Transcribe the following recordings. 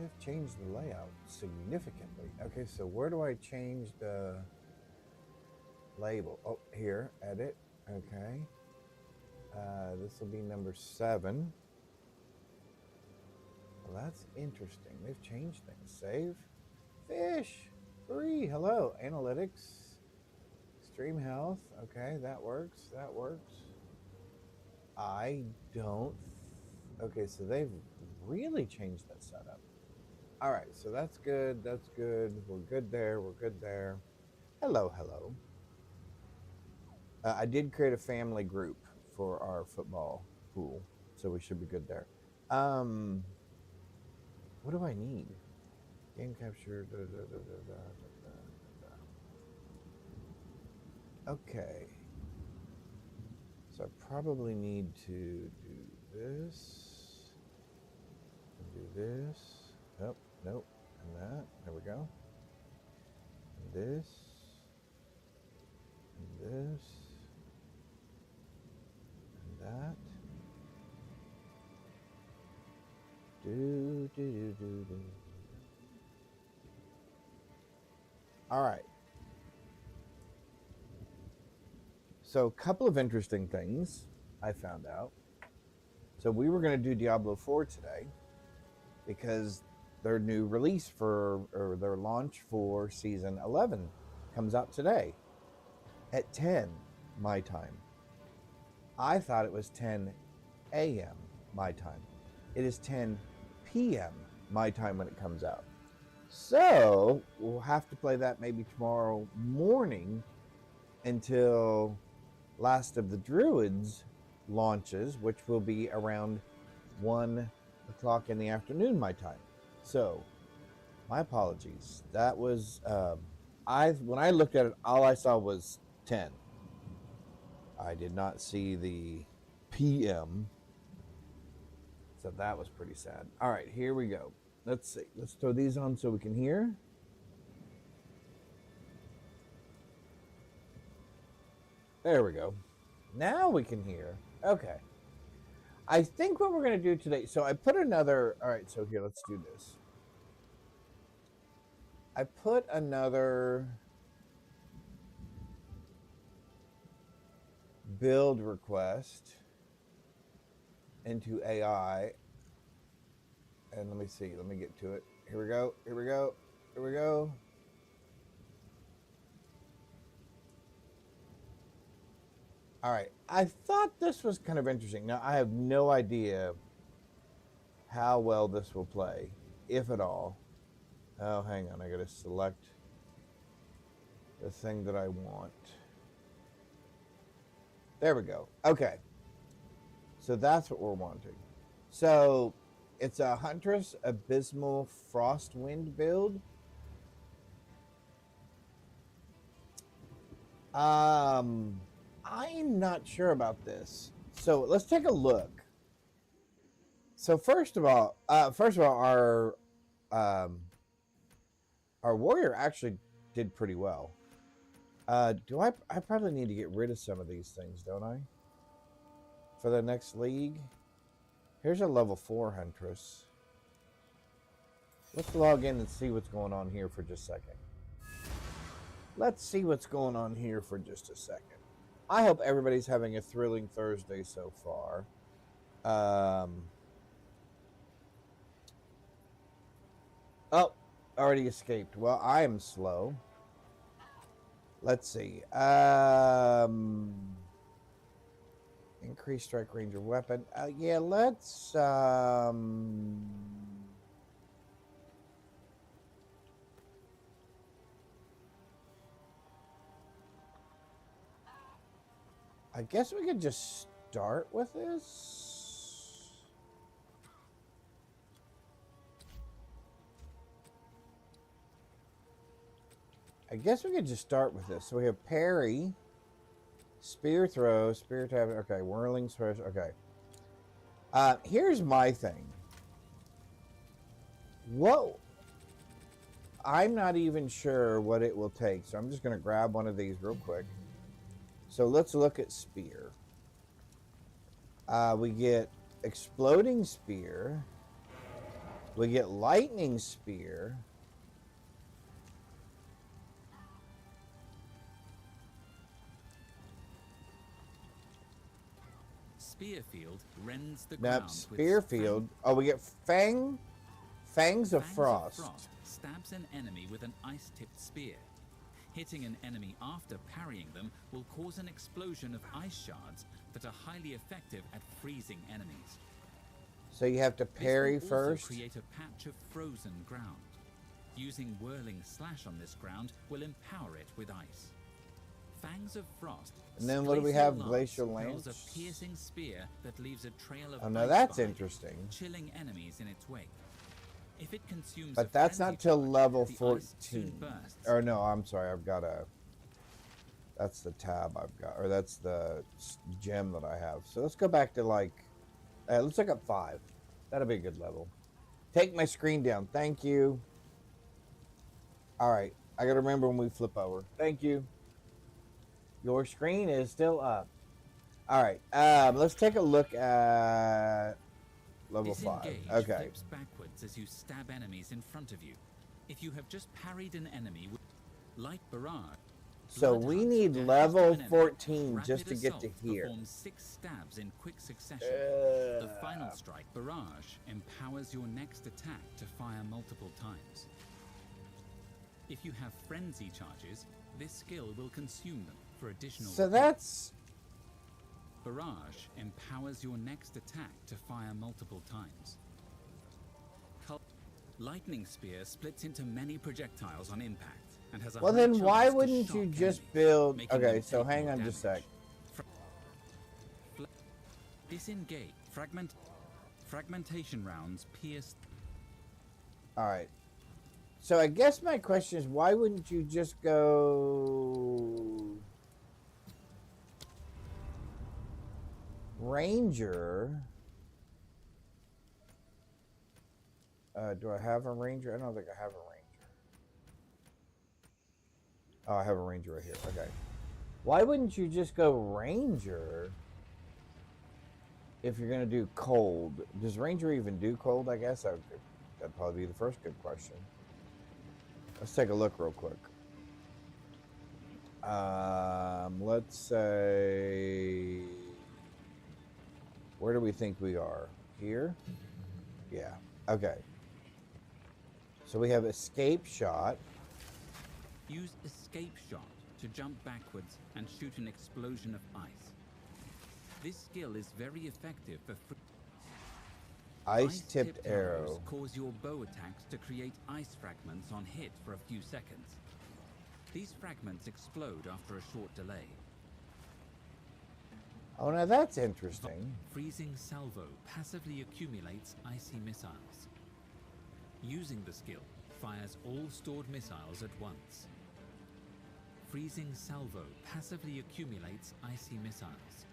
they've changed the layout significantly. Okay, so where do I change the label? Oh, here, edit. Okay. This will be number 7. Well, that's interesting. They've changed things. Save. Fish. Free. Hello. Analytics. Extreme health. Okay, that works. That works. I don't. Okay, so they've really changed that setup. All right, so that's good. That's good. We're good there. We're good there. Hello, hello. I did create a family group for our football pool, so we should be good there. What do I need? Game capture. Okay. So I probably need to do this. And do this. Nope, nope. And that. There we go. And this. And this. And that. Do. All right. So a couple of interesting things I found out. So we were going to do Diablo 4 today because their new release or their launch for Season 11 comes out today at 10 my time. I thought it was 10 a.m. my time. It is 10 p.m. my time when it comes out. So we'll have to play that maybe tomorrow morning until Last of the Druids launches, which will be around 1 o'clock in the afternoon my time. So my apologies. That was when I looked at it, all I saw was 10. I did not see the PM. So that was pretty sad. All right, here we go. Let's see. Let's throw these on so we can hear. There we go. Now we can hear. Okay. I think what we're going to do today, so I put another, all right, so here, let's do this. I put another build request into AI. And let me see, let me get to it. Here we go, here we go, here we go. All right, I thought this was kind of interesting. Now, I have no idea how well this will play, if at all. Oh, hang on, I gotta select the thing that I want. There we go. Okay. So that's what we're wanting. So it's a Huntress Abysmal Frostwind build. I'm not sure about this. So let's take a look. So first of all, our warrior actually did pretty well. Do I probably need to get rid of some of these things, don't I? For the next league. Here's a level 4 Huntress. Let's log in and see what's going on here for just a second. Let's see what's going on here for just a second. I hope everybody's having a thrilling Thursday so far. Oh, already escaped. Well, I am slow. Let's see. Increase strike range of weapon. Yeah, let's... I guess we could just start with this. I guess we could just start with this. So we have parry, spear throw, spear tap. Okay, whirling smash. Okay. Here's my thing. Whoa. I'm not even sure what it will take. So I'm just going to grab one of these real quick. So let's look at spear. We get exploding spear. We get lightning spear. Spearfield rends the Nope, ground Spearfield. Oh, we get Fangs of Frost. Stabs an enemy with an ice-tipped spear. Hitting an enemy after parrying them will cause an explosion of ice shards that are highly effective at freezing enemies. So you have to parry this will also first. create a patch of frozen ground. Using Whirling Slash on this ground will empower it with ice. Fangs of Frost. And then what do we have? Glacial Lance. A piercing spear that leaves a trail of Oh, no, ice that's behind, interesting. chilling enemies in its wake. If it consumes But that's not till level the 14. Or no, I'm sorry. I've got a... That's the tab I've got. Or that's the gem that I have. So let's go back to like... let's look up 5. That'll be a good level. Take my screen down. Thank you. Alright. I gotta remember when we flip over. Thank you. Your screen is still up. Alright. Let's take a look at... Level 5. Okay. Flips backwards as you stab enemies in front of you. If you have just parried an enemy with like barrage. So we need level 14 just to get to here. Performs 6 stabs in quick succession. The final strike, Barrage, empowers your next attack to fire multiple times. If you have frenzy charges, this skill will consume them for additional. So that's... Barrage empowers your next attack to fire multiple times. Lightning Spear splits into many projectiles on impact and has a well, high then chance why to wouldn't shock you enemies, just build... making Okay, them so take hang more on just a sec. Disengage. Fragmentation rounds pierce. Alright. So I guess my question is, why wouldn't you just go... Ranger? Do I have a Ranger? I don't think I have a Ranger. Oh, I have a Ranger right here. Okay. Why wouldn't you just go Ranger if you're going to do cold? Does Ranger even do cold, I guess? That'd probably be the first good question. Let's take a look real quick. Let's say... Where do we think we are? Here? Yeah. Okay. So we have Escape Shot. Use Escape Shot to jump backwards and shoot an explosion of ice. This skill is very effective for Ice-tipped arrow. Cause your bow attacks to create ice fragments on hit for a few seconds. These fragments explode after a short delay. Oh, now that's interesting. Freezing Salvo passively accumulates icy missiles. Using the skill, fires all stored missiles at once. Freezing Salvo passively accumulates icy missiles.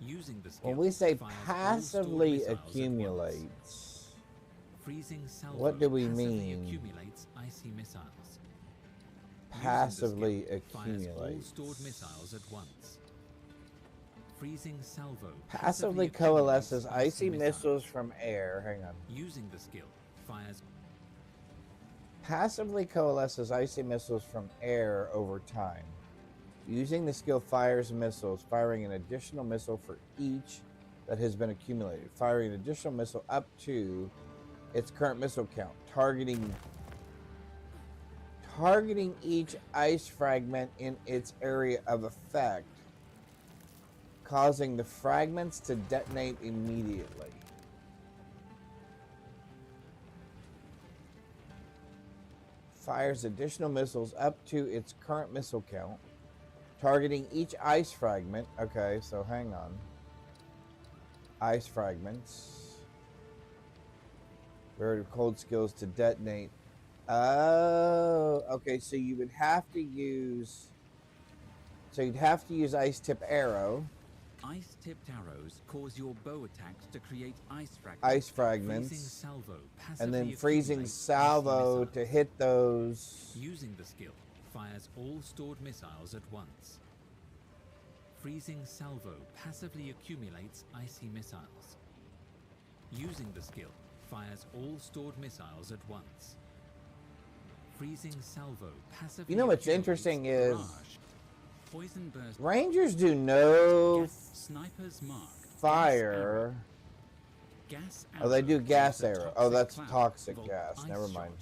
Using the skill, when we say fires passively all stored missiles at accumulates, Freezing Salvo what do we passively mean? Accumulates icy missiles. Passively Fires all accumulates. stored missiles at once. Freezing Salvo Passively coalesces icy missiles from air. Hang on. Using the skill, fires. Passively coalesces icy missiles from air over time. Using the skill, fires missiles, firing an additional missile for each that has been accumulated. Firing an additional missile up to its current missile count. Targeting each ice fragment in its area of effect, causing the fragments to detonate immediately. Fires additional missiles up to its current missile count, targeting each ice fragment. Okay, so hang on. Ice fragments. Very cold skills to detonate. Oh, okay, so you would have to use... So you'd have to use Ice Tip Arrow. Ice-tipped arrows cause your bow attacks to create ice fragments. Ice fragments. Freezing Salvo And then passively freezing accumulates salvo icy to hit those. Using the skill, fires all stored missiles at once. Freezing Salvo passively accumulates icy missiles. Using the skill, fires all stored missiles at once. Freezing Salvo passively. You know what's accumulates interesting is barrage. Poison burst. Rangers do no Snipers mark. fire. Gas Oh, they do arrow gas fires a arrow. Oh, that's cloud. toxic Volt gas. ice Never shot. mind.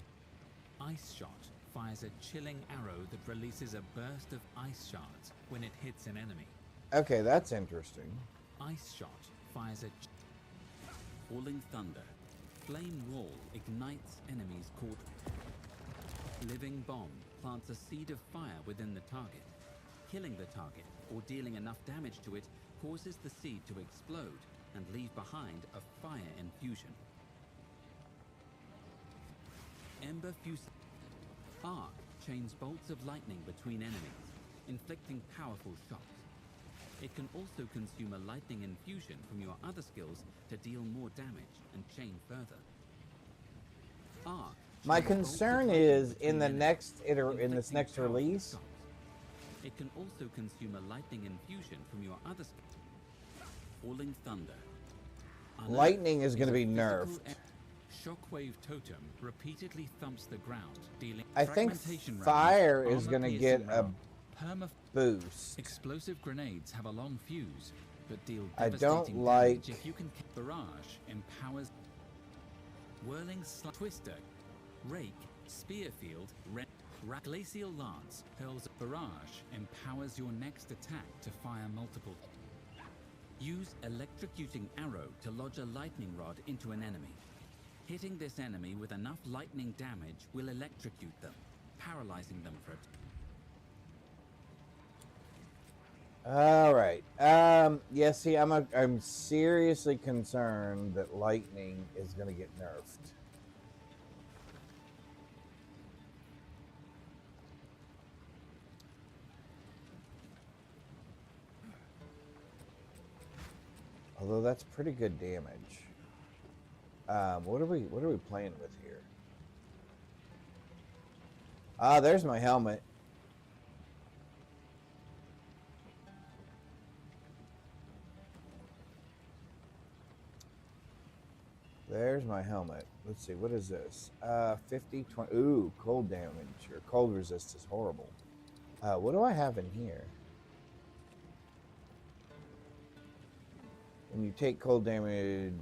Ice shot fires a chilling arrow that releases a burst of ice shards when it hits an enemy. Okay, that's interesting. Ice shot fires a falling thunder. Flame wall ignites enemies caught. Living bomb plants a seed of fire within the target. Killing the target or dealing enough damage to it causes the seed to explode and leave behind a fire infusion. Ember fuse. Arc chains bolts of lightning between enemies, inflicting powerful shocks. It can also consume a lightning infusion from your other skills to deal more damage and chain further. Arc. My concern is in the next this next release. It can also consume a lightning infusion from your other skills. Falling thunder. Lightning is going to be nerfed. Shockwave totem repeatedly thumps the ground, dealing. I think fragmentation fire rounds, is going to armor-piercing get a round, boost. Explosive grenades have a long fuse, but deal I don't devastating like- damage if you can. Barrage empowers. Whirling twister, rake, spearfield, glacial lance hurls. Barrage empowers your next attack to fire multiple. Use electrocuting arrow to lodge a lightning rod into an enemy. Hitting this enemy with enough lightning damage will electrocute them, paralyzing them for a All right. Yeah. See, I'm seriously concerned that lightning is going to get nerfed. Although that's pretty good damage. What are we playing with here? Ah, there's my helmet. There's my helmet. Let's see, what is this? 50, 20. Ooh, cold damage or cold resist is horrible. What do I have in here? When you take cold damage.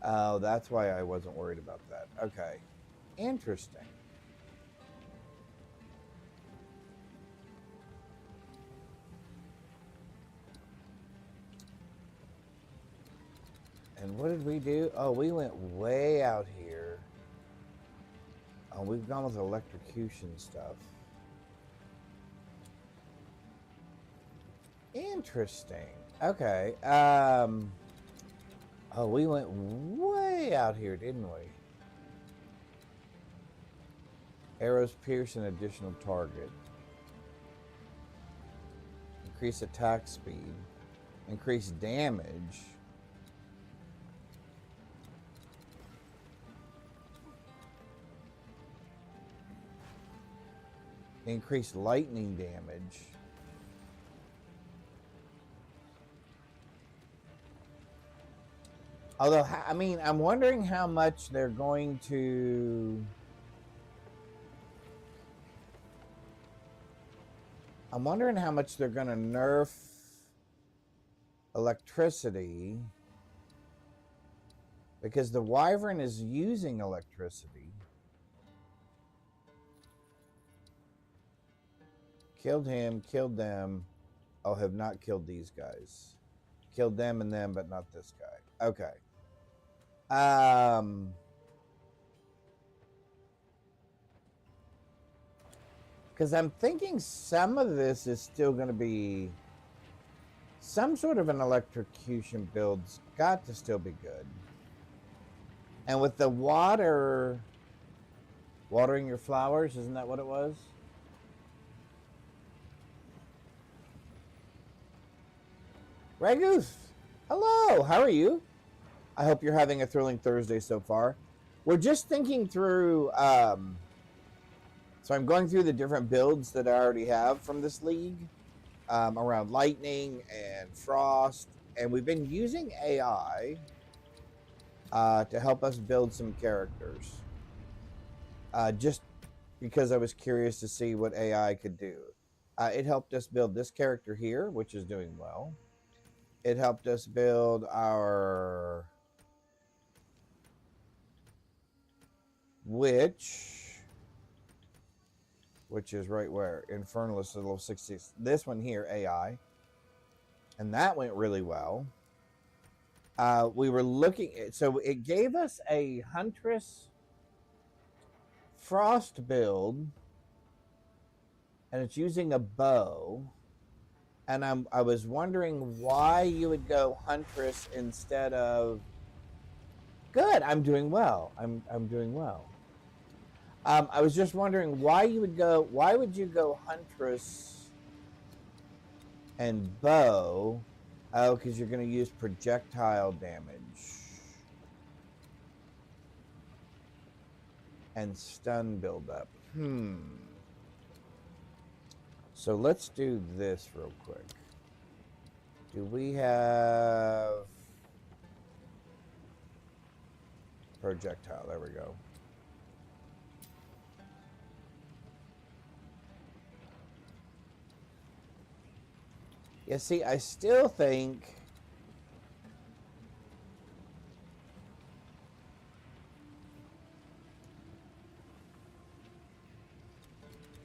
Oh, that's why I wasn't worried about that. Okay. Interesting. And what did we do? Oh, we went way out here. Oh, we've gone with electrocution stuff. Interesting. Okay. Oh, we went way out here, didn't we? Arrows pierce an additional target. Increase attack speed. Increase damage. Increase lightning damage. Although, I mean, I'm wondering how much they're going to... I'm wondering how much they're going to nerf electricity. Because the Wyvern is using electricity. Killed him, killed them. Oh, have not killed these guys. Killed them and them, but not this guy. Okay. Because I'm thinking some of this is still going to be some sort of an electrocution build's got to still be good. And with the watering your flowers, isn't that what it was? Ragoose, hello, how are you? I hope you're having a thrilling Thursday so far. We're just thinking through, so I'm going through the different builds that I already have from this league, around lightning and frost and we've been using AI to help us build some characters. Just because I was curious to see what AI could do. It helped us build this character here, which is doing well. It helped us build our witch, which is right where Infernalist level 60. This one here, AI, and that went really well. We were looking at, so it gave us a Huntress Frost build, and it's using a bow. And I was wondering why you would go Huntress instead of. Good, I'm doing well. I'm doing well. I was just wondering why you would go. Why would you go Huntress and bow? Oh, because you're going to use projectile damage and stun buildup. So let's do this real quick. Do we have projectile? There we go. Yeah, see, I still think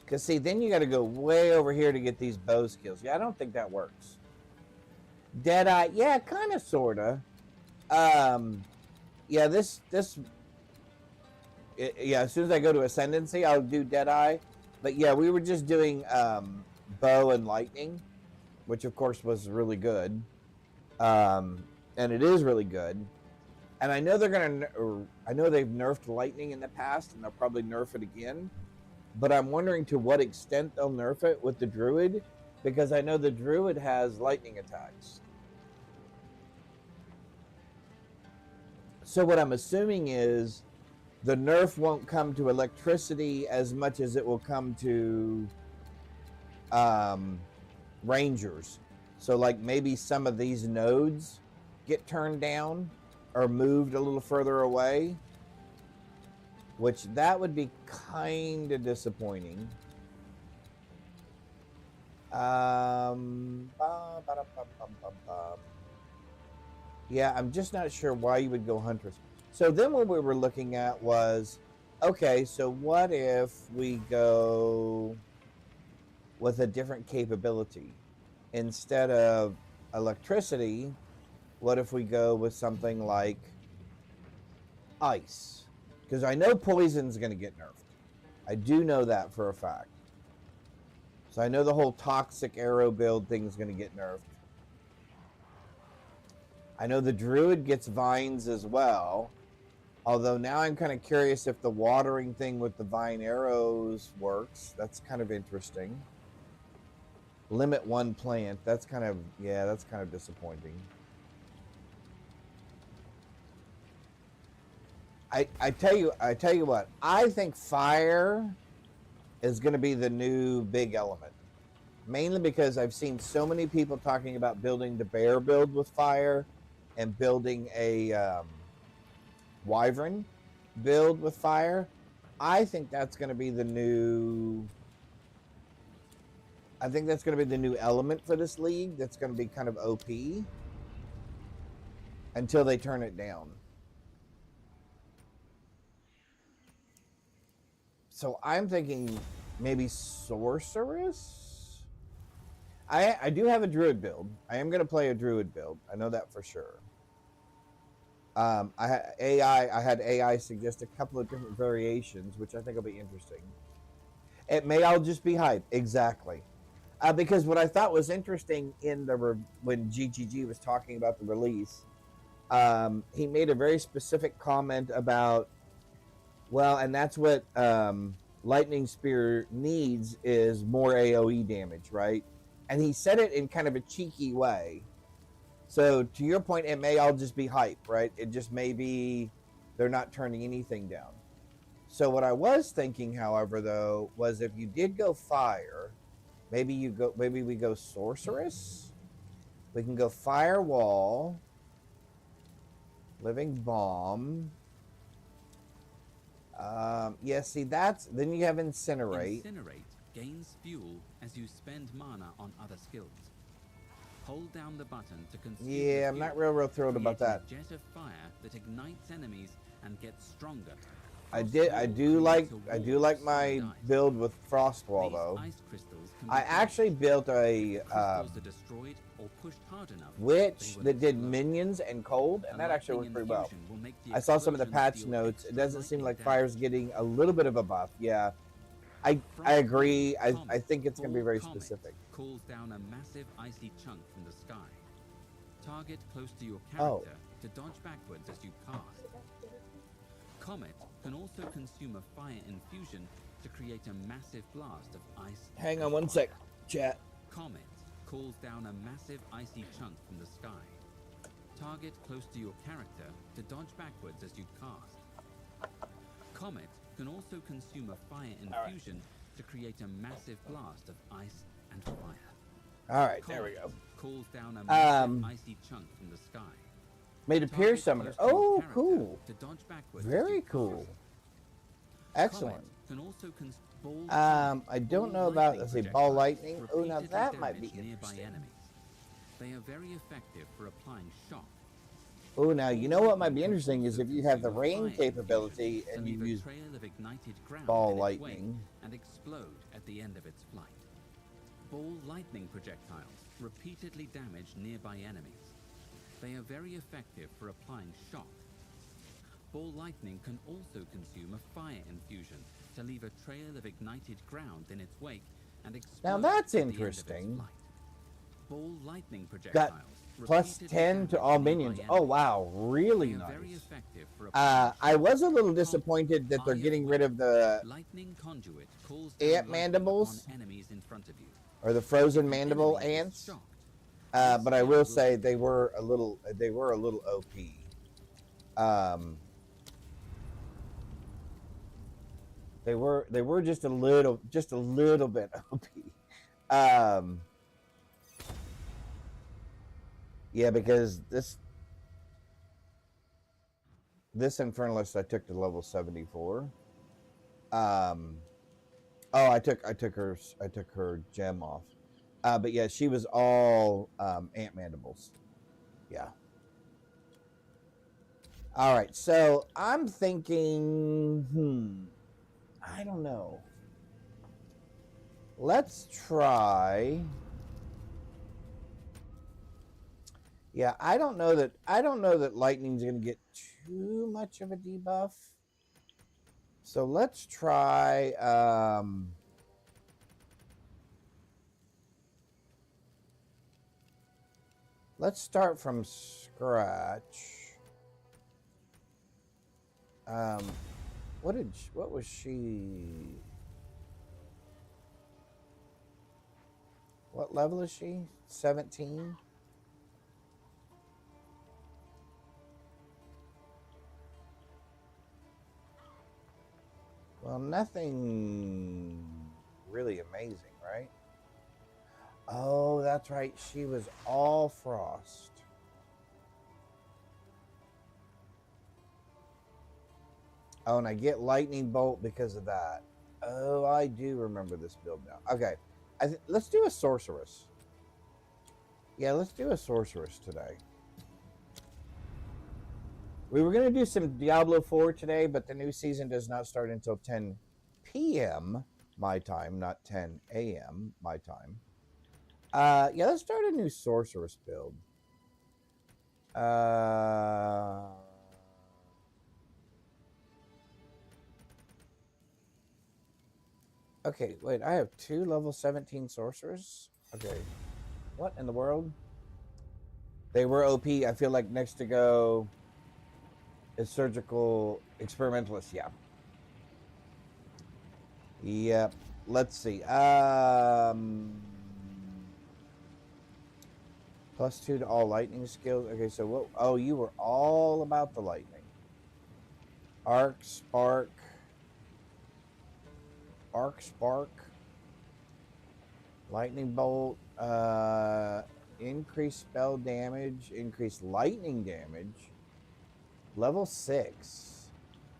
because see, then you got to go way over here to get these bow skills. Yeah, I don't think that works. Deadeye, yeah, kind of, sorta. Yeah, this, yeah. As soon as I go to Ascendancy, I'll do Deadeye. But yeah, we were just doing bow and lightning, which of course was really good, and it is really good. And I know they're gonna, I know they've nerfed lightning in the past, and they'll probably nerf it again. But I'm wondering to what extent they'll nerf it with the Druid, because I know the Druid has lightning attacks. So what I'm assuming is the nerf won't come to electricity as much as it will come to rangers. So like maybe some of these nodes get turned down or moved a little further away, which that would be kind of disappointing. Yeah, I'm just not sure why you would go Huntress. So then what we were looking at was, okay, so what if we go with a different capability? Instead of electricity, what if we go with something like ice? Because I know poison's going to get nerfed. I do know that for a fact. So I know the whole toxic arrow build thing is going to get nerfed. I know the Druid gets vines as well. Although now I'm kind of curious if the watering thing with the vine arrows works. That's kind of interesting. Limit one plant. That's kind of, yeah, that's kind of disappointing. I tell you what, I think fire is going to be the new big element. Mainly because I've seen so many people talking about building the bear build with fire and building a wyvern build with fire. I think that's going to be the new element for this league. That's going to be kind of OP until they turn it down. So I'm thinking maybe sorceress. I do have a druid build. I am going to play a druid build. I know that for sure. I had AI suggest a couple of different variations, which I think will be interesting. It may all just be hype, exactly. Because what I thought was interesting in when GGG was talking about the release, he made a very specific comment about, well, and that's what Lightning Spear needs is more AoE damage, right? And he said it in kind of a cheeky way. So to your point, it may all just be hype, right? It just may be they're not turning anything down. So what I was thinking, however, though, was if you did go fire, maybe we go sorceress. We can go Firewall, Living Bomb. Yeah, see, that's... Then you have Incinerate. Incinerate gains fuel as you spend mana on other skills. Hold down the button to consume Yeah, I'm not real thrilled about that. A jet of fire that ignites enemies and gets stronger. I do like my build with Frostwall though. Ice crystals can I actually built a destroyed or pushed hard enough, witch that did minions and cold, and that actually worked pretty well. I saw some of the patch notes. It doesn't seem like fire's getting a little bit of a buff. Yeah, I agree. I think it's going to be very specific. Calls down a massive icy chunk from the sky. Target close to your character to dodge backwards as you cast. Comet can also consume a fire infusion to create a massive blast of ice. Hang on one sec, chat. Comet calls down a massive icy chunk from the sky. Target close to your character to dodge backwards as you cast. Comet can also consume a fire infusion to create a massive blast of ice and fire. All right, there we go. Calls down a massive icy chunk from the sky. Made a Peer Summoner. Oh, cool. Very cool. Excellent. I don't know about, let's see, Ball Lightning. Oh, now that might be interesting. They are very effective for applying shock. Oh, now, you know what might be interesting is if you have the rain capability and you use Ball Lightning. And explode at the end of its flight. Ball lightning projectiles repeatedly damage nearby enemies. They are very effective for applying shock. Ball lightning can also consume a fire infusion to leave a trail of ignited ground in its wake and explode. Now that's interesting. Ball lightning projectiles. Got plus 10 to all minions. Oh wow, really nice. I was a little disappointed that they're getting rid of the lightning conduit ant mandibles or the frozen mandible ants. But I will say they were a little OP. They were just a little bit OP. Yeah, because this Infernalist I took to level 74. Oh, I took her gem off. But yeah, she was all ant mandibles. Yeah. All right, so I'm thinking, I don't know. Let's try. Yeah, I don't know that lightning's going to get too much of a debuff. So let's try. Let's start from scratch. What was she? What level is she? 17? Well, nothing really amazing, right? Oh, that's right. She was all frost. Oh, and I get lightning bolt because of that. Oh, I do remember this build now. Okay, let's do a sorceress. Yeah, let's do a sorceress today. We were going to do some Diablo 4 today, but the new season does not start until 10 p.m. my time, not 10 a.m. my time. Yeah, let's start a new sorceress build. Okay, wait, I have 2 level 17 sorcerers? Okay. What in the world? They were OP. I feel like next to go is surgical experimentalist. Yeah. Yep. Let's see. Plus 2 to all lightning skills. Okay, so what? Oh, you were all about the lightning. Arc, spark, lightning bolt. Yeah, increase spell damage, increase lightning damage. Level 6.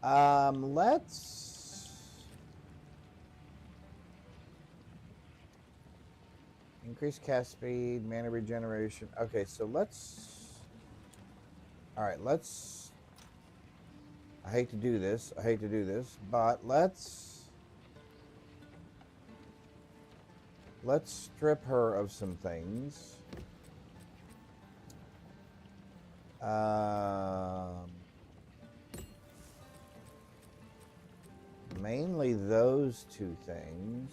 Let's increase cast speed, mana regeneration. Okay, so let's. All right, let's. I hate to do this. But let's strip her of some things. Mainly those two things.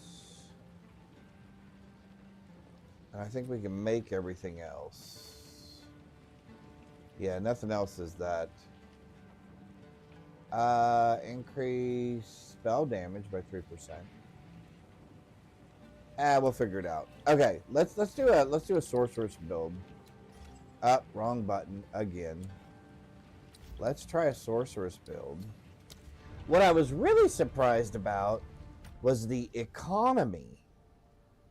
And I think we can make everything else. Yeah, nothing else is that. Increase spell damage by 3%. We'll figure it out. Okay, let's do a sorceress build. Wrong button again. Let's try a sorceress build. What I was really surprised about was the economy.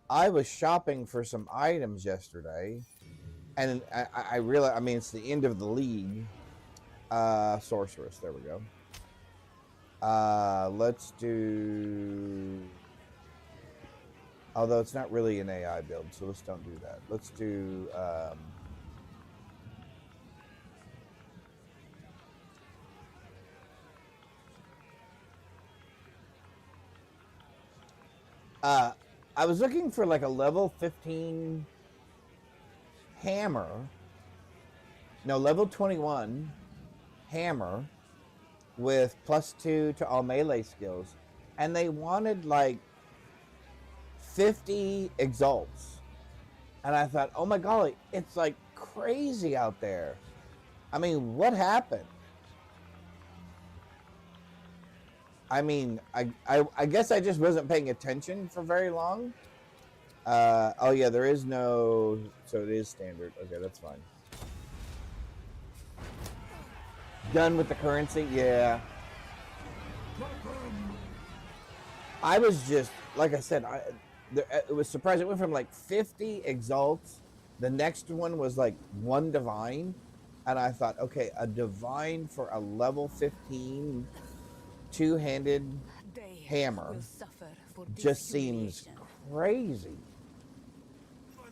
I was shopping for some items yesterday, and I realized, I mean, it's the end of the league. Sorceress, there we go. Let's do... Although it's not really an AI build, so let's don't do that. Let's do... I was looking for like a level 15 hammer. No, level 21 hammer with +2 to all melee skills. And they wanted like 50 exalts. And I thought, oh my golly, it's like crazy out there. I mean, what happened? I mean, I guess I just wasn't paying attention for very long. Oh yeah, there is no... So it is standard. Okay, that's fine. Done with the currency? Yeah. I was just... Like I said, it was surprising. It went from like 50 exalts. The next one was like 1 divine. And I thought, okay, a divine for a level 15... two-handed hammer just seems crazy.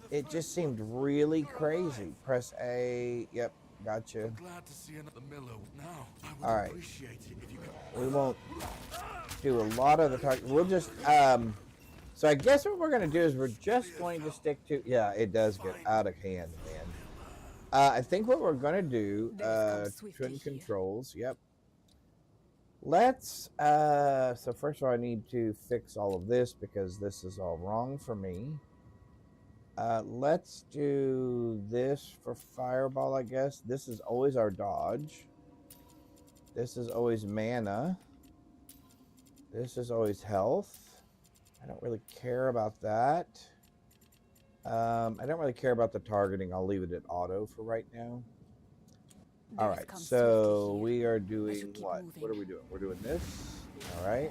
It just seemed really crazy. Press A. Yep, gotcha. All right. We won't do a lot of the talk. We'll just so I guess what we're going to do is we're just going to stick to... Yeah, it does get out of hand, man. I think what we're going to do, twin controls. Yep. Let's, so first of all, I need to fix all of this because this is all wrong for me. Let's do this for fireball, I guess. This is always our dodge. This is always mana. This is always health. I don't really care about that. I don't really care about the targeting. I'll leave it at auto for right now. All right, so we are doing what? What are we doing? We're doing this. All right.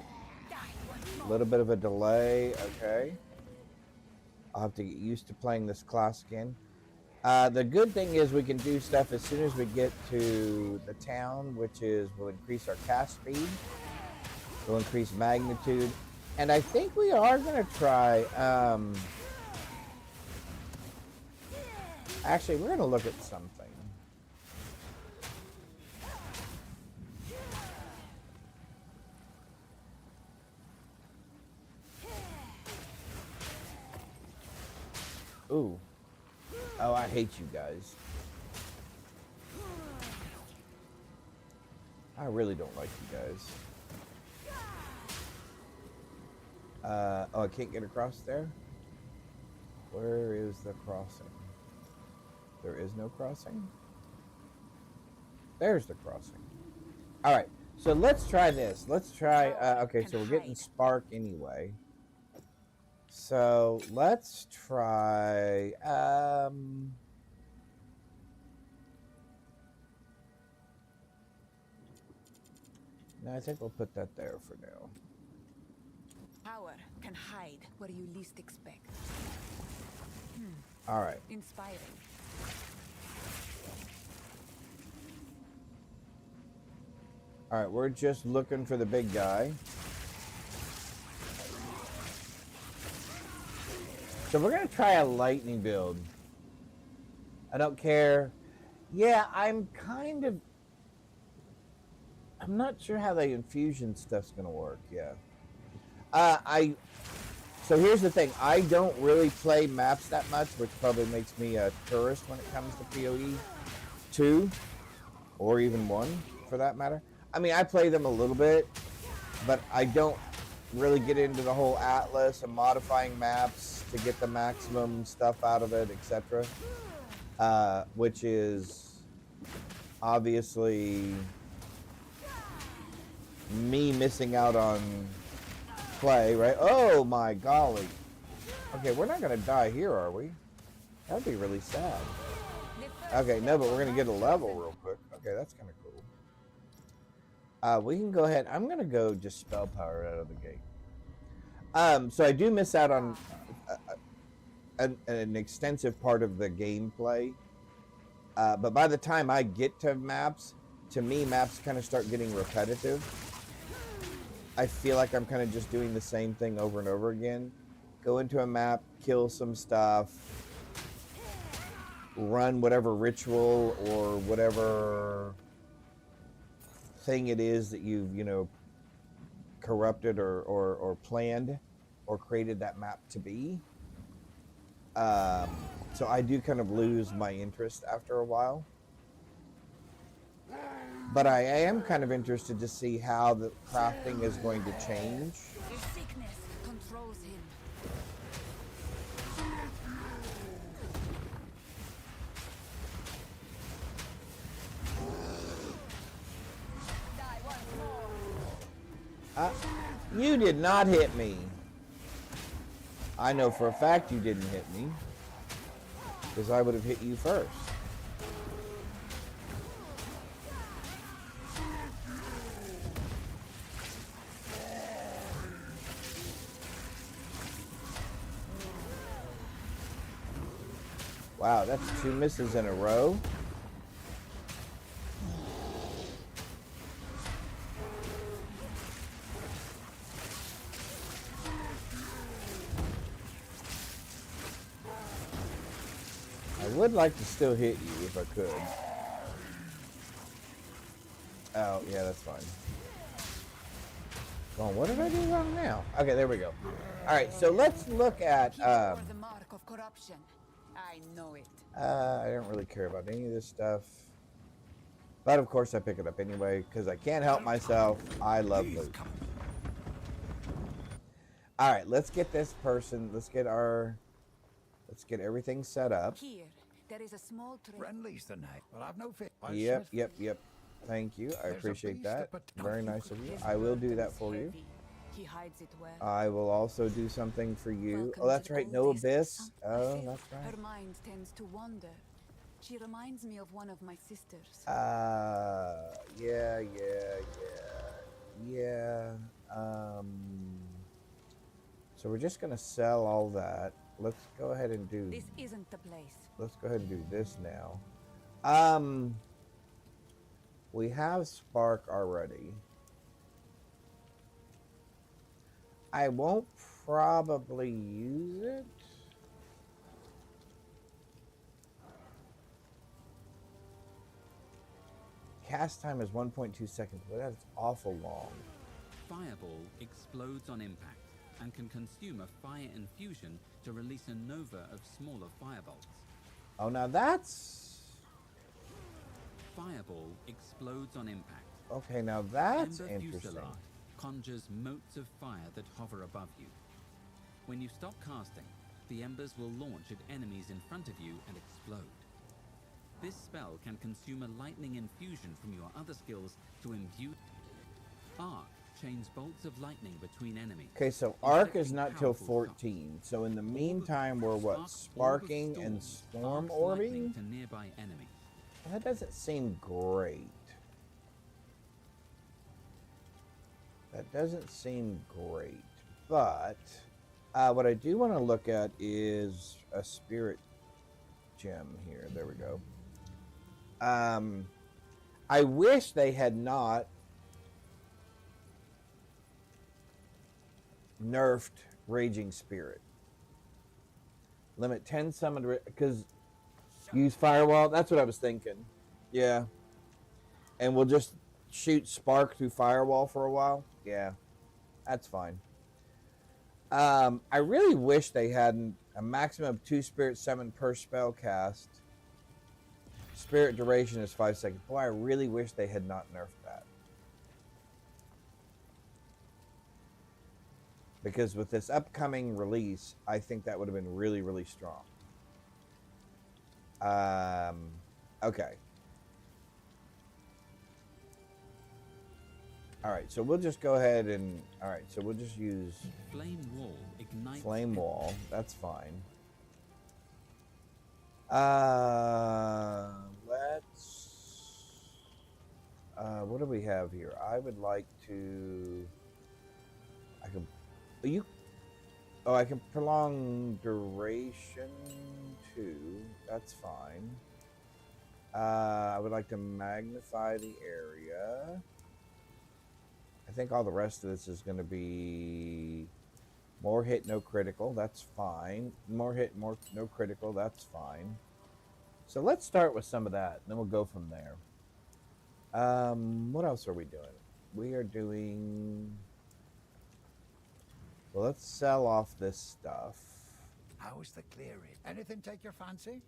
A little bit of a delay. Okay. I'll have to get used to playing this class again. The good thing is we can do stuff as soon as we get to the town, which is we'll increase our cast speed. We'll increase magnitude. And I think we are going to try... actually, we're going to look at something. Ooh. Oh, I hate you guys. I really don't like you guys. Oh, I can't get across there? Where is the crossing? There is no crossing? There's the crossing. All right, so let's try this. Let's try, okay, so we're getting spark anyway. So let's try, no, I think we'll put that there for now. Power can hide where you least expect. All right. Inspiring. All right, we're just looking for the big guy. So we're going to try a lightning build. I don't care. Yeah, I'm not sure how the infusion stuff's going to work. Yeah. So here's the thing. I don't really play maps that much, which probably makes me a tourist when it comes to PoE 2 or even 1 for that matter. I mean, I play them a little bit, but I don't really get into the whole atlas and modifying maps to get the maximum stuff out of it, etc. Which is obviously me missing out on play, right? Oh my golly. Okay, we're not gonna die here, are we? That'd be really sad. Okay, no, but we're gonna get a level real quick. Okay, that's kind of cool. We can go ahead. I'm gonna go just spell power out of the gate. So I do miss out on an extensive part of the gameplay. But by the time I get to maps, to me, maps kind of start getting repetitive. I feel like I'm kind of just doing the same thing over and over again. Go into a map, kill some stuff, run whatever ritual or whatever thing it is that you've, corrupted or planned or created that map to be. So I do kind of lose my interest after a while. But I am kind of interested to see how the crafting is going to change. Your sickness controls him. Die once more. You did not hit me. I know for a fact you didn't hit me, because I would have hit you first. Wow, that's 2 misses in a row. I would like to still hit you if I could. Oh, yeah, that's fine. Oh, what did I do wrong now? Okay, there we go. All right, so let's look at... The mark of corruption. I know it. I don't really care about any of this stuff. But, of course, I pick it up anyway, because I can't help myself. I love loot. All right, let's get this person. Let's get everything set up. Here, there is a small tree. Friendly's the night. Well, I've no fear. Yep. Thank you. I appreciate that. Very nice of you. I will do that for you. He hides it well. I will also do something for you. Welcome Oh, that's to right. the No oldest abyss. sun. Oh, I feel that's right. Her mind tends to wander. She reminds me of one of my sisters. Yeah. So we're just gonna sell all that. Let's go ahead and do. This isn't the place. Let's go ahead and do this now. We have Spark already. I won't probably use it. Cast time is 1.2 seconds, but that's awful long. Fireball explodes on impact and can consume a fire infusion to release a nova of smaller firebolts. Oh, now that's... Fireball explodes on impact. Okay, now that's Ember interesting. Fusillade conjures motes of fire that hover above you. When you stop casting, the embers will launch at enemies in front of you and explode. This spell can consume a lightning infusion from your other skills to imbue. Arc chains bolts of lightning between enemies. Okay, so Arc is inflicting not till powerful 14. So in the meantime, we're what? Sparking and Storm Orbing? To nearby enemies. Well, that doesn't seem great. That doesn't seem great. But what I do want to look at is a Spirit gem here. There we go. I wish they had not nerfed Raging Spirit. Limit 10 summoned, because use Firewall. That's what I was thinking. Yeah. And we'll just shoot Spark through Firewall for a while. Yeah, that's fine. I really wish they hadn't a maximum of 2 Spirit Summon per spell cast. Spirit duration is 5 seconds. Boy, I really wish they had not nerfed that. Because with this upcoming release, I think that would have been really, really strong. Okay. All right, so we'll just go ahead and... All right, so we'll just use... Flame Wall ignites... Flame Wall, that's fine. Let's... what do we have here? I would like to... I can... You... Oh, I can prolong duration too. That's fine. I would like to magnify the area. I think all the rest of this is going to be more hit, no critical. That's fine. More hit, no critical. That's fine. So let's start with some of that, and then we'll go from there. What else are we doing? We are doing... Well, let's sell off this stuff. How's the clearing? Anything take your fancy?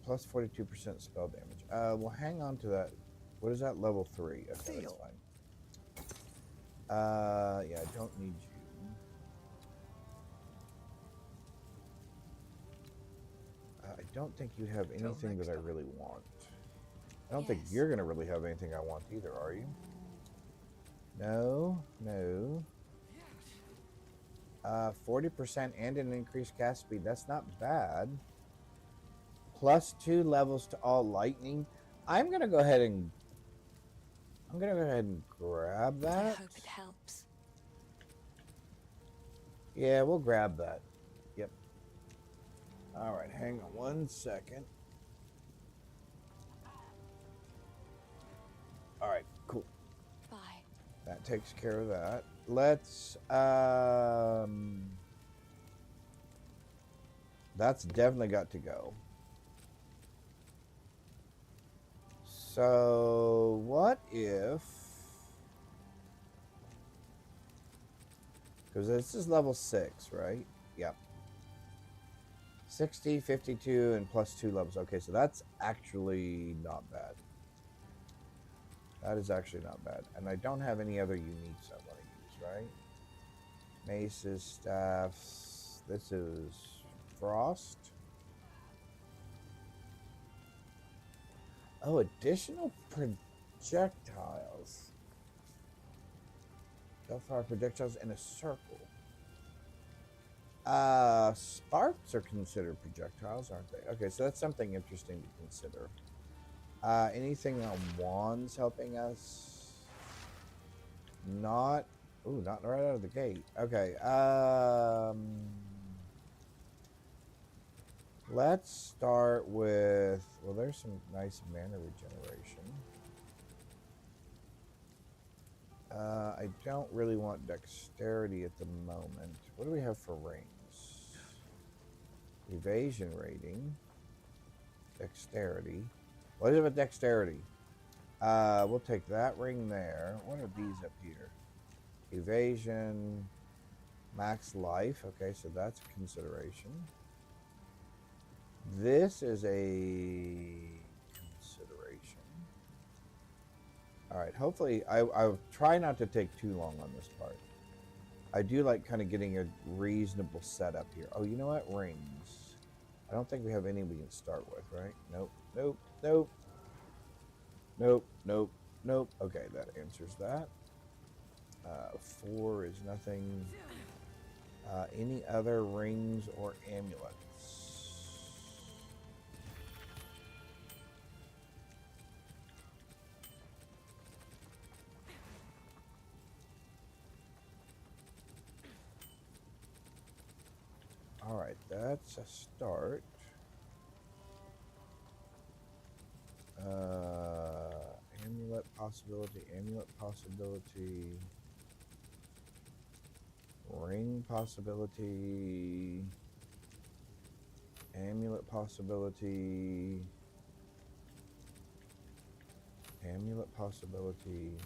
Plus 42% spell damage. We'll hang on to that. What is that? Level 3. Okay, that's fine. Yeah, I don't need you. I don't think you have anything that I really want. I don't think you're going to really have anything I want either, are you? No, no. 40% and an increased cast speed. That's not bad. Plus 2 levels to all lightning. I'm going to go ahead and grab that. I hope it helps. Yeah, we'll grab that. Yep. All right, hang on one second. All right, cool. Bye. That takes care of that. Let's that's definitely got to go. So what if, because this is level 6, right? Yep. 60, 52, and plus 2 levels. Okay, so that's actually not bad. That is actually not bad. And I don't have any other uniques I want to use, right? Maces, staffs. This is frost. Oh, additional projectiles. Hellfire projectiles in a circle. Sparks are considered projectiles, aren't they? Okay, so that's something interesting to consider. Anything on wands helping us? Not. Ooh, not right out of the gate. Okay. Let's start with. Well, there's some nice mana regeneration. I don't really want dexterity at the moment. What do we have for rings? Evasion rating. Dexterity. What is it with dexterity? We'll take that ring there. What are these up here? Evasion, max life. Okay, so that's a consideration. This is a consideration. All right, hopefully, I'll try not to take too long on this part. I do like kind of getting a reasonable setup here. Oh, you know what? Rings. I don't think we have any we can start with, right? Nope, nope, nope. Nope, nope, nope. Okay, that answers that. 4 is nothing. Any other rings or amulets? All right, that's a start. Amulet possibility, ring possibility, amulet possibility, amulet possibility.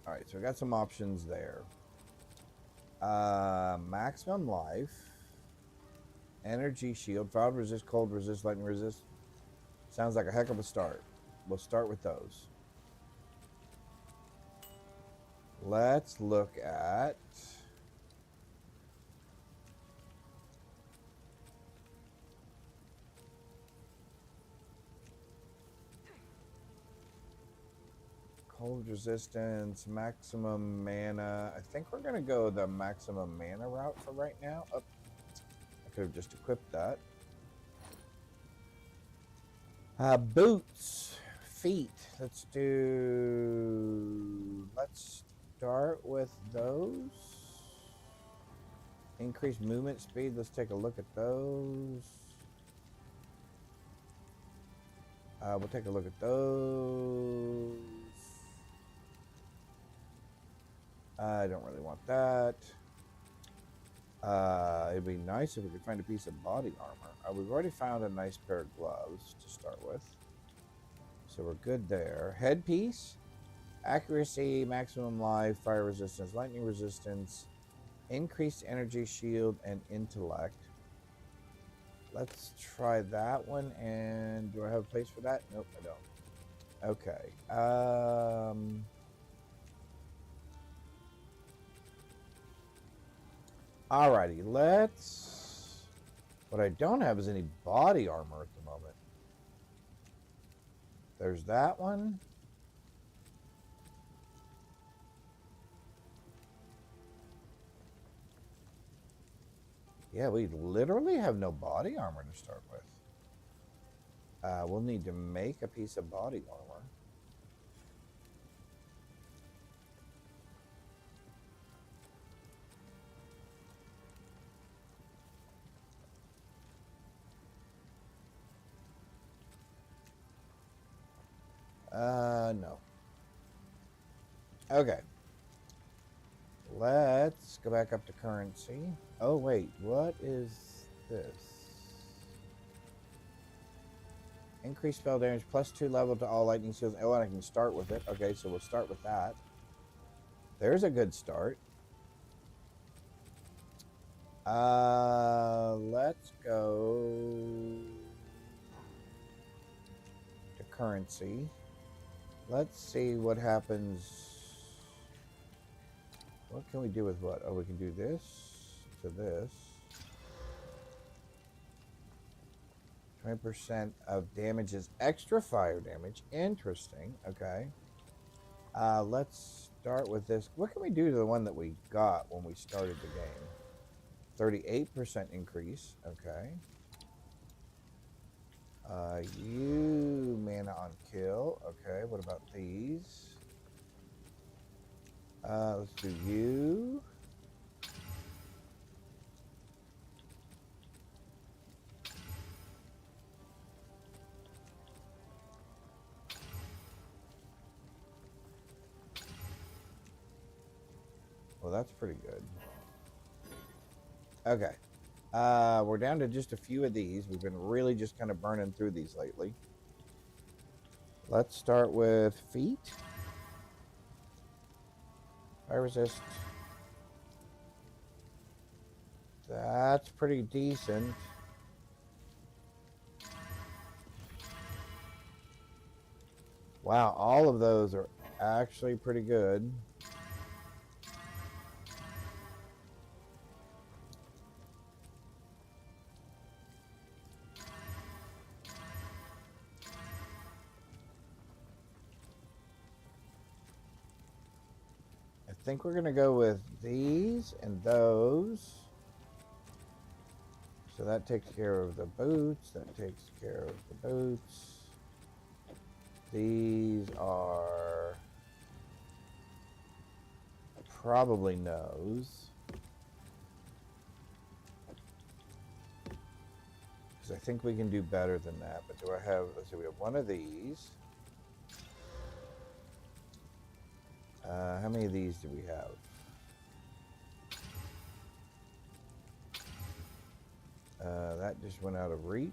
All right, so we got some options there. Maximum life, energy shield, fire resist, cold resist, lightning resist. Sounds like a heck of a start. We'll start with those. Let's look at cold resistance, maximum mana. I think we're going to go the maximum mana route for right now. Oh, I could have just equipped that. Boots, feet. Let's start with those. Increased movement speed. Let's take a look at those. We'll take a look at those. I don't really want that. It'd be nice if we could find a piece of body armor. We've already found a nice pair of gloves to start with. So we're good there. Headpiece, accuracy, maximum life, fire resistance, lightning resistance, increased energy shield, and intellect. Let's try that one. And do I have a place for that? Nope, I don't. Okay. Alrighty, let's... What I don't have is any body armor at the moment. There's that one. Yeah, we literally have no body armor to start with. We'll need to make a piece of body armor. No. Okay. Let's go back up to currency. Oh, wait. What is this? Increase spell damage +2 level to all lightning seals. Oh, and I can start with it. Okay, so we'll start with that. There's a good start. Let's go to currency. Let's see what happens. What can we do with what? Oh, we can do this to this. 20% of damage is extra fire damage. Interesting. Okay. Let's start with this. What can we do to the one that we got when we started the game? 38% increase. Okay. You mana on kill. Okay. What about these? Let's do you. Well, that's pretty good. Okay. We're down to just a few of these. We've been really just kind of burning through these lately. Let's start with feet. Fire resist. That's pretty decent. Wow, all of those are actually pretty good. I think we're going to go with these and those. So that takes care of the boots. That takes care of the boots. These are probably knows. Because I think we can do better than that. But do I have, let's see, we have one of these. How many of these do we have? That just went out of reach.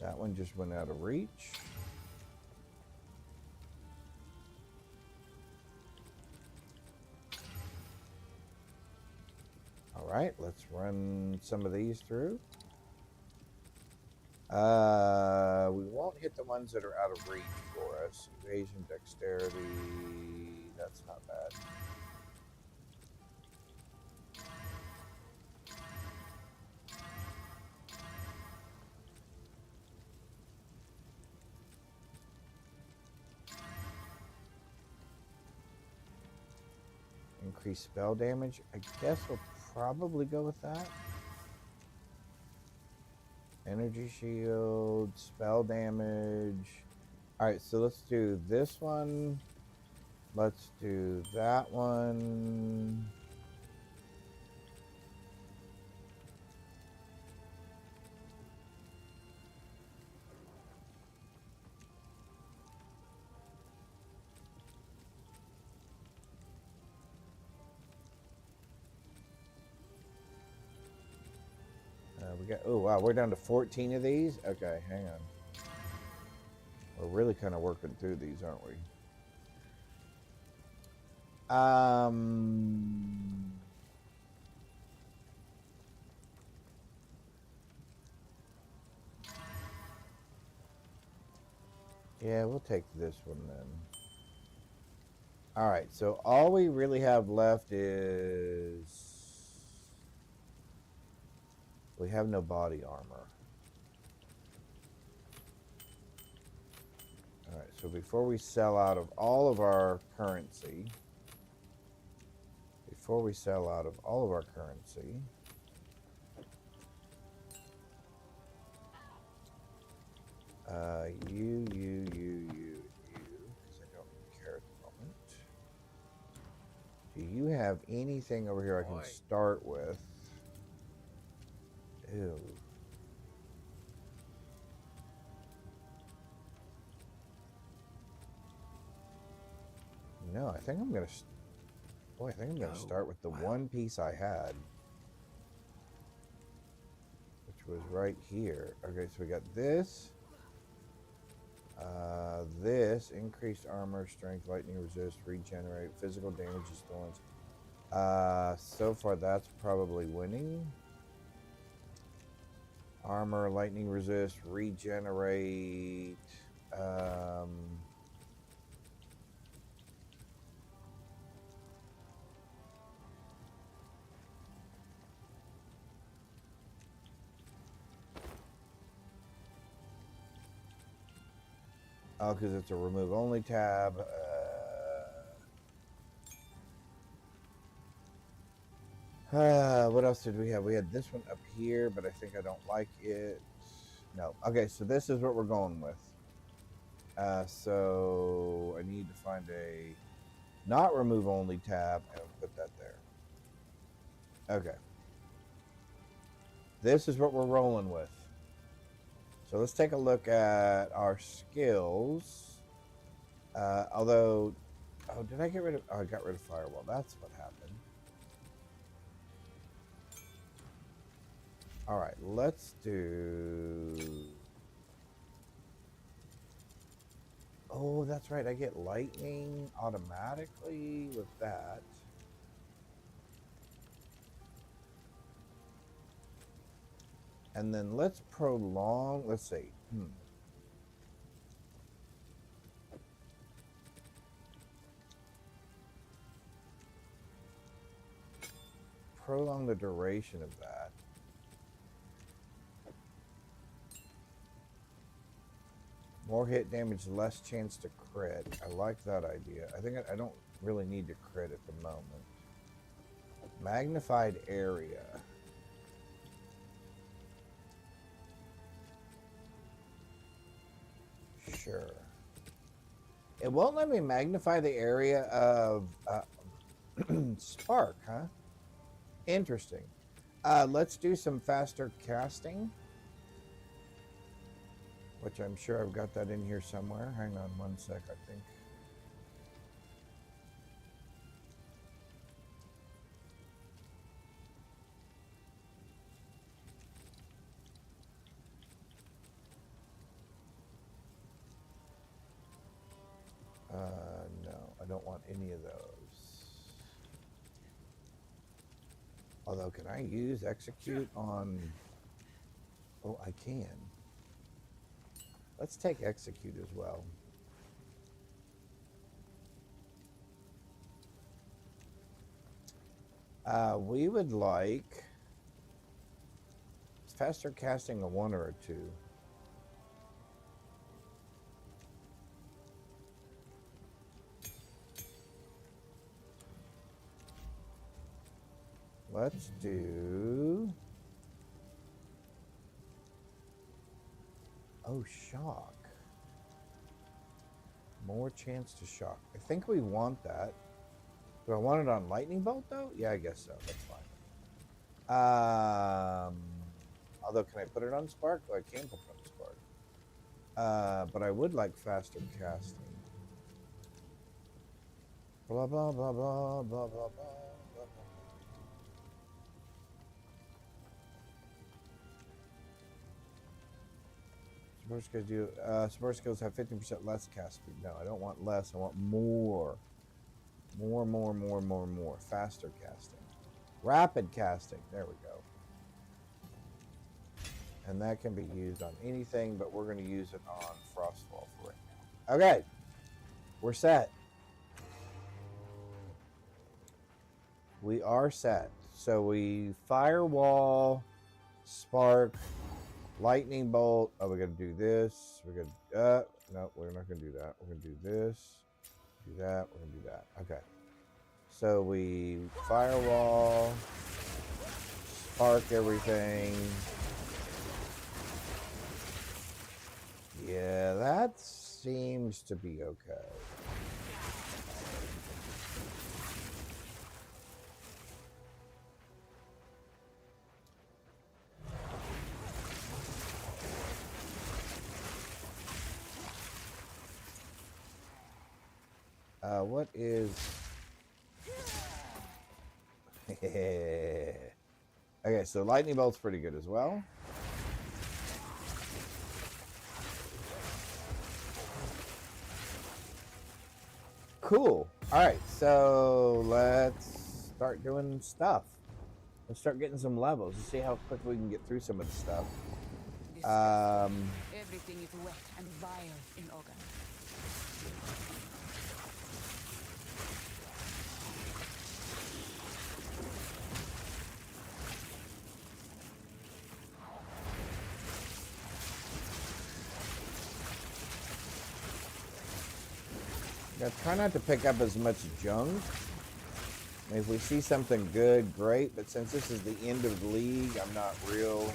That one just went out of reach. All right, let's run some of these through. We won't hit the ones that are out of reach for us. Evasion, dexterity, that's not bad. Increase spell damage. I guess we'll probably go with that. Energy shield, spell damage. Alright, so let's do this one. Let's do that one. We got, oh wow, we're down to 14 of these? Okay, hang on. We're really kind of working through these, aren't we? Yeah, we'll take this one then. Alright, so all we really have left is... we have no body armor. Alright, so before we sell out of all of our currency... you, because I don't care at the moment. Do you have anything over here I can start with? Ew. No, I think I'm gonna... boy, I think I'm gonna start with the one piece I had. Which was right here. Okay, so we got this. This, increased armor, strength, lightning resist, regenerate, physical damage is thorns. So far that's probably winning. Armor, lightning resist, regenerate. Oh, because it's a remove only tab. What else did we have? We had this one up here, but I think I don't like it. No. Okay, so this is what we're going with. So I need to find a not remove only tab and put that there. Okay. This is what we're rolling with. So let's take a look at our skills. Although, oh, did I get rid of, oh, I got rid of firewall. That's what happened. All right, let's do, oh, that's right. I get lightning automatically with that. And then let's prolong, let's see. Prolong the duration of that. More hit damage, less chance to crit. I like that idea. I think I don't really need to crit at the moment. Magnified area. Sure. It won't let me magnify the area of spark, huh? Interesting. Let's do some faster casting, which I'm sure I've got that in here somewhere. Hang on one sec, I think. No, I don't want any of those. Although, can I use execute on... Oh, I can. Let's take execute as well. We would like... Is faster casting a 1 or a 2? Let's do... Oh, shock. More chance to shock. I think we want that. Do I want it on lightning bolt though? Yeah, I guess so. That's fine. Although, can I put it on spark? Oh, I can put it on spark. But I would like faster casting. Blah blah blah blah blah blah blah. Support skills do. Support skills have 15% less cast speed. No, I don't want less. I want more. More. Faster casting. Rapid casting. There we go. And that can be used on anything, but we're going to use it on Frostfall for right now. Okay. We're set. We are set. So we firewall, spark, lightning bolt. Oh, we're going to do this. We're going to... no, we're not going to do that. We're going to do this. Do that. We're going to do that. Okay. So we firewall, spark everything. Yeah, that seems to be okay. What is... Okay, so lightning bolt's pretty good as well. Cool. All right, so let's start doing stuff. Let's start getting some levels. Let's see how quick we can get through some of the stuff. Everything is wet and vile in Ogan. Yeah, try not to pick up as much junk. I mean, if we see something good, great. But since this is the end of the league, I'm not real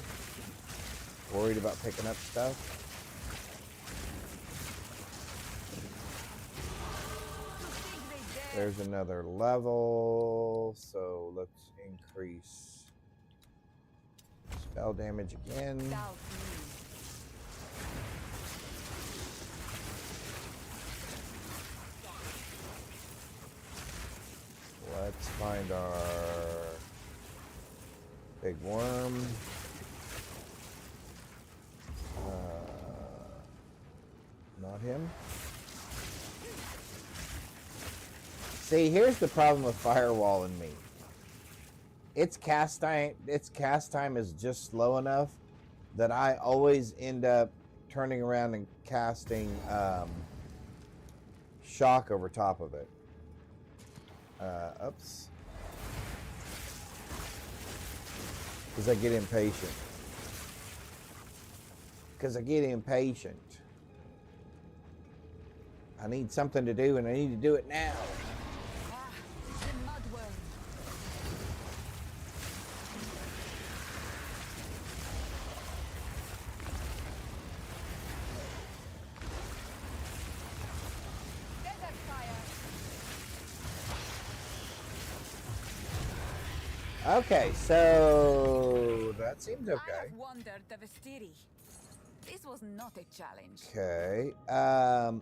worried about picking up stuff. There's another level, so let's increase spell damage again. Let's find our big worm. Not him. See, here's the problem with Firewall and me. Its cast time is just slow enough that I always end up turning around and casting shock over top of it. Oops. Because I get impatient. I need something to do, and I need to do it now. The mudworm. Okay, so that seems I okay. have wandered the Vestiri. This was not a challenge. Okay.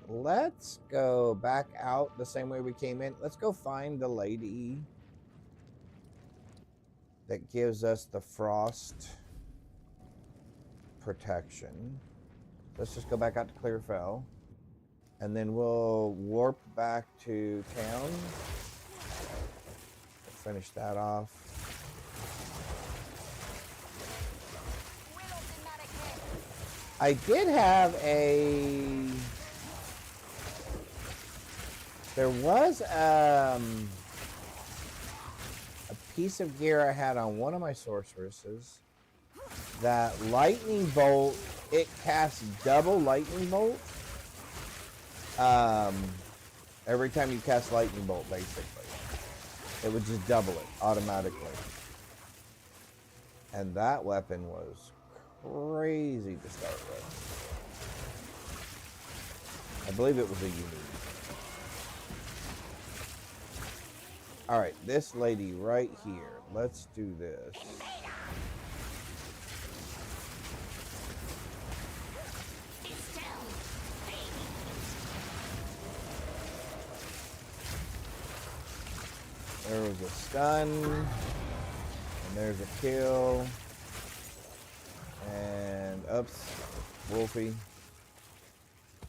Let's go back out the same way we came in. Let's go find the lady that gives us the frost protection. Let's just go back out to Clearfell. And then we'll warp back to town. Finish that off. I did have there was a piece of gear I had on one of my sorceresses that lightning bolt, it casts double lightning bolt every time you cast lightning bolt, basically. It would just double it automatically. And that weapon was crazy to start with. I believe it was a unique. All right, this lady right here. Let's do this. There was a stun, and there's a kill, and ups, Wolfie.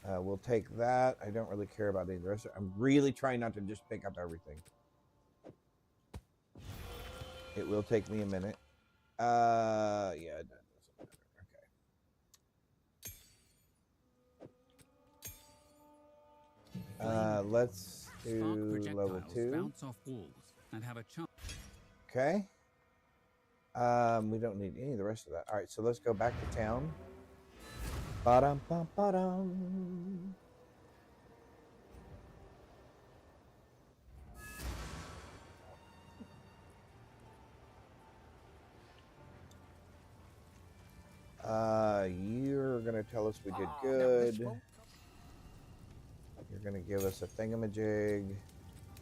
We'll take that. I don't really care about any of the rest. I'm really trying not to just pick up everything. It will take me a minute. Yeah, it doesn't matter. Okay. Let's do level 2. Bounce off walls and have a chance. Okay. We don't need any of the rest of that. All right, so let's go back to town. Ba-dum, bum, ba-dum. You're gonna tell us we did good. You're gonna give us a thingamajig.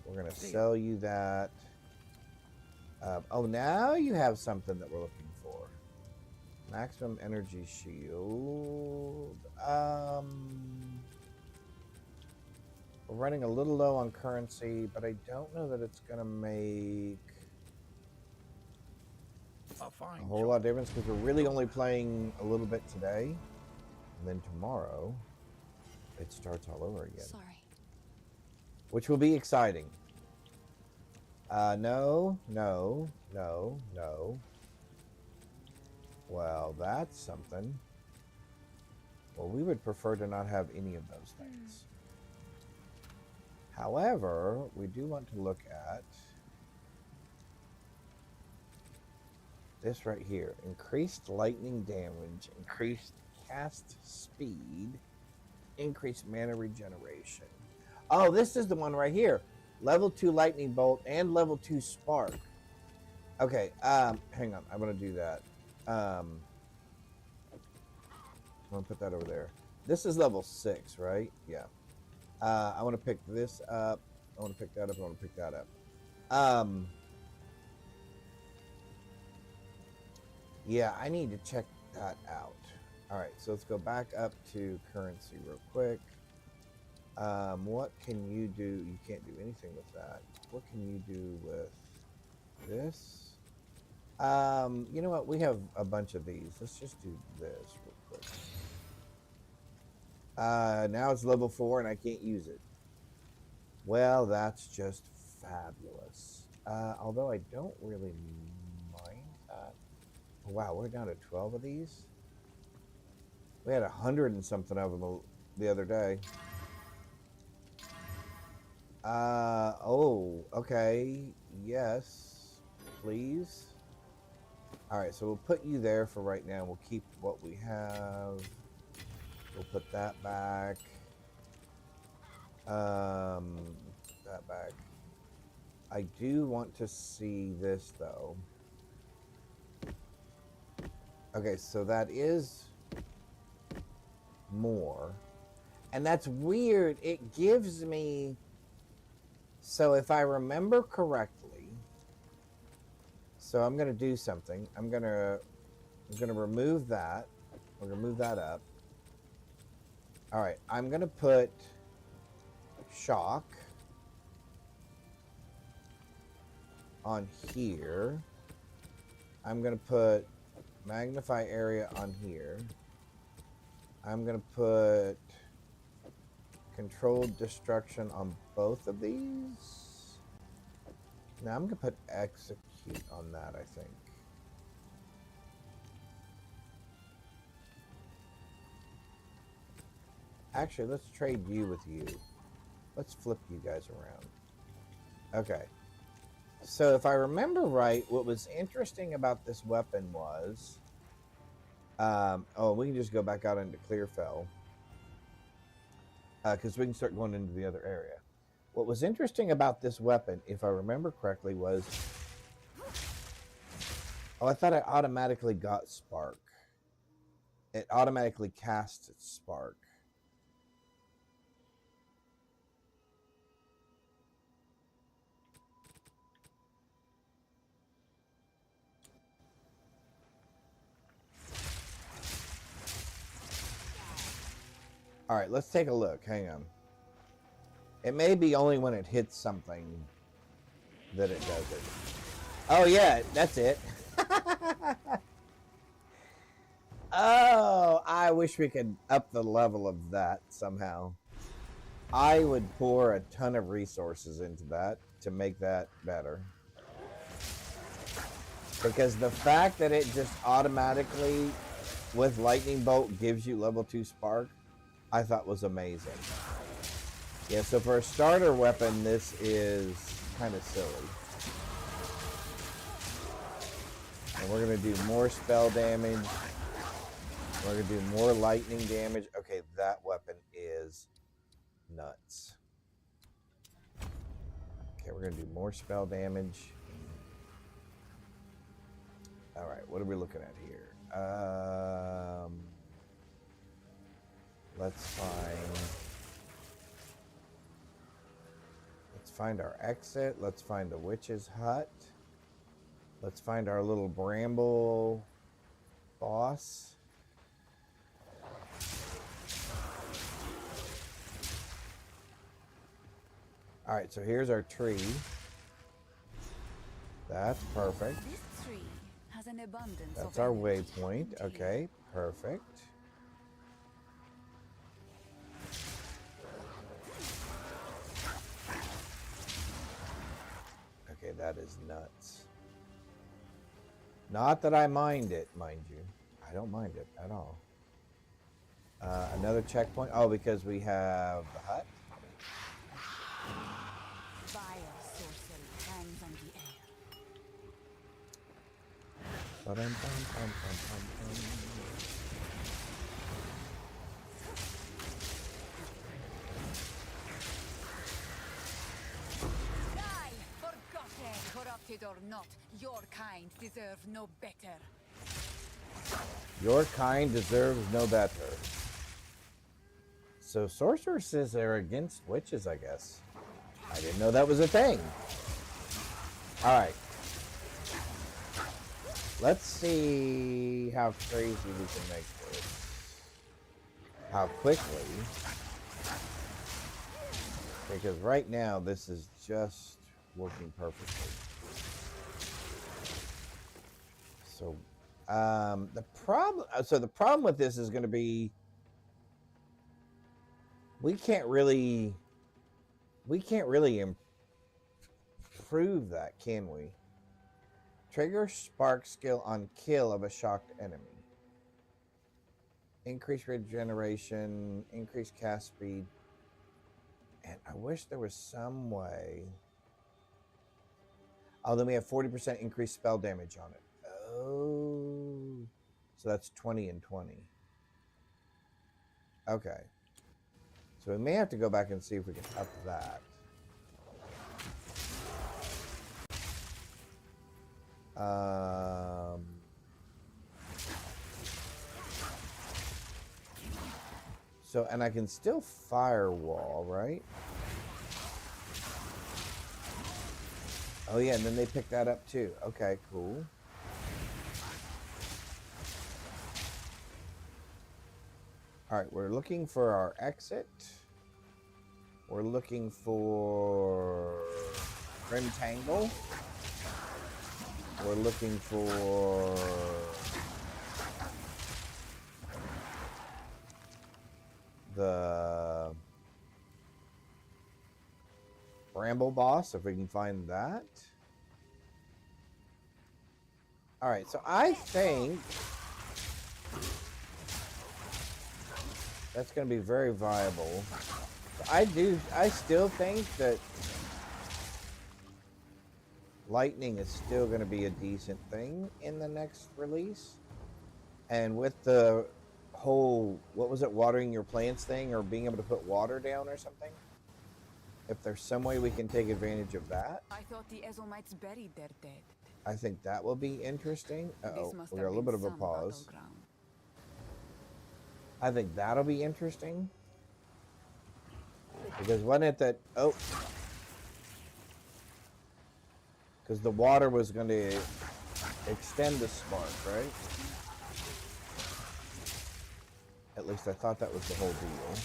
We're gonna sell you that. Oh, now you have something that we're looking for. Maximum energy shield. We're running a little low on currency, but I don't know that it's gonna make a whole lot of difference because we're really only playing a little bit today, and then tomorrow it starts all over again. Sorry. Which will be exciting. No. Well, that's something. Well, we would prefer to not have any of those things. However, we do want to look at this right here. Increased lightning damage, increased cast speed, increased mana regeneration. Oh, this is the one right here. Level 2 lightning bolt and level 2 spark. Okay, hang on. I'm going to do that. I'm going to put that over there. This is level 6, right? Yeah. I want to pick this up. I want to pick that up. I want to pick that up. Yeah, I need to check that out. All right, so let's go back up to currency real quick. What can you do? You can't do anything with that. What can you do with this? You know what? We have a bunch of these. Let's just do this real quick. Now it's level 4 and I can't use it. Well, that's just fabulous. Although I don't really mind that. Oh, wow, we're down to 12 of these. We had 100 and something of them the other day. Oh, okay. Yes, please. All right, so we'll put you there for right now. We'll keep what we have. We'll put that back. That back. I do want to see this, though. Okay, so that is more. And that's weird. It gives me... So if I remember correctly, So I'm gonna do something. I'm gonna remove that. We're gonna move that up. All right, I'm gonna put shock on here. I'm gonna put magnify area on here. I'm gonna put controlled destruction on both of these. Now I'm gonna put execute on that, I think. Actually, let's trade you with you. Let's flip you guys around. Okay. So if I remember right, what was interesting about this weapon was... oh, we can just go back out into Clearfell. Because we can start going into the other area. What was interesting about this weapon, if I remember correctly, was... Oh, I thought I automatically got Spark. It automatically cast Spark. All right, let's take a look. Hang on. It may be only when it hits something that it does it. Oh, yeah, that's it. Oh, I wish we could up the level of that somehow. I would pour a ton of resources into that to make that better. Because the fact that it just automatically, with Lightning Bolt, gives you level 2 Spark, I thought was amazing. Yeah, so for a starter weapon, this is kind of silly. And we're going to do more spell damage. We're going to do more lightning damage. Okay, that weapon is nuts. Okay, we're going to do more spell damage. All right, what are we looking at here? Let's find our exit. Let's find the witch's hut. Let's find our little bramble boss. All right, so here's our tree. That's perfect. This tree has an abundance That's of our energy. waypoint. Okay, perfect. Okay, that is nuts. Not that I mind it, mind you. I don't mind it at all. Another checkpoint. Oh, because we have the hut. Vile sorcery hangs on the air. Ba-dum-bum-bum-bum-bum-bum. Die, forgotten, corrupted or not. Your kind deserve no better. Your kind deserves no better. So sorceresses are against witches, I guess. I didn't know that was a thing. All right. Let's see how crazy we can make this. How quickly. Because right now, this is just working perfectly. So, the problem with this is going to be we can't really improve that, can we? Trigger spark skill on kill of a shocked enemy. Increase regeneration, increase cast speed. And I wish there was some way. Oh, then we have 40% increased spell damage on it. Oh. So that's 20 and 20. Okay. So we may have to go back and see if we can up that. So, and I can still firewall, right? Oh yeah, and then they picked that up too. Okay, cool. All right, we're looking for our exit. We're looking for Grim Tangle. We're looking for the Bramble Boss, if we can find that. All right, so I think that's going to be very viable. I still think that lightning is still going to be a decent thing in the next release. And with the whole, what was it, watering your plants thing, or being able to put water down or something, if there's some way we can take advantage of that, I thought the Ezomites buried their dead. I think that will be interesting. This must We have got a little been bit of a some pause. battleground. I think that'll be interesting. Because wasn't it that, because the water was going to extend the spark, right? At least I thought that was the whole deal.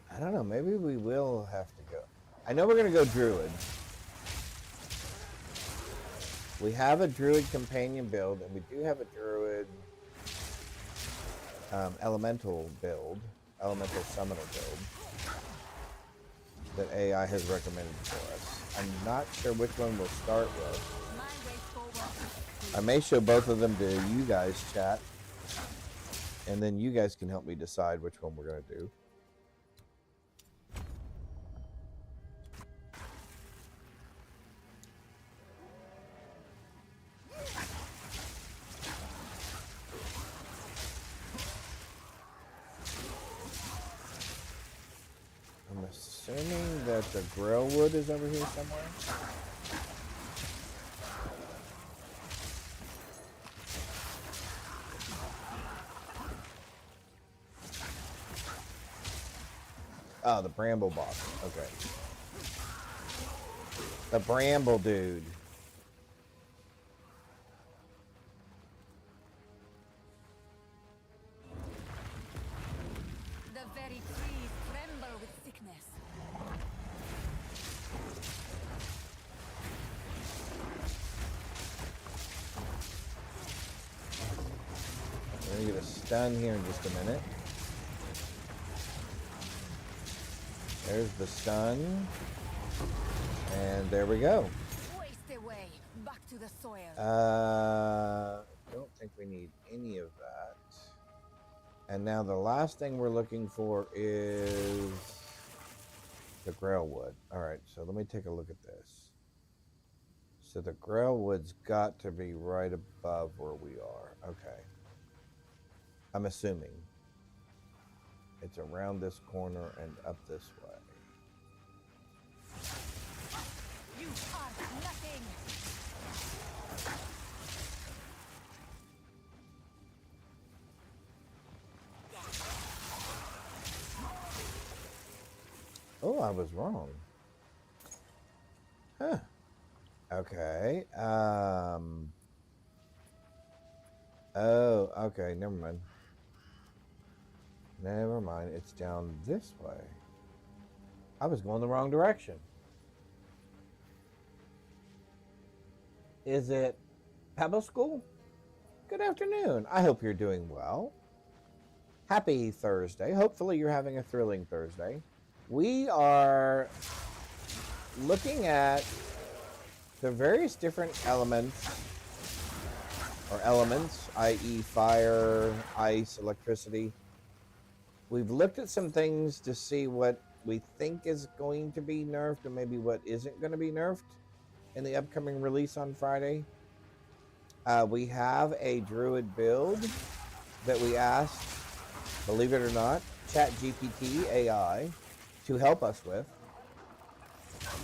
I don't know, maybe we will have to go. I know we're going to go Druid. We have a Druid companion build, and we do have a Druid elemental build, elemental summoner build, that AI has recommended for us. I'm not sure which one we'll start with. I may show both of them to you guys, chat, and then you guys can help me decide which one we're going to do. I'm assuming that the Grailwood is over here somewhere. Oh, the Bramble Boss. Okay. The Bramble dude. The very trees tremble with sickness. We're going to get a stun here in just a minute. There's the stun. And there we go. Waste away, back to the soil. Don't think we need any of that. And now the last thing we're looking for is the Grailwood. All right, so let me take a look at this. So the Grailwood's got to be right above where we are. Okay. I'm assuming it's around this corner and up this way. You are nothing. Oh, I was wrong. Huh. Okay. Oh, okay. Never mind. Never mind. It's down this way. I was going the wrong direction. Is it Pebble School? Good afternoon. I hope you're doing well. Happy Thursday. Hopefully you're having a thrilling Thursday. We are looking at the various different elements, i.e. fire, ice, electricity. We've looked at some things to see what we think is going to be nerfed and maybe what isn't going to be nerfed in the upcoming release on Friday. We have a Druid build that we asked, believe it or not, ChatGPT AI to help us with.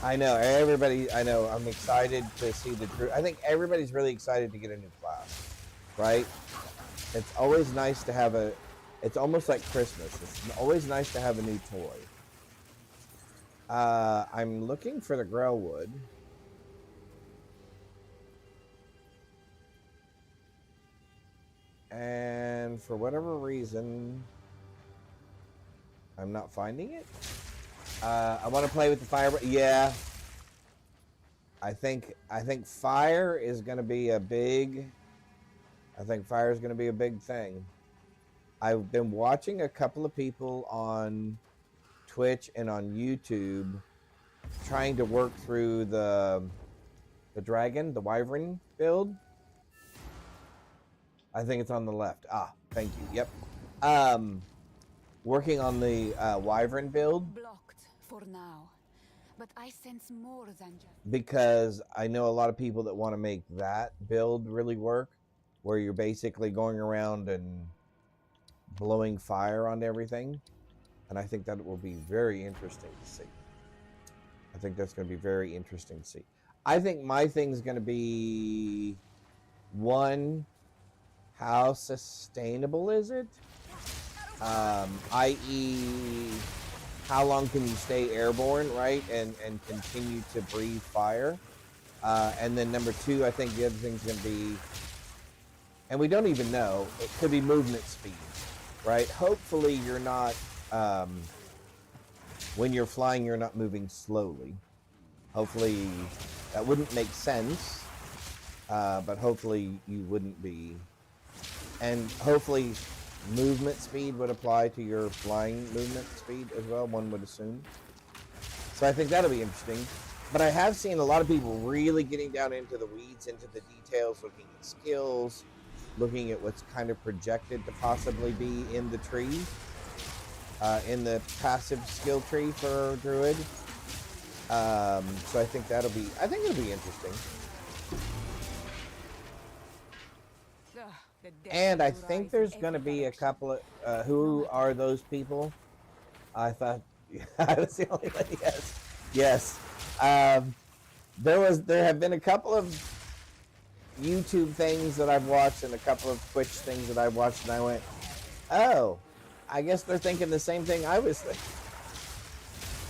I know everybody. I know. I'm excited to see the Druid. I think everybody's really excited to get a new class, right? It's always nice to have a. It's almost like Christmas. It's always nice to have a new toy. I'm looking for the Grailwood. And for whatever reason, I'm not finding it. I want to play with the fire. Yeah, I think fire is going to be a big. I think fire is going to be a big thing. I've been watching a couple of people on Twitch and on YouTube trying to work through the dragon, the wyvern build. I think it's on the left. Ah, thank you. Yep. Working on the wyvern build. Blocked for now, but I sense more than just. Because I know a lot of people that want to make that build really work, where you're basically going around and blowing fire on everything. And I think that will be very interesting to see. I think that's going to be very interesting to see. I think my thing's going to be, one, how sustainable is it? I.e., how long can you stay airborne, right? And continue to breathe fire. And then number two, I think the other thing's going to be, and we don't even know, it could be movement speed, right? Hopefully you're not, when you're flying, you're not moving slowly. Hopefully that wouldn't make sense, but hopefully you wouldn't be. And hopefully movement speed would apply to your flying movement speed as well, one would assume. So I think that'll be interesting. But I have seen a lot of people really getting down into the weeds, into the details, looking at skills, looking at what's kind of projected to possibly be in the tree, in the passive skill tree for Druid. So I think it'll be interesting. And I think there's going to be a couple of, who are those people? I thought I was the only one. Yes. There have been a couple of YouTube things that I've watched and a couple of Twitch things that I've watched, and I went, oh, I guess they're thinking the same thing I was thinking.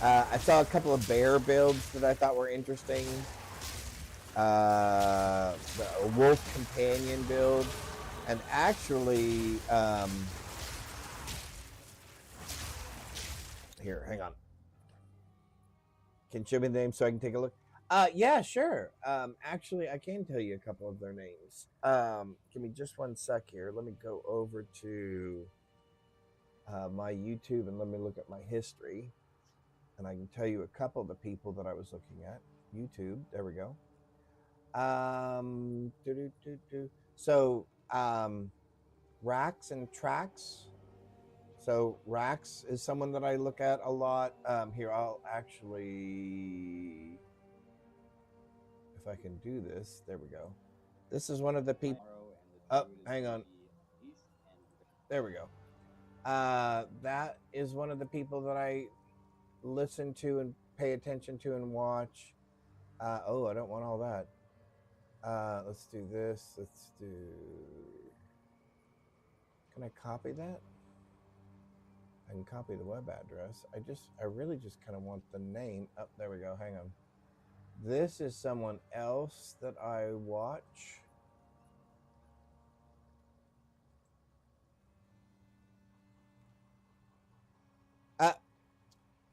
I saw a couple of bear builds that I thought were interesting. The wolf companion build. And actually, here, hang on. Can you show me the name so I can take a look? Yeah, sure. Actually, I can tell you a couple of their names. Give me just one sec here. Let me go over to my YouTube and let me look at my history. And I can tell you a couple of the people that I was looking at. YouTube, there we go. So, Rax and Trax. So Rax is someone that I look at a lot. Here, I'll actually, if I can do this, there we go. This is one of the people. Oh, hang on. There we go. That is one of the people that I listen to and pay attention to and watch. Oh, I don't want all that. Let's do this. Let's do. Can I copy that? I can copy the web address. I really just kind of want the name. Oh, there we go. Hang on. This is someone else that I watch.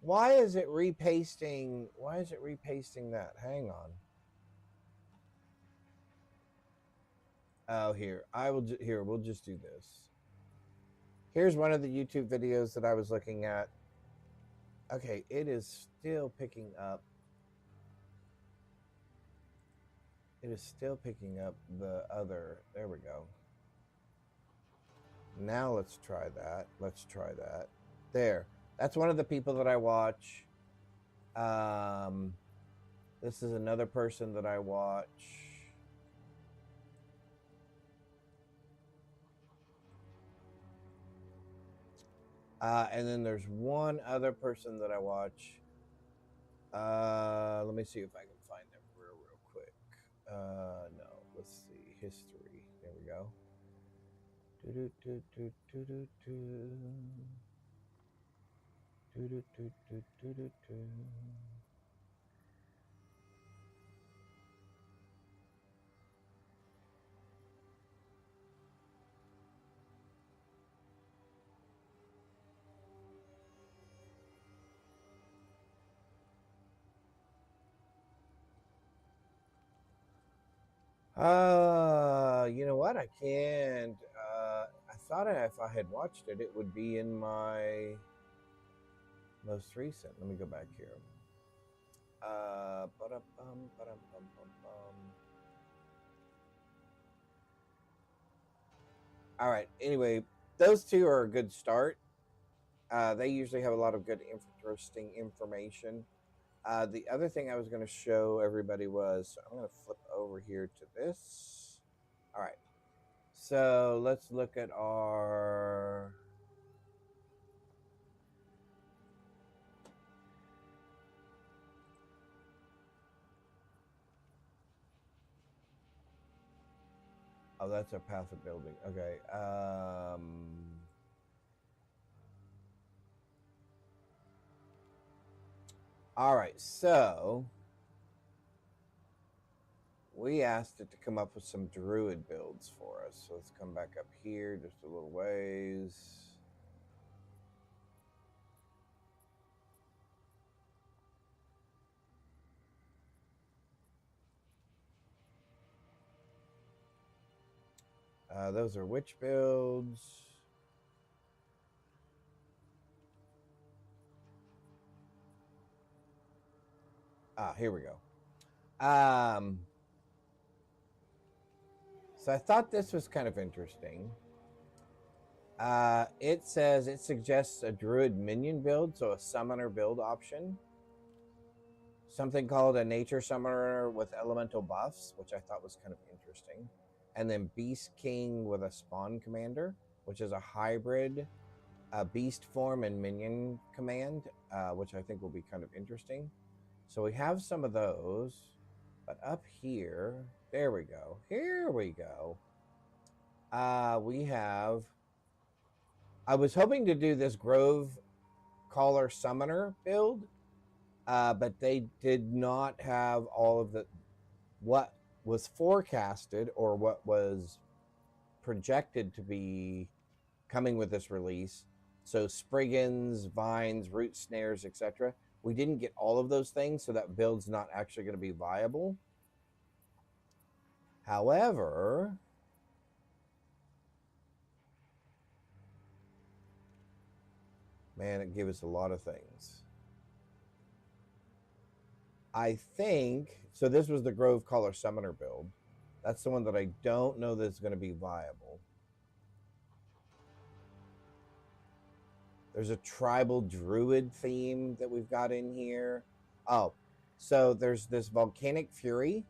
Why is it repasting? Why is it repasting that? Hang on. Oh, here. Here, we'll just do this. Here's one of the YouTube videos that I was looking at. Okay, it is still picking up. It is still picking up the other. There we go. Now let's try that. Let's try that. There. That's one of the people that I watch. This is another person that I watch. And then there's one other person that I watch. Let me see if I can find them real quick. No, let's see. History. There we go. You know what? I can't. I thought if I had watched it, it would be in my most recent. Let me go back here. Ba-dum-bum, ba-dum-bum-bum-bum. All right. Anyway, those two are a good start. They usually have a lot of good, interesting information. The other thing I was going to show everybody was, I'm going to flip over here to this. All right. So let's look at our... Oh, that's our path of building. Okay. All right. So we asked it to come up with some druid builds for us. So let's come back up here just a little ways. Those are witch builds. Here we go. So I thought this was kind of interesting. It says it suggests a druid minion build, so a summoner build option. Something called a nature summoner with elemental buffs, which I thought was kind of interesting. And then Beast King with a spawn commander, which is a hybrid beast form and minion command, which I think will be kind of interesting. So we have some of those, but up here, there we go. Here we go. We have, I was hoping to do this Grove Caller Summoner build, but they did not have all of the, what was forecasted or what was projected to be coming with this release. So Spriggans, Vines, Root Snares, etc. We didn't get all of those things, so that build's not actually going to be viable. However, man, it gave us a lot of things. I think, so this was the Grove Caller Summoner build. That's the one that I don't know that's going to be viable. There's a tribal druid theme that we've got in here. Oh, so there's this Volcanic Fury.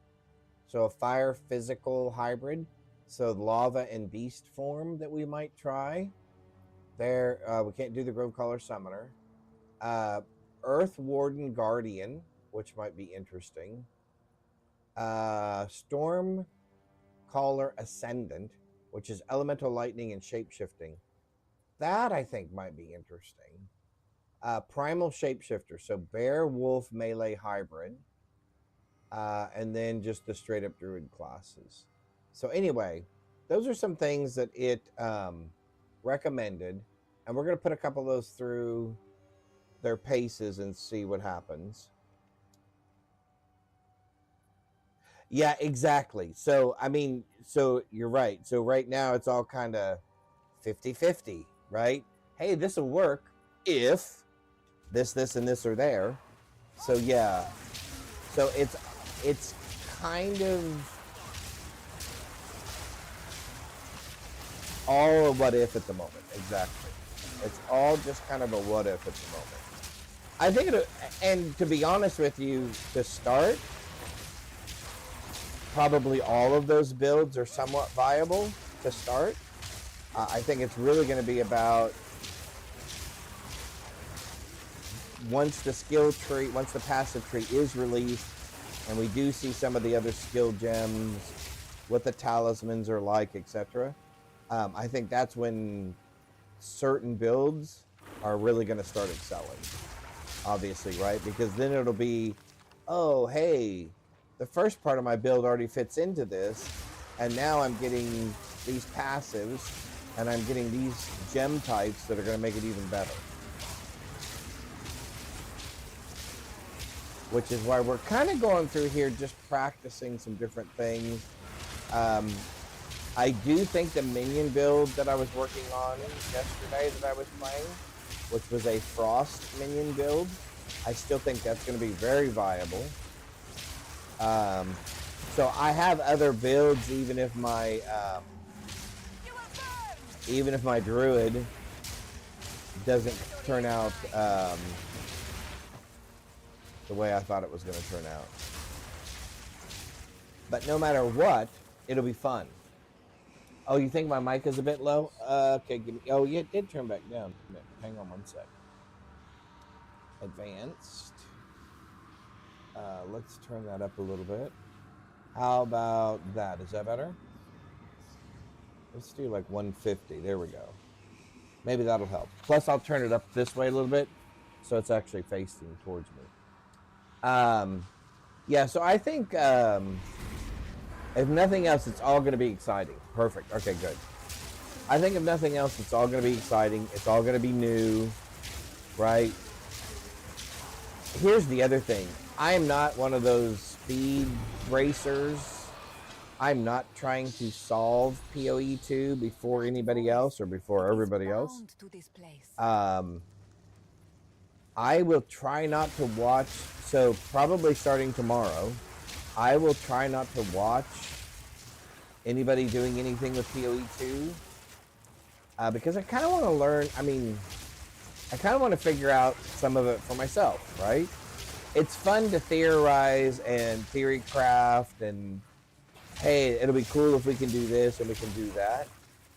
So a fire physical hybrid. So lava and beast form that we might try. There, we can't do the Grove Caller Summoner. Earth Warden Guardian, which might be interesting. Storm Caller Ascendant, which is elemental lightning and shapeshifting. That I think might be interesting. Primal Shapeshifter, so bear wolf melee hybrid. And then just the straight up druid classes. So anyway, those are some things that it recommended, and we're going to put a couple of those through their paces and see what happens. Yeah, exactly. So I mean, so you're right. So right now it's all kind of 50-50, right? Hey, this will work if this, and this are there. So yeah. So it's kind of all a what if at the moment. Exactly. It's all just kind of a what if at the moment. I think and to be honest with you, to start, probably all of those builds are somewhat viable to start. I think it's really going to be about once the skill tree, once the passive tree is released, and we do see some of the other skill gems, what the talismans are like, etc. I think that's when certain builds are really going to start excelling, obviously, right? Because then it'll be, oh, hey, the first part of my build already fits into this, and now I'm getting these passives, and I'm getting these gem types that are going to make it even better. Which is why we're kind of going through here, just practicing some different things. I do think the minion build that I was working on yesterday that I was playing, which was a frost minion build, I still think that's going to be very viable. So I have other builds, even if my druid doesn't turn out the way I thought it was going to turn out. But no matter what, it'll be fun. Oh, you think my mic is a bit low? Okay, give me. Oh, yeah, it did turn back down. Hang on one sec. Advanced. Let's turn that up a little bit. How about that? Is that better? Let's do like 150. There we go. Maybe that'll help. Plus, I'll turn it up this way a little bit, so it's actually facing towards me. Yeah, so I think if nothing else, it's all going to be exciting. Perfect. Okay, good. I think if nothing else, it's all going to be exciting. It's all going to be new, right? Here's the other thing. I am not one of those speed racers. I'm not trying to solve PoE 2 before anybody else or before everybody else. I will try not to watch, so probably starting tomorrow, I will try not to watch anybody doing anything with PoE 2 because I kind of want to learn. I mean, I kind of want to figure out some of it for myself, right? It's fun to theorize and theory craft and, hey, it'll be cool if we can do this and we can do that.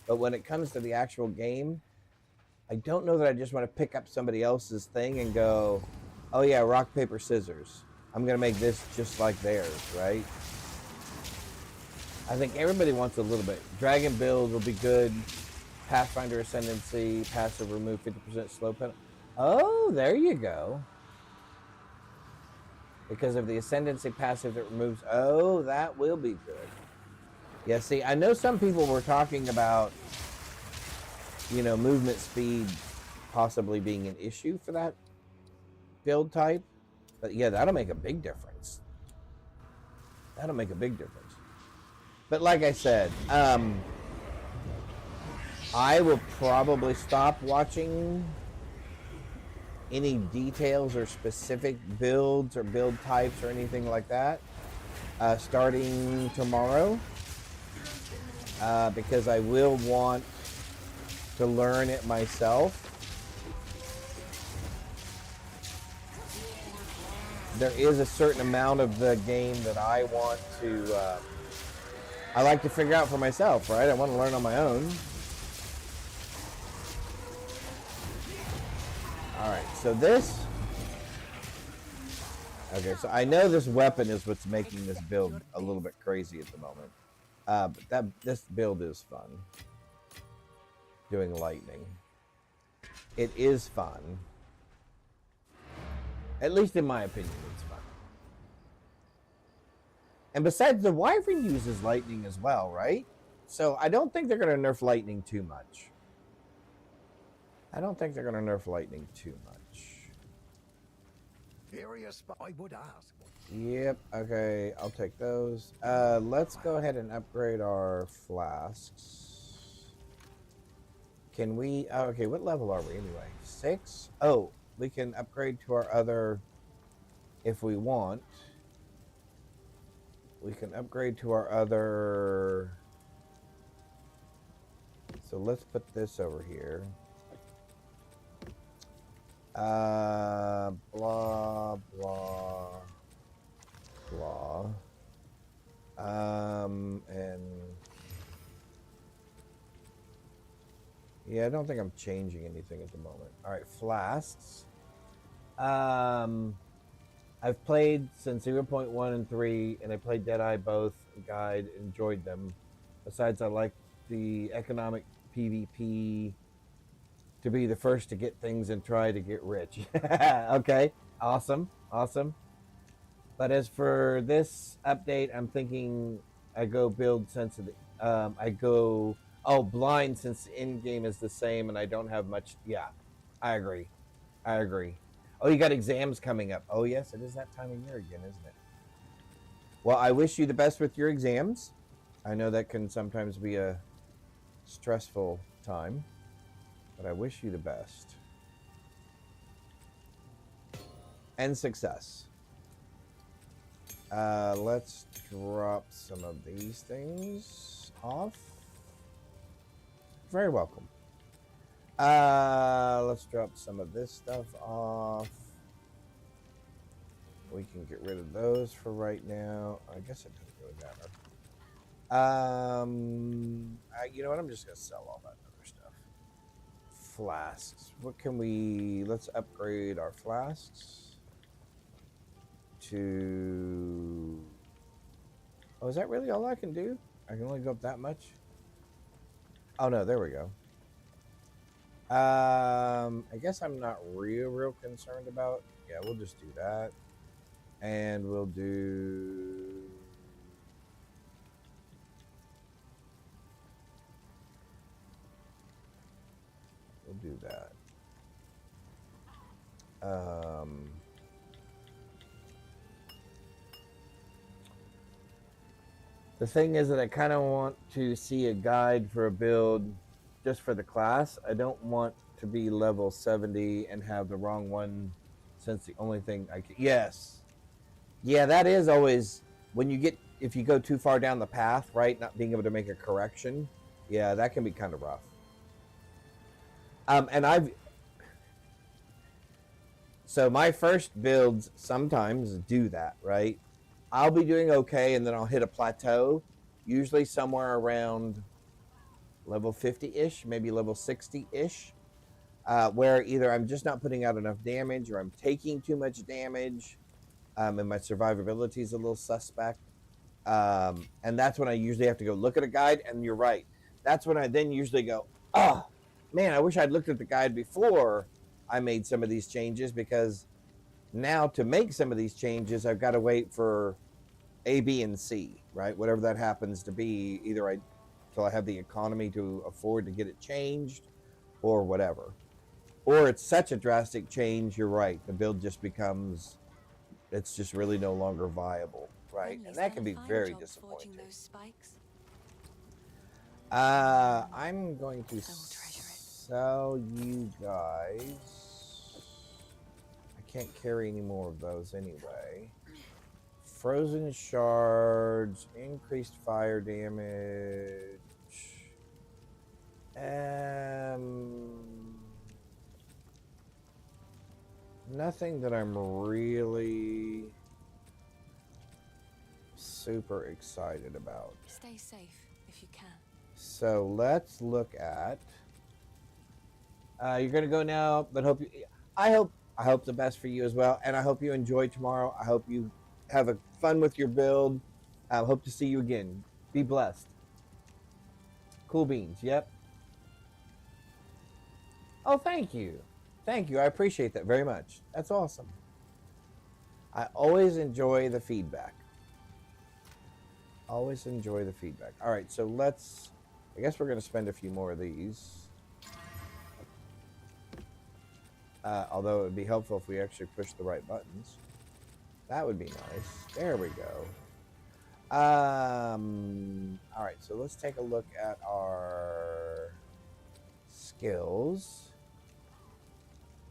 But when it comes to the actual game, I don't know that I just want to pick up somebody else's thing and go, oh yeah, rock, paper, scissors. I'm going to make this just like theirs, right? I think everybody wants a little bit. Dragon build will be good. Pathfinder Ascendancy, passive remove 50% slow penalty. Oh, there you go. Because of the Ascendancy passive that removes, oh, that will be good. Yeah, see, I know some people were talking about, you know, movement speed possibly being an issue for that build type. But yeah, that'll make a big difference. That'll make a big difference. But like I said, I will probably stop watching any details or specific builds or build types or anything like that starting tomorrow because I will want to learn it myself. There is a certain amount of the game that I want to I like to figure out for myself, right? I want to learn on my own. All right, so this. Okay, so I know this weapon is what's making this build a little bit crazy at the moment. But this build is fun. Doing lightning. It is fun. At least in my opinion, it's fun. And besides, the Wyvern uses lightning as well, right? So I don't think they're going to nerf lightning too much. I don't think they're going to nerf lightning too much. Curious, but I would ask. Yep, okay, I'll take those. Let's go ahead and upgrade our flasks. Can we, okay, what level are we anyway? 6? Oh, we can upgrade to our other, if we want. We can upgrade to our other, so let's put this over here. Blah, blah, blah. And yeah, I don't think I'm changing anything at the moment. All right, flasks. I've played since 0.1 and 3, and I played Deadeye both, guide, enjoyed them. Besides, I like the economic PvP to be the first to get things and try to get rich. Okay, awesome, awesome. But as for this update, I'm thinking I go build since I go blind since the end game is the same and I don't have much. Yeah, I agree. I agree. Oh, you got exams coming up. Oh, yes, it is that time of year again, isn't it? Well, I wish you the best with your exams. I know that can sometimes be a stressful time, but I wish you the best. And success. Let's drop some of these things off. Very welcome. Let's drop some of this stuff off. We can get rid of those for right now. I guess it doesn't really matter. You know what? I'm just gonna sell all that other stuff. Flasks. What can we? Let's upgrade our flasks to. Oh, is that really all I can do? I can only go up that much. Oh no, there we go. I guess I'm not real concerned about. Yeah, we'll just do that, and we'll do. We'll do that. The thing is that I kind of want to see a guide for a build just for the class. I don't want to be level 70 and have the wrong one since the only thing I can. Yes. Yeah, that is always when you get, if you go too far down the path, right? Not being able to make a correction. Yeah, that can be kind of rough. So my first builds sometimes do that, right? I'll be doing okay, and then I'll hit a plateau, usually somewhere around level 50-ish, maybe level 60-ish, where either I'm just not putting out enough damage or I'm taking too much damage, and my survivability is a little suspect. And that's when I usually have to go look at a guide, and you're right. That's when I then usually go, oh, man, I wish I'd looked at the guide before I made some of these changes, because now to make some of these changes, I've got to wait for A, B, and C, right? Whatever that happens to be, either till I have the economy to afford to get it changed or whatever. Or it's such a drastic change, you're right, the build just becomes, it's just really no longer viable, right? And that can be very disappointing. I'm going to sell you guys. I can't carry any more of those anyway. Frozen shards, increased fire damage. Nothing that I'm really super excited about. Stay safe if you can. So let's look at. You're gonna go now, but I hope the best for you as well, and I hope you enjoy tomorrow. I hope you have a fun with your build. I hope to see you again. Be blessed. Cool beans. Yep. Oh, thank you. Thank you. I appreciate that very much. That's awesome. I always enjoy the feedback. Always enjoy the feedback. All right, so I guess we're going to spend a few more of these. Although it would be helpful if we actually push the right buttons. That would be nice. There we go. All right, so let's take a look at our skills.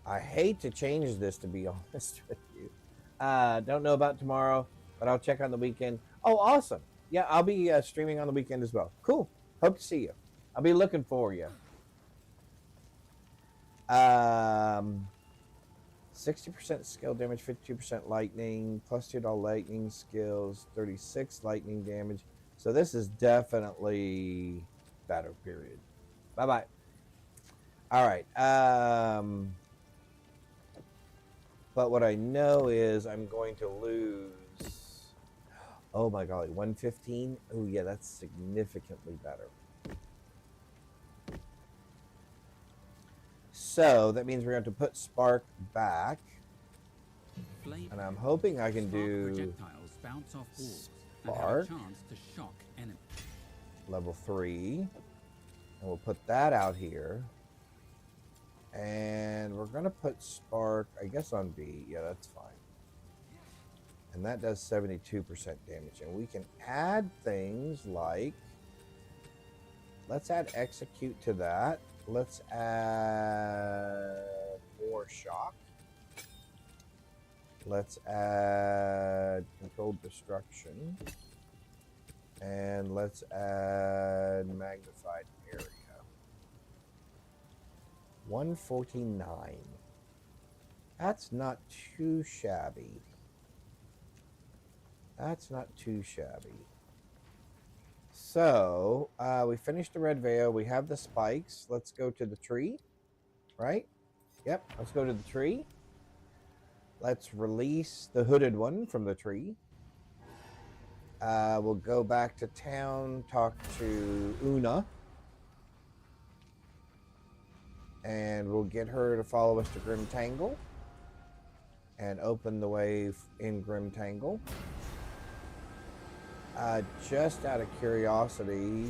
I hate to change this, to be honest with you. Don't know about tomorrow, but I'll check on the weekend. Oh, awesome. Yeah, I'll be streaming on the weekend as well. Cool. Hope to see you. I'll be looking for you. 60% skill damage, 52% lightning, plus 2 to all lightning skills, 36 lightning damage. So this is definitely battle period. Bye-bye. All right. But what I know is I'm going to lose. Oh my golly, 115? Oh yeah, that's significantly better. So that means we're going to put Spark back. Flame And I'm hoping I can spark do projectiles bounce off walls and have a Spark, chance to shock enemies. level 3. And we'll put that out here. And we're going to put Spark, I guess, on B. Yeah, that's fine. And that does 72% damage. And we can add things like, let's add Execute to that. Let's add more Shock. Let's add Controlled Destruction. And let's add Magnified Area. 149. That's not too shabby. That's not too shabby. So, we finished the red veil. We have the spikes. Let's go to the tree. Right? Yep, let's go to the tree. Let's release the hooded one from the tree. We'll go back to town, talk to Una. And we'll get her to follow us to Grim Tangle. And open the way in Grim Tangle. Just out of curiosity,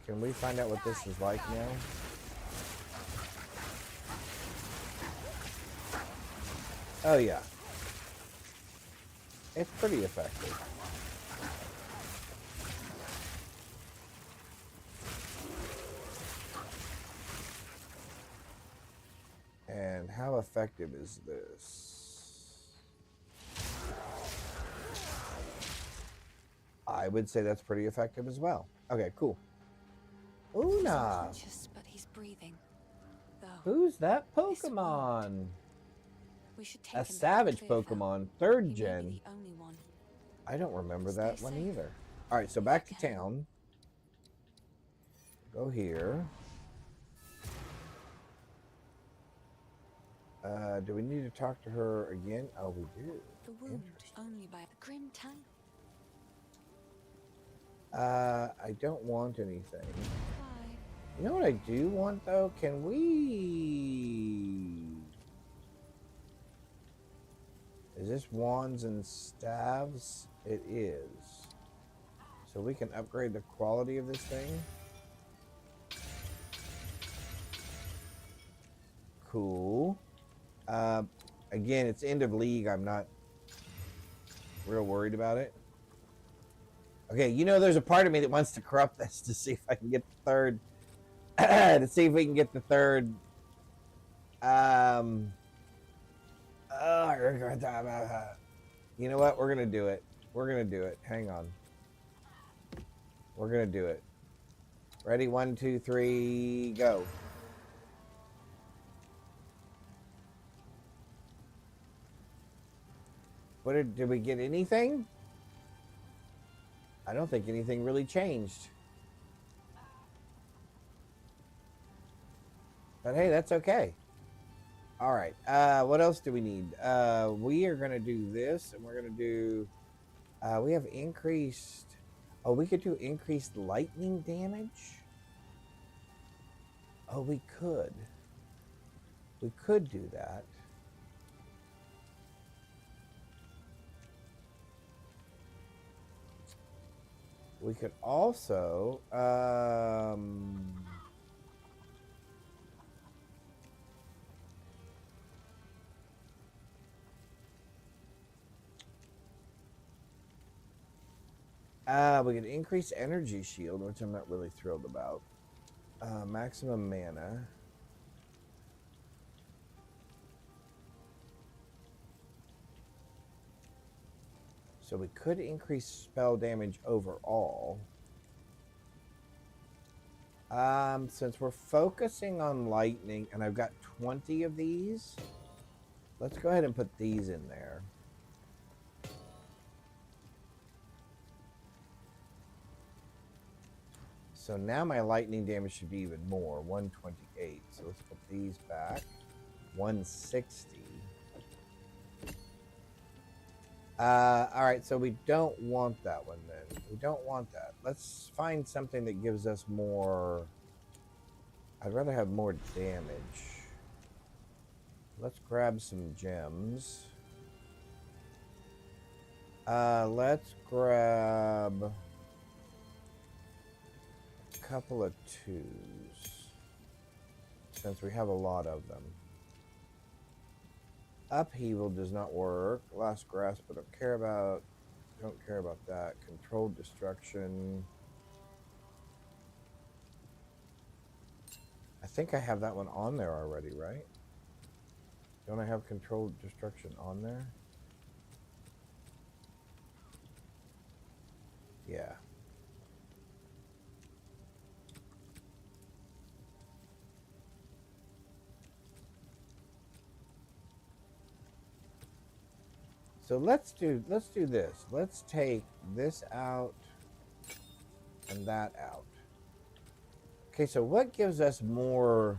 can we find out what this is like now? Oh yeah. It's pretty effective. And how effective is this? I would say that's pretty effective as well. Okay, cool. He's Una! unconscious, but he's breathing. Though Who's that This Pokemon? we should take A him back to savage Clearfell. Pokemon, He 3rd may gen. be the only one. I don't remember Stay that one safe. either. Alright, so back to Okay. town. Go here. Do we need to talk to her again? Oh, we do. The wound only by the grim tangle. I don't want anything. Bye. You know what I do want, though? Can we... Is this wands and staves? It is. So we can upgrade the quality of this thing. Cool. Again, it's end of league. I'm not real worried about it. Okay, you know, there's a part of me that wants to corrupt this to see if I can get the third. To see if we can get the third. You know what? We're gonna do it. We're gonna do it. Hang on. We're gonna do it. Ready? 1, 2, 3, go. Did we get anything? I don't think anything really changed. But hey, that's okay. All right. What else do we need? We are going to do this, and we're going to do... we have increased... Oh, we could do increased lightning damage? Oh, we could. We could do that. We could also... we could increase energy shield, which I'm not really thrilled about. Maximum mana. So we could increase spell damage overall. Since we're focusing on lightning, and I've got 20 of these, let's go ahead and put these in there. So now my lightning damage should be even more, 128. So let's put these back. 160. All right, so we don't want that one then. We don't want that. Let's find something that gives us more. I'd rather have more damage. Let's grab some gems. Let's grab a couple of twos, since we have a lot of them. Upheaval does not work. Last grasp, I don't care about. Don't care about that. Controlled destruction. I think I have that one on there already, right? Don't I have controlled destruction on there? Yeah. So let's do this. Let's take this out and that out. Okay, so what gives us more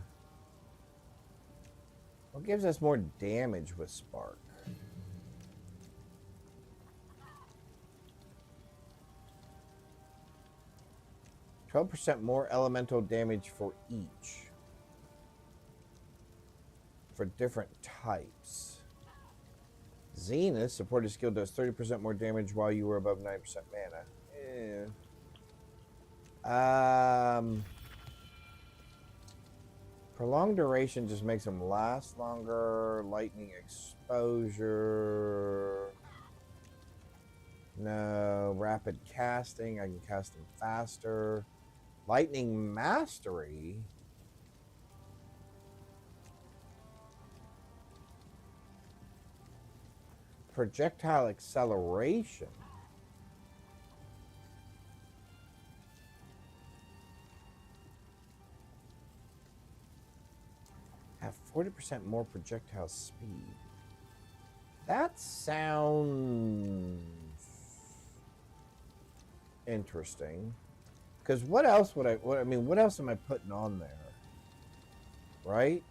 damage with Spark? %12 more elemental damage for each. For different types. Zenith, supported skill, does 30% more damage while you were above 9% mana. Prolonged duration just makes them last longer. Lightning exposure. No. Rapid casting, I can cast them faster. Lightning mastery. Projectile acceleration. Have 40% more projectile speed. That sounds interesting. Because what else would what else am I putting on there? Right?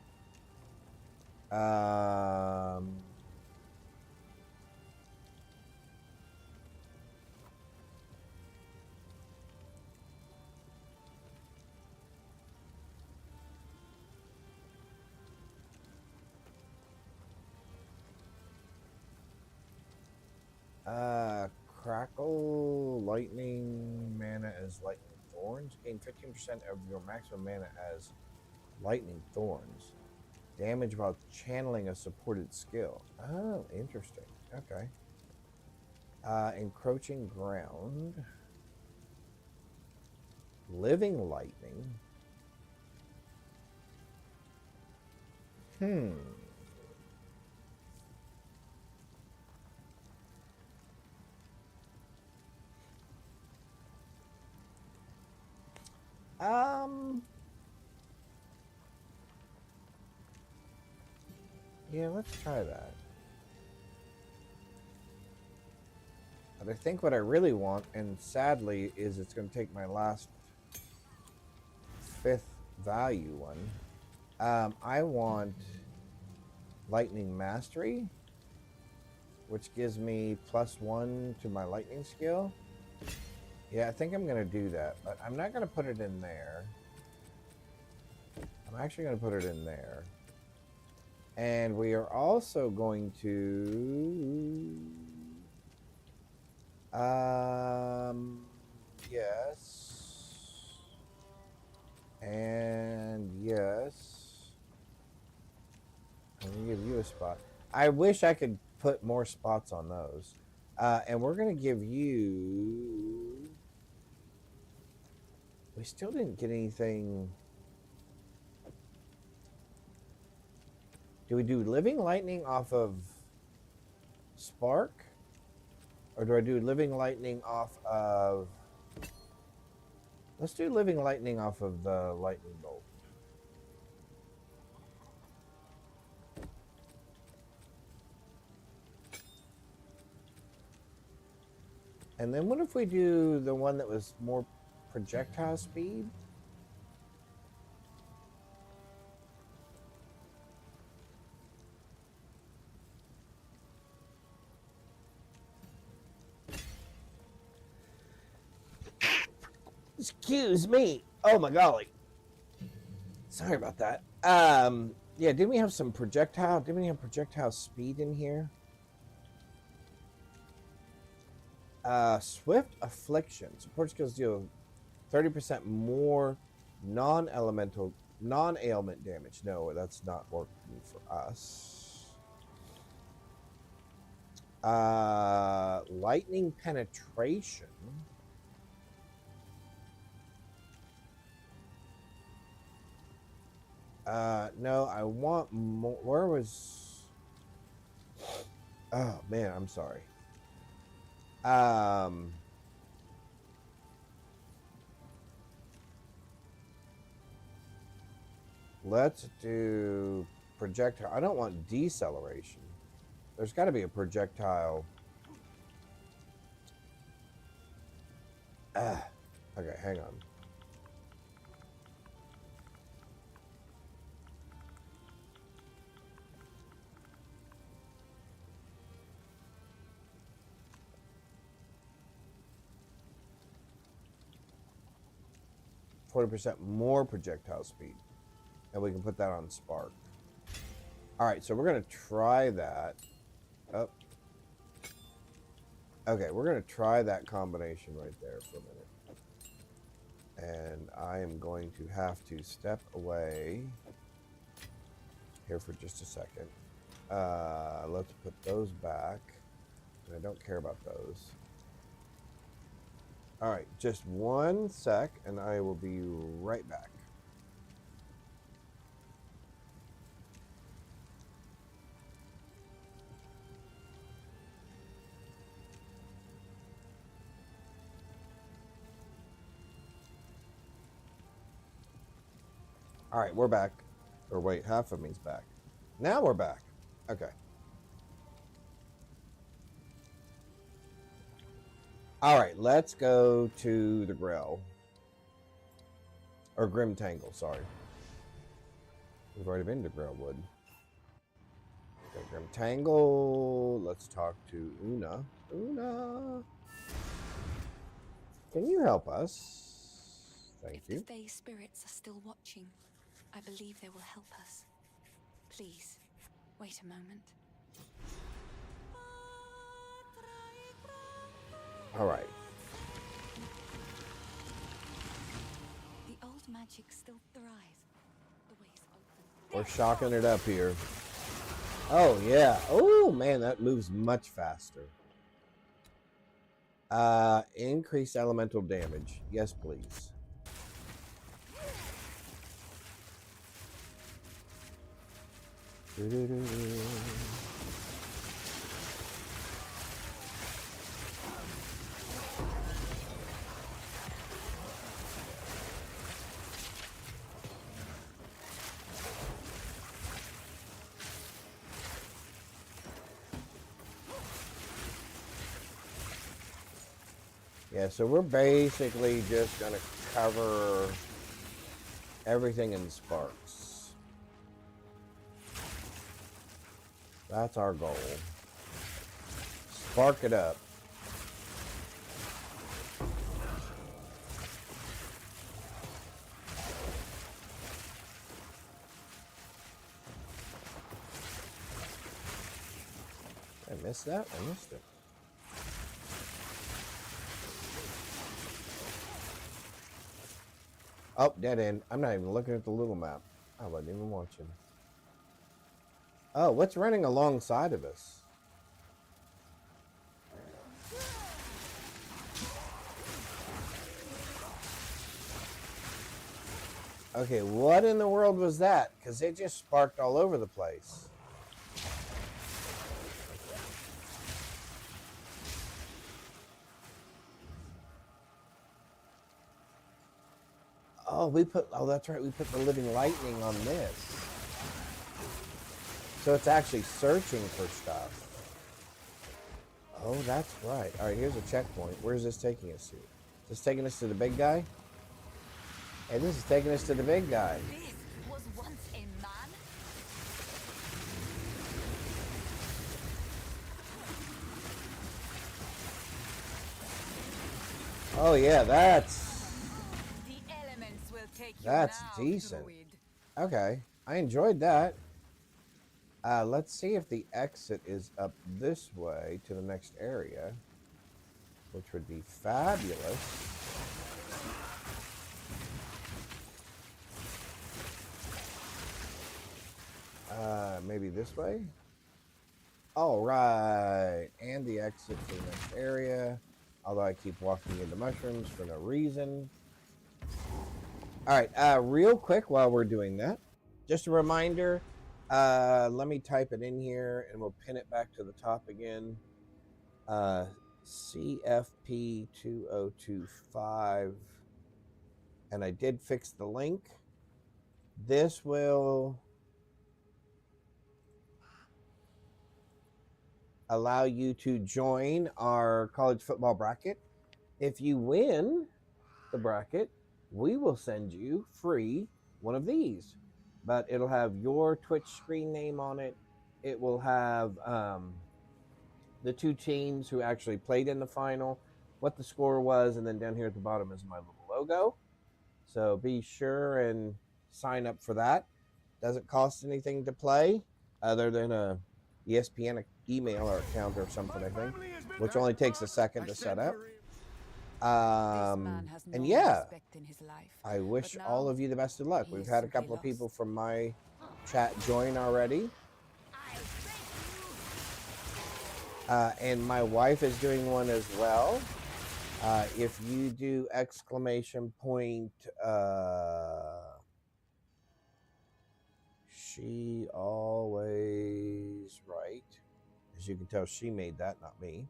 Crackle, lightning, mana as lightning thorns. Gain 15% of your maximum mana as lightning thorns. Damage while channeling a supported skill. Oh, interesting. Okay. Encroaching ground. Living lightning. Yeah, let's try that. But I think what I really want, and sadly, is it's going to take my last 5th value one. I want Lightning Mastery, which gives me +1 to my lightning skill. Yeah, I think I'm going to do that, but I'm not going to put it in there. I'm actually going to put it in there. And we are also going to... yes. And yes. I'm going to give you a spot. I wish I could put more spots on those. And we're going to give you... We still didn't get anything... Do we do Living Lightning off of Spark? Or do I do Living Lightning off of... Let's do Living Lightning off of the Lightning Bolt. And then what if we do the one that was more projectile speed? Excuse me. Oh my golly. Sorry about that. Yeah, didn't we have some projectile? Didn't we have projectile speed in here? Swift Affliction. Support skills deal 30% more non-ailment damage. No, that's not working for us. Lightning penetration. No, I want more. Where was? Oh man, I'm sorry. Let's do projectile. I don't want deceleration. There's got to be a projectile. Okay, hang on. %40 more projectile speed. And we can put that on Spark. Alright, so we're going to try that. Oh. Okay, we're going to try that combination right there for a minute. And I am going to have to step away here for just a second. Let's put those back. I don't care about those. Alright, just one sec, and I will be right back. Alright, we're back. Or wait, half of me's back. Now we're back. Okay. Alright, let's go to the Grill. Or Grim Tangle, sorry. We've already been to Grillwood. Okay, Grim Tangle. Let's talk to Una. Una! Can you help us? Thank you. If the Fae spirits are still watching, I believe they will help us. Please, wait a moment. All right. The old magic still thrives. The way's open. We're shocking it up here. Oh, yeah. Oh, man, that moves much faster. Increase elemental damage. Yes, please. Yeah, so we're basically just going to cover everything in sparks. That's our goal. Spark it up. Did I miss that? I missed it. Oh, dead end. I'm not even looking at the little map. I wasn't even watching. Oh, what's running alongside of us? Okay, what in the world was that? Because it just sparked all over the place. Oh, that's right, we put the living lightning on this. So it's actually searching for stuff. Oh, that's right. All right, here's a checkpoint. Where's this taking us to? Is this taking us to the big guy? Hey, this is taking us to the big guy. This was once a man. Oh, yeah, that's... That's now, decent. Druid. Okay, I enjoyed that. Let's see if the exit is up this way to the next area, which would be fabulous. Maybe this way? All right, and the exit to the next area, although I keep walking into mushrooms for no reason. All right, real quick while we're doing that, just a reminder, let me type it in here and we'll pin it back to the top again. CFP 2025, and I did fix the link. This will allow you to join our college football bracket. If you win the bracket, we will send you free one of these, but it'll have your Twitch screen name on it. It will have the two teams who actually played in the final, what the score was, and then down here at the bottom is my little logo. So be sure and sign up for that. Doesn't cost anything to play other than a ESPN email or account or something, I think, which only takes a second to set up. And yeah, I wish all of you the best of luck. We've had a couple of people from my chat join already. And my wife is doing one as well. If you do exclamation point, she always right. As you can tell, she made that, not me.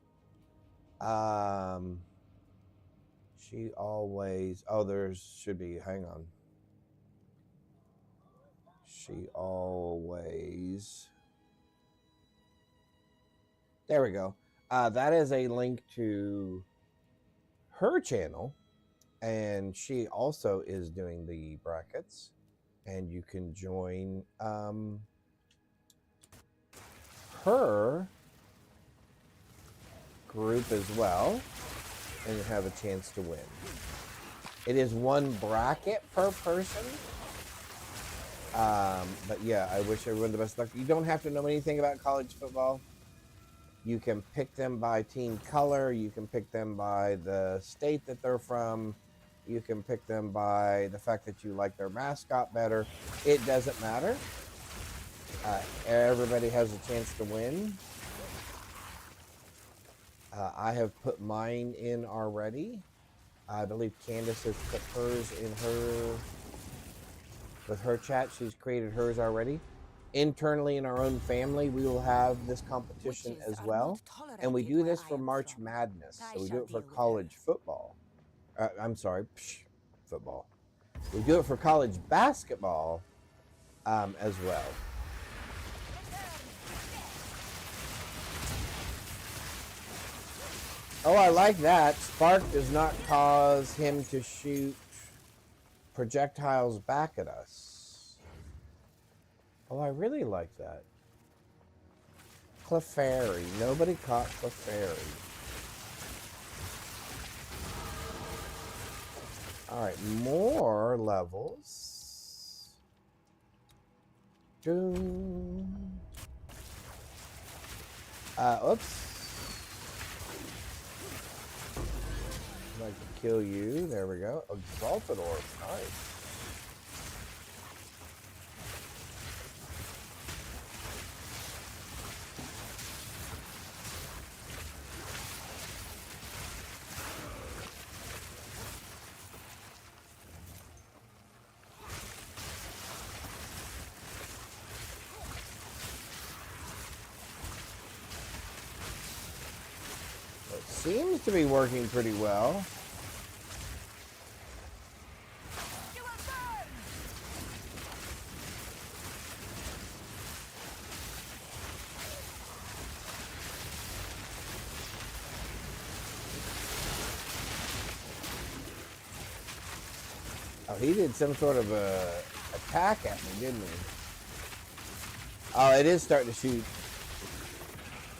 She always, oh, there should be, hang on. She always, there we go. That is a link to her channel, and she also is doing the brackets, and you can join her group as well and have a chance to win. It is one bracket per person. But yeah, I wish everyone the best luck. You don't have to know anything about college football. You can pick them by team color. You can pick them by the state that they're from. You can pick them by the fact that you like their mascot better. It doesn't matter. Everybody has a chance to win. I have put mine in already. I believe Candace has put hers in her, with her chat. She's created hers already. Internally in our own family, we will have this competition as well. And we do this for March Madness. So we do it for college football. I'm sorry, football. We do it for college basketball as well. Oh, I like that. Spark does not cause him to shoot projectiles back at us. Oh, I really like that. Clefairy. Nobody caught Clefairy. Alright, more levels. Doom. Oops. I'd like to kill you. There we go. Exalted Orb. Nice. Seems to be working pretty well. Oh, he did some sort of a attack at me, didn't he? Oh, it is starting to shoot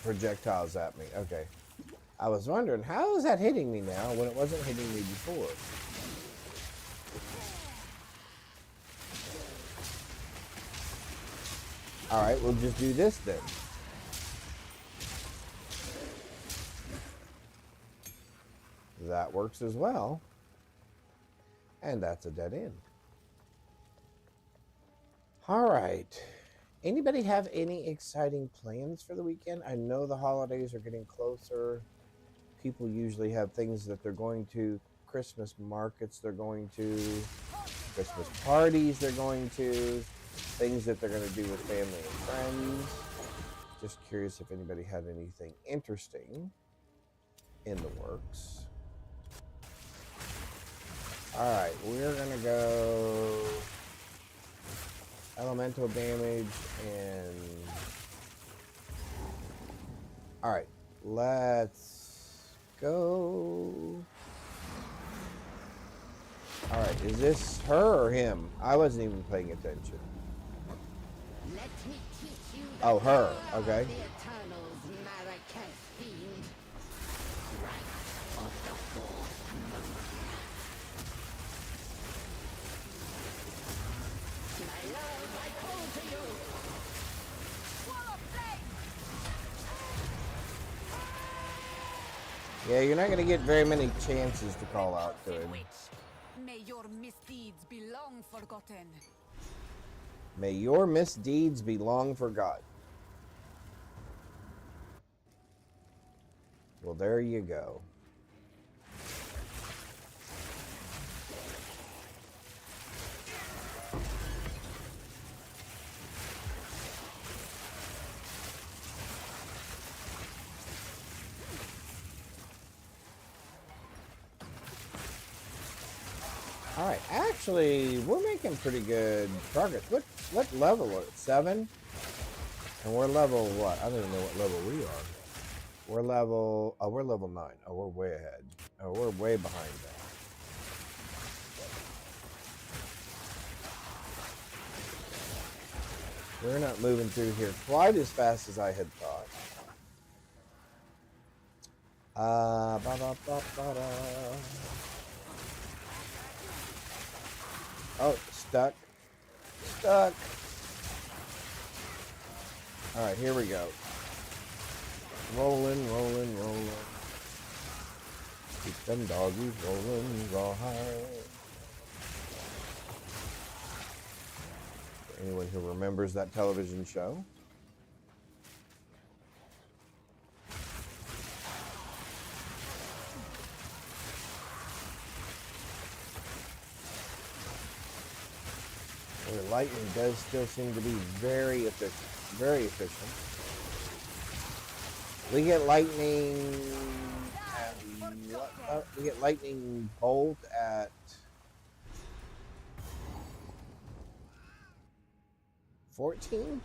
projectiles at me. Okay. I was wondering, how is that hitting me now when it wasn't hitting me before? All right, we'll just do this then. That works as well. And that's a dead end. All right. Anybody have any exciting plans for the weekend? I know the holidays are getting closer. People usually have things that they're going to, Christmas markets they're going to, Christmas parties they're going to, things that they're going to do with family and friends. Just curious if anybody had anything interesting in the works. All right, we're going to go elemental damage and... All right, let's go. All right, is this her or him? I wasn't even paying attention. Let me teach you Oh, her. Okay. the Eternal's Marrakech fiend. Right of the Force. My love, I call to you. Wall of flame! Yeah, you're not going to get very many chances to call out to him. Witch, may your misdeeds be long forgotten. May your misdeeds be long forgotten. Well, there you go. All right, actually, we're making pretty good progress. What level are it? 7? And we're level what? I don't even know what level we are. We're level 9. Oh, we're way ahead. Oh, we're way behind that. We're not moving through here quite as fast as I had thought. Ba-da-ba-ba-da. Oh, stuck. Stuck. All right, here we go. Rolling, rolling, rolling. Keep them doggies rolling rawhide. For anyone who remembers that television show. Where lightning does still seem to be very efficient. Very efficient. We get lightning at what? We get lightning bolt at 14?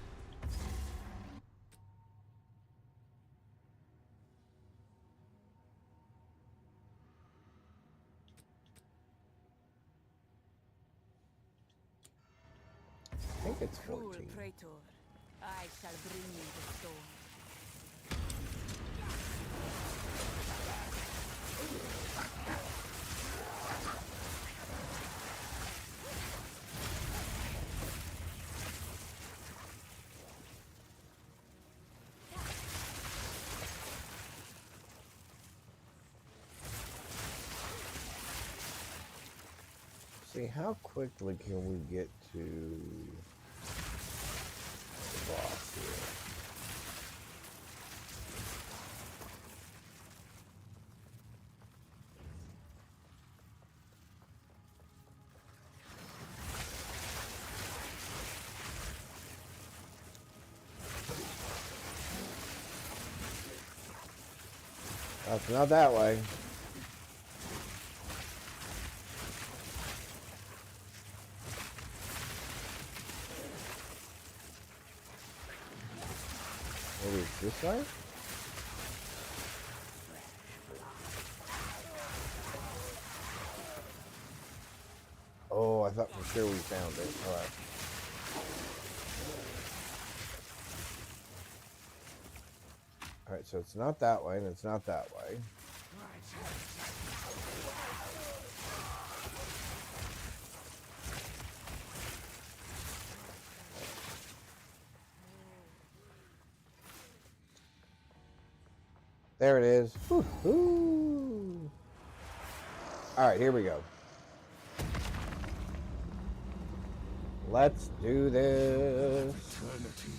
I think it's Cruel 14. Praetor, I shall bring you the storm. See, how quickly can we get to the boss here? That's not that way. Maybe it's this way? Oh, I thought for sure we found it. All right. All right, so it's not that way, and it's not that way. There it is. Woo-hoo. All right, here we go. Let's do this. Eternity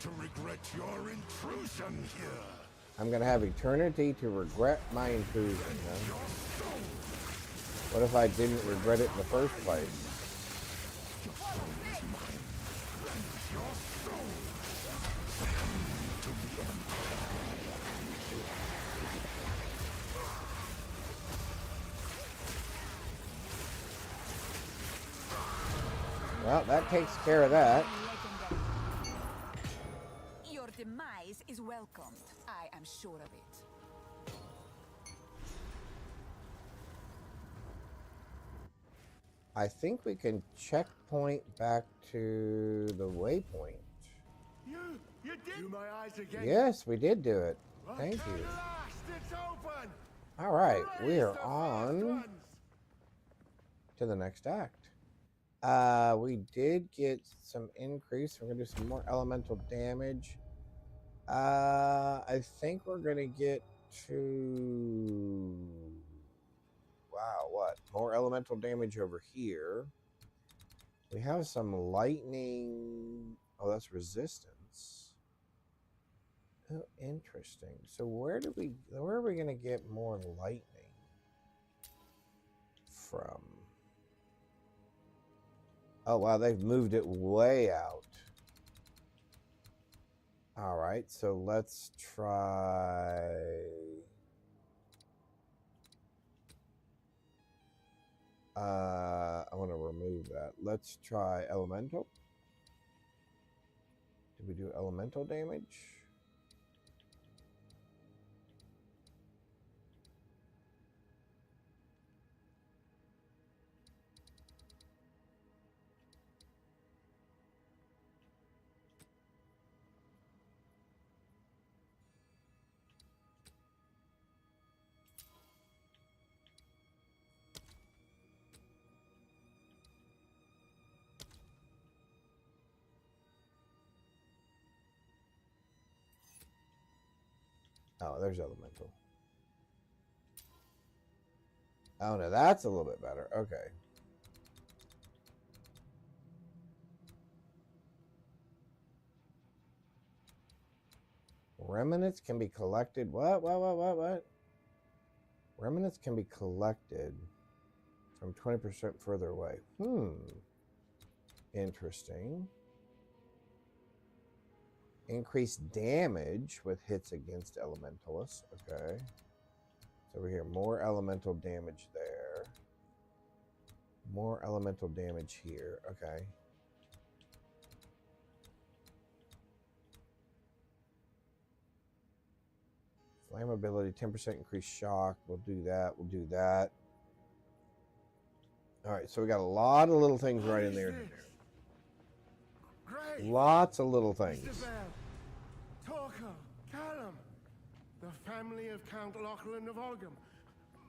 to regret your intrusion here. I'm going to have eternity to regret my intrusion. Huh? What if I didn't regret it in the first place? Well, that takes care of that. Your demise is welcomed. I am sure of it. I think we can checkpoint back to the waypoint. You did do my eyes again. Yes, we did do it. Thank you. Last, it's open. All right, we Raise are the on first ones. to the next act. We did get some increase. We're gonna do some more elemental damage. I think we're gonna get to wow, what? More elemental damage over here. We have some lightning. Oh, that's resistance. Oh, interesting. So where are we gonna get more lightning from? Oh, wow, they've moved it way out. All right, so let's try... I want to remove that. Let's try elemental. Did we do elemental damage? Oh, there's elemental. Oh, no, that's a little bit better. Okay. Remnants can be collected. What? Remnants can be collected from 20% further away. Interesting. Increased damage with hits against elementalists. Okay. So over here, more elemental damage there. More elemental damage here. Okay. Flammability, 10% increased shock. We'll do that. We'll do that. All right, so we got a lot of little things right in there to do. Great. Lots of little things. Isabel, Torko, Callum, the family of Count Lachlan of Olgam.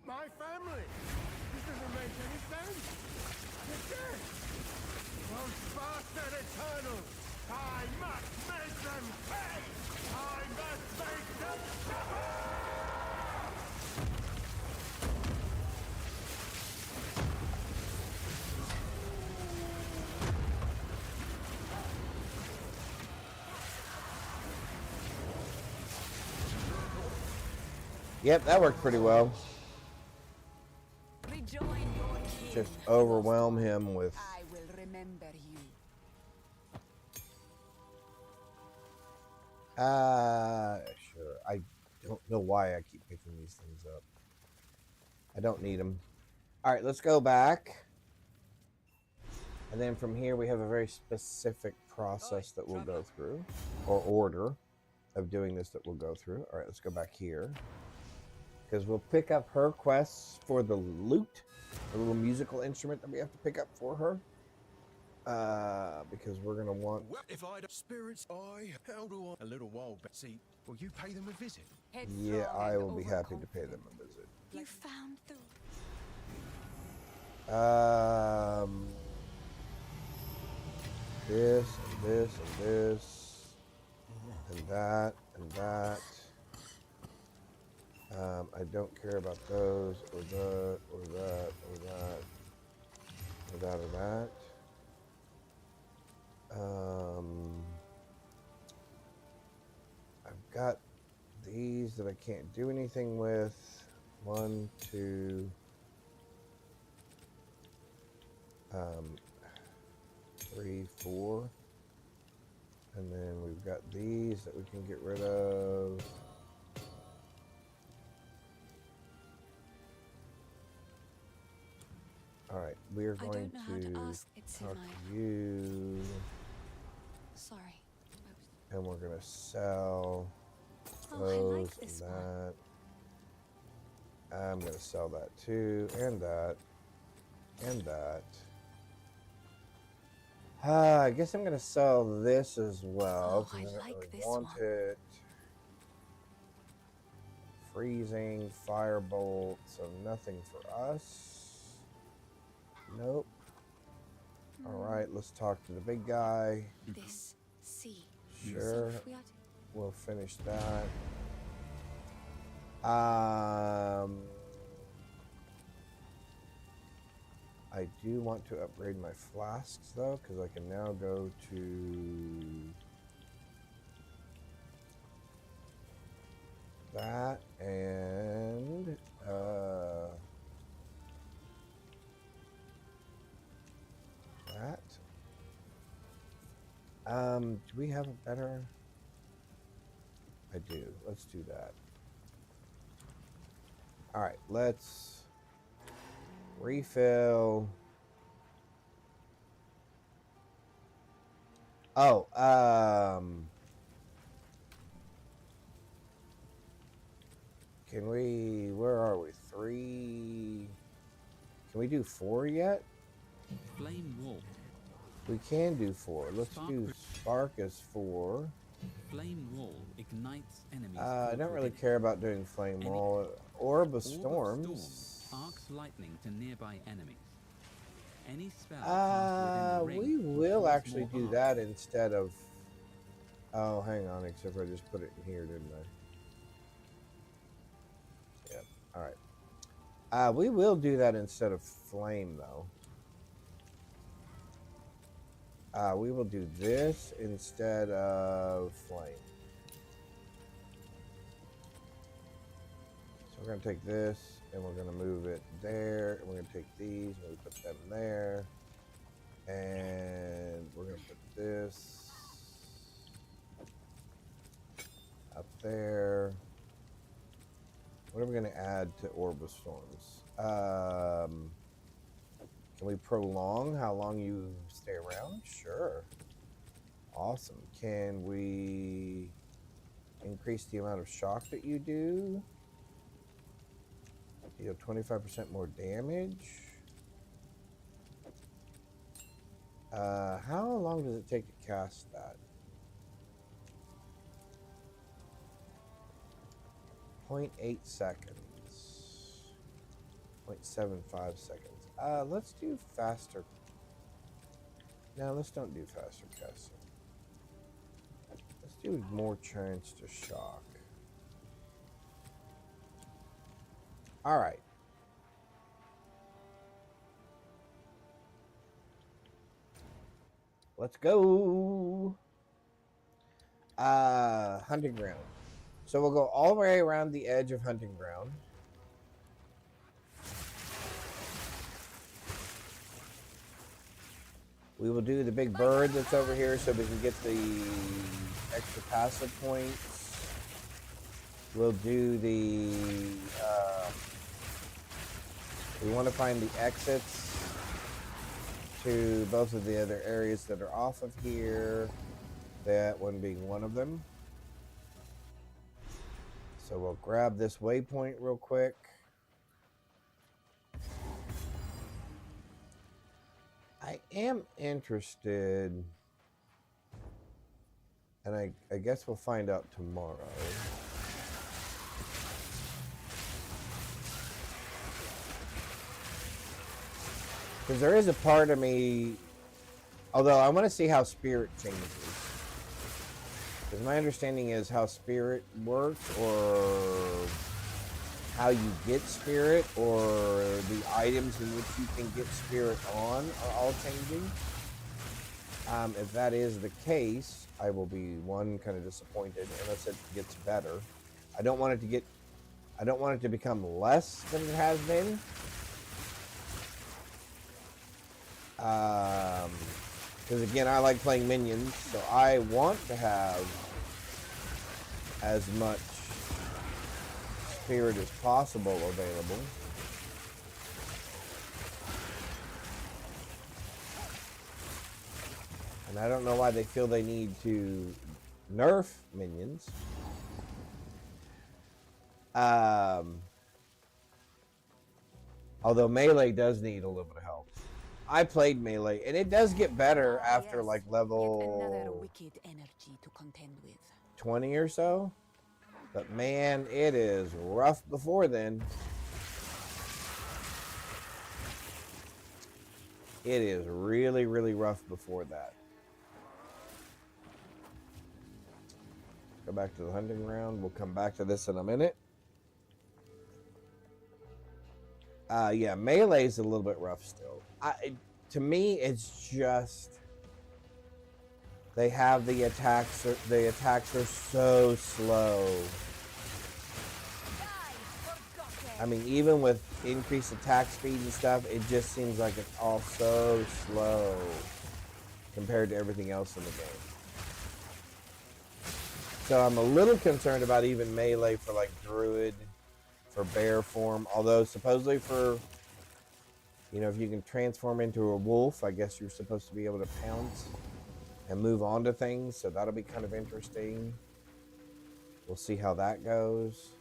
My family. This doesn't make any sense. They're dead. Those bastard Eternals. I must make them pay. I must make them suffer. Yep, that worked pretty well. Rejoin your king. Just overwhelm him with... I will remember you. Sure. I don't know why I keep picking these things up. I don't need them. All right, let's go back. And then from here, we have a very specific process that we'll go through, or order of doing this that we'll go through. All right, let's go back here. Because we'll pick up her quests for the lute, the little musical instrument that we have to pick up for her. Because we're going to want... Well, if I had spirits, how do I? A little while back. See, will you pay them a visit? Yeah, I will be happy to pay them a visit. You found the... This, and this, and this, and that, and that. I don't care about those, or that, or that, or that, or that, or that. I've got these that I can't do anything with. 1, 2, 3, 4. And then we've got these that we can get rid of. All right, we are going I don't know how to to ask. It's in talk my. to you, Sorry. and we're gonna sell Oh, I those like this and one. that. I'm gonna sell that too, and that, and that. I guess I'm gonna sell this as well. Oh, I Because I don't like really this want one. it. Freezing, firebolt, so nothing for us. Nope. Alright, let's talk to the big guy. This sea. Sure. So if we are to... We'll finish that. I do want to upgrade my flasks though, because I can now go to that and that. Do we have a better? I do. Let's do that. All right, let's refill. Oh, can we, where are we? 3, can we do 4 yet? Flame wall. We can do 4. Let's do spark as 4. Flame wall ignites enemies. I don't really within it. care about doing flame wall. Orb of Storm storms. arcs lightning to nearby enemies. Any spell cast within the We ring will cause actually more do harm. that instead of. Oh, hang on, except for I just put it in here, didn't I? Yep. All right. We will do that instead of flame, though. We will do this instead of flame. So we're going to take this and we're going to move it there. And we're going to take these and we put them there. And we're going to put this up there. What are we going to add to Orb of Storms? Can we prolong how long you stay around? Sure. Awesome. Can we increase the amount of shock that you do? Deal 25% more damage. How long does it take to cast that? 0.8 seconds. 0.75 seconds. Let's do faster. No, let's don't do faster casting. Let's do more chance to shock. All right. Let's go. Hunting ground. So we'll go all the way around the edge of hunting ground. We will do the big bird that's over here so we can get the extra passive points. We'll do the, we want to find the exits to both of the other areas that are off of here, that one being one of them. So we'll grab this waypoint real quick. I am interested, and I guess we'll find out tomorrow. Because there is a part of me, although I want to see how spirit changes. Because my understanding is how spirit works, or how you get spirit or the items in which you can get spirit on are all changing. If that is the case, I will be kind of disappointed unless it gets better. I don't want it to become less than it has been. Because again, I like playing minions, so I want to have as much spirit as possible available. And I don't know why they feel they need to nerf minions. Although melee does need a little bit of help. I played melee, and it does get better after like level Another wicked energy to contend with. 20 or so. But man, it is rough before then. It is really, really rough before that. Go back to the hunting ground. We'll come back to this in a minute. Yeah, melee's a little bit rough still. To me, it's just they have the attacks. The attacks are so slow. I mean, even with increased attack speed and stuff, it just seems like it's all so slow compared to everything else in the game. So I'm a little concerned about even melee for like Druid, for bear form. Although supposedly for, you know, if you can transform into a wolf, I guess you're supposed to be able to pounce and move on to things. So that'll be kind of interesting. We'll see how that goes.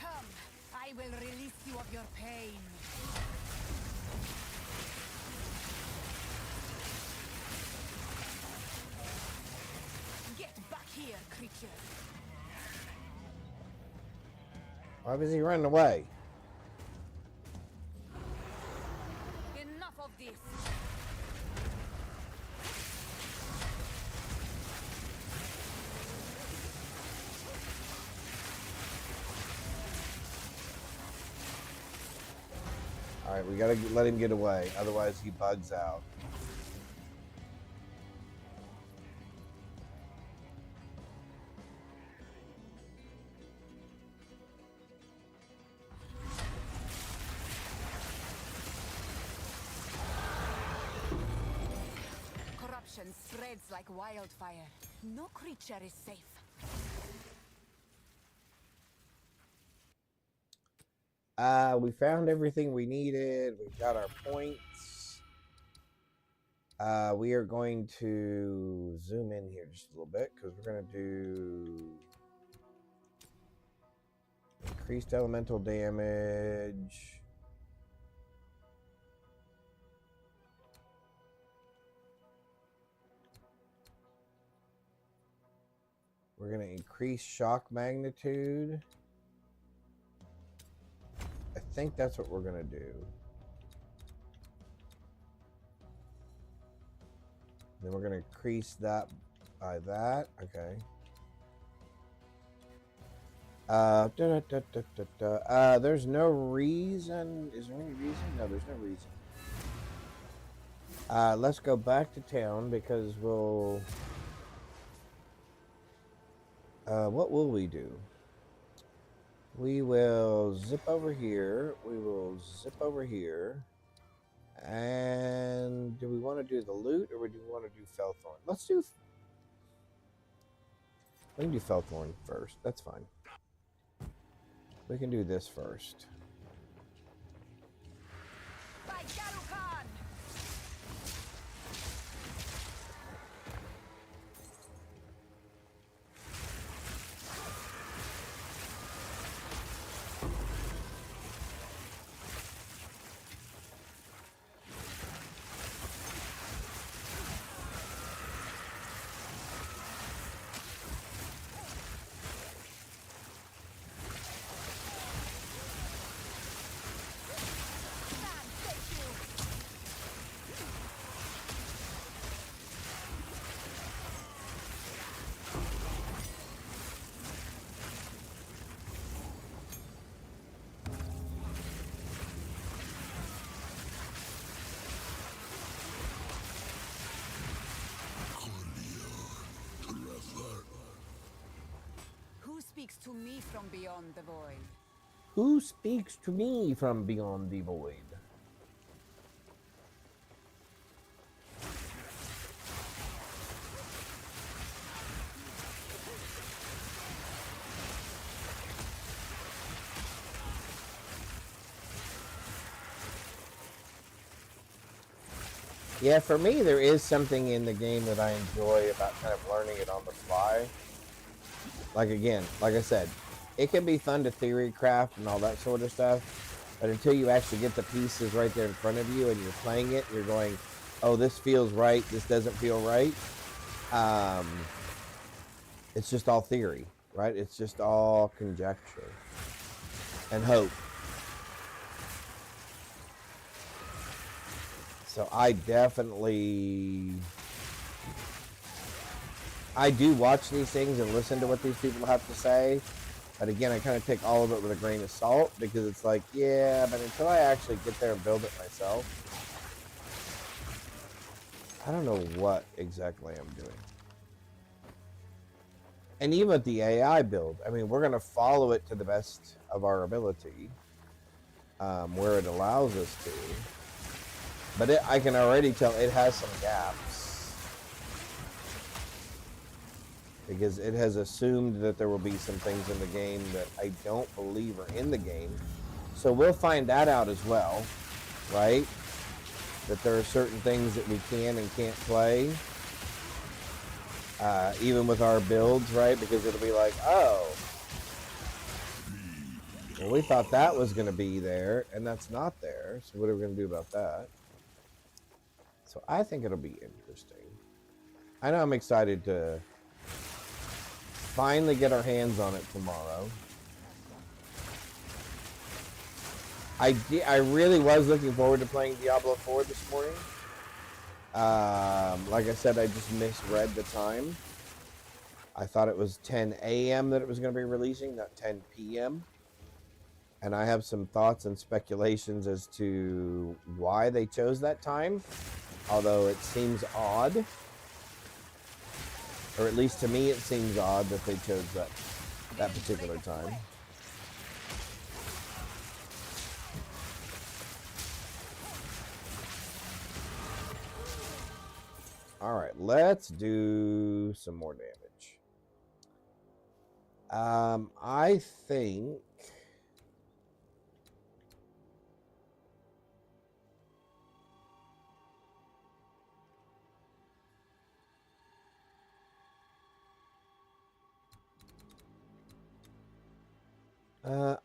Come, I will release you of your pain. Get back here, creature. Why was he running away? Enough of this. All right, we gotta let him get away. Otherwise, he bugs out. Corruption spreads like wildfire. No creature is safe. We found everything we needed. We've got our points. We are going to zoom in here just a little bit because we're going to do increased elemental damage. We're going to increase shock magnitude. I think that's what we're going to do. Then we're going to increase that by that. Okay. There's no reason. Is there any reason? No, there's no reason. Let's go back to town because we'll... what will we do? We will zip over here. We will zip over here. And do we want to do the loot or do we want to do Felthorn? Let's do... We can do Felthorn first. That's fine. We can do this first. By Garukan! to me from beyond the void? Who speaks to me from beyond the void? Yeah, for me, there is something in the game that I enjoy about kind of learning it on the fly. Like, again, like I said, it can be fun to theory craft and all that sort of stuff, but until you actually get the pieces right there in front of you and you're playing it, you're going, oh, this feels right, this doesn't feel right. It's just all theory, right? It's just all conjecture and hope. So I do watch these things and listen to what these people have to say. But again, I kind of take all of it with a grain of salt because it's like, yeah, but until I actually get there and build it myself, I don't know what exactly I'm doing. And even with the AI build, I mean, we're going to follow it to the best of our ability, where it allows us to. But I can already tell it has some gaps. Because it has assumed that there will be some things in the game that I don't believe are in the game. So we'll find that out as well, right? That there are certain things that we can and can't play. Even with our builds, right? Because it'll be like, oh, well, we thought that was going to be there, and that's not there. So what are we going to do about that? So I think it'll be interesting. I know I'm excited to finally get our hands on it tomorrow. I really was looking forward to playing Diablo 4 this morning. Like I said, I just misread the time. I thought it was 10 a.m. that it was going to be releasing, not 10 p.m. And I have some thoughts and speculations as to why they chose that time. Although it seems odd. Or at least to me it seems odd that they chose that particular time. Alright, let's do some more damage. I think...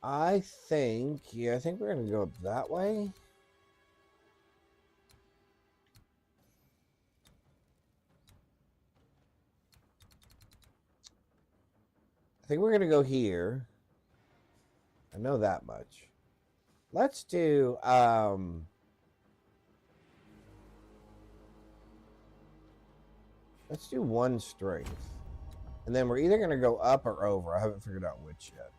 I think we're going to go up that way. I think we're going to go here. I know that much. Let's do, let's do one strength. And then we're either going to go up or over. I haven't figured out which yet.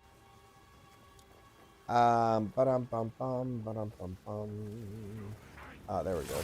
Ba-dum-bum-bum, ba-dum-bum-bum. Ah, there we go.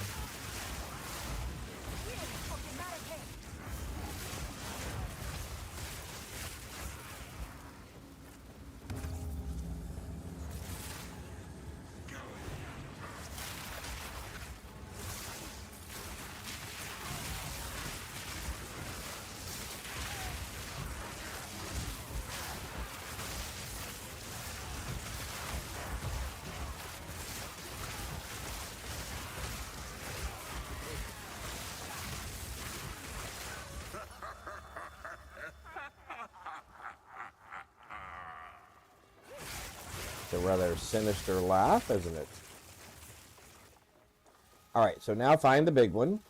It's a rather sinister laugh, isn't it? Alright, so now find the big one.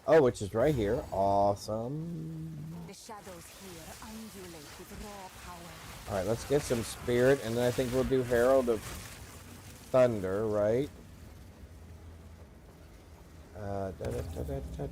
Oh, which is right here. Awesome. The shadows here undulate with raw power. Alright, let's get some spirit, and then I think we'll do Herald of Thunder, right? Da-da-da-da-da-da.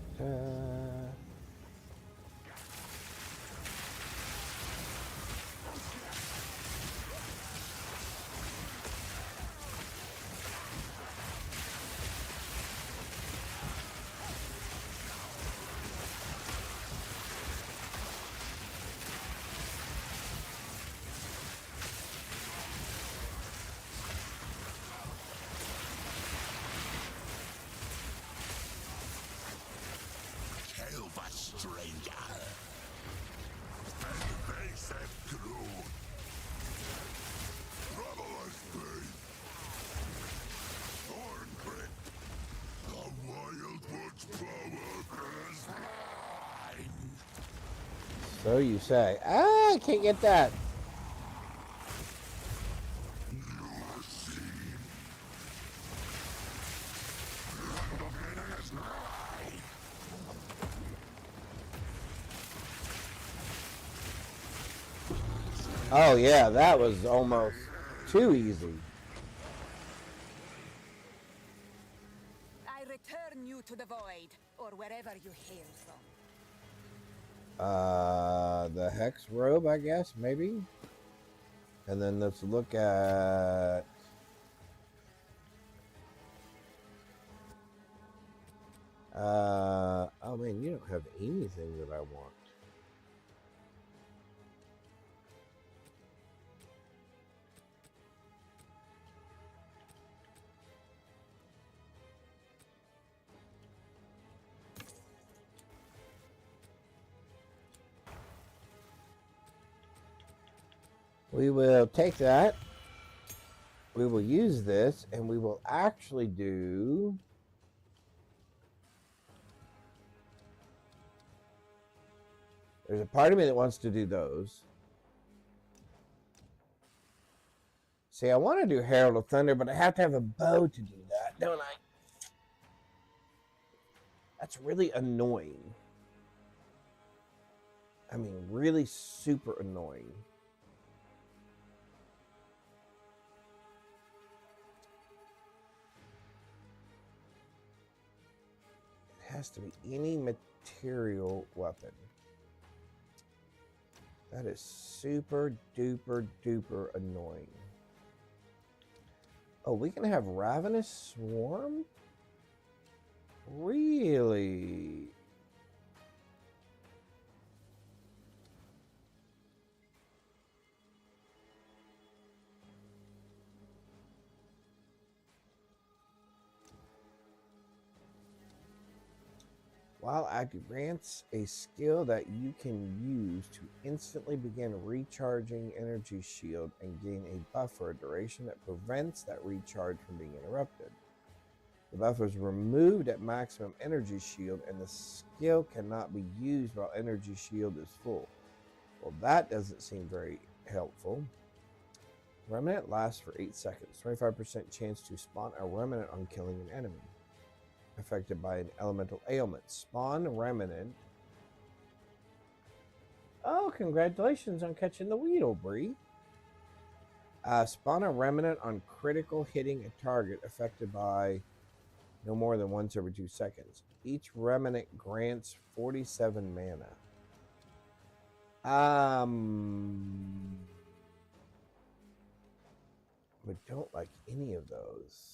So you say. Ah, I can't get that. Oh yeah, that was almost too easy. I return you to the void, or wherever you hail from. The hex robe, I guess, maybe. And then let's look at oh man, you don't have anything that I want. We will take that. We will use this, and we will actually do. There's a part of me that wants to do those. See, I want to do Herald of Thunder, but I have to have a bow to do that, don't I? That's really annoying. I mean, really super annoying. It has to be any material weapon. That is super duper duper annoying. Oh, we can have Ravenous Swarm? Really? While active, grants a skill that you can use to instantly begin recharging energy shield and gain a buff for a duration that prevents that recharge from being interrupted. The buff is removed at maximum energy shield and the skill cannot be used while energy shield is full. Well, that doesn't seem very helpful. Remnant lasts for 8 seconds. 25% chance to spawn a remnant on killing an enemy affected by an elemental ailment. Spawn remnant. Oh, congratulations on catching the Weedle, Bree. Spawn a remnant on critical hitting a target affected by no more than once every 2 seconds. Each remnant grants 47 mana. I don't like any of those.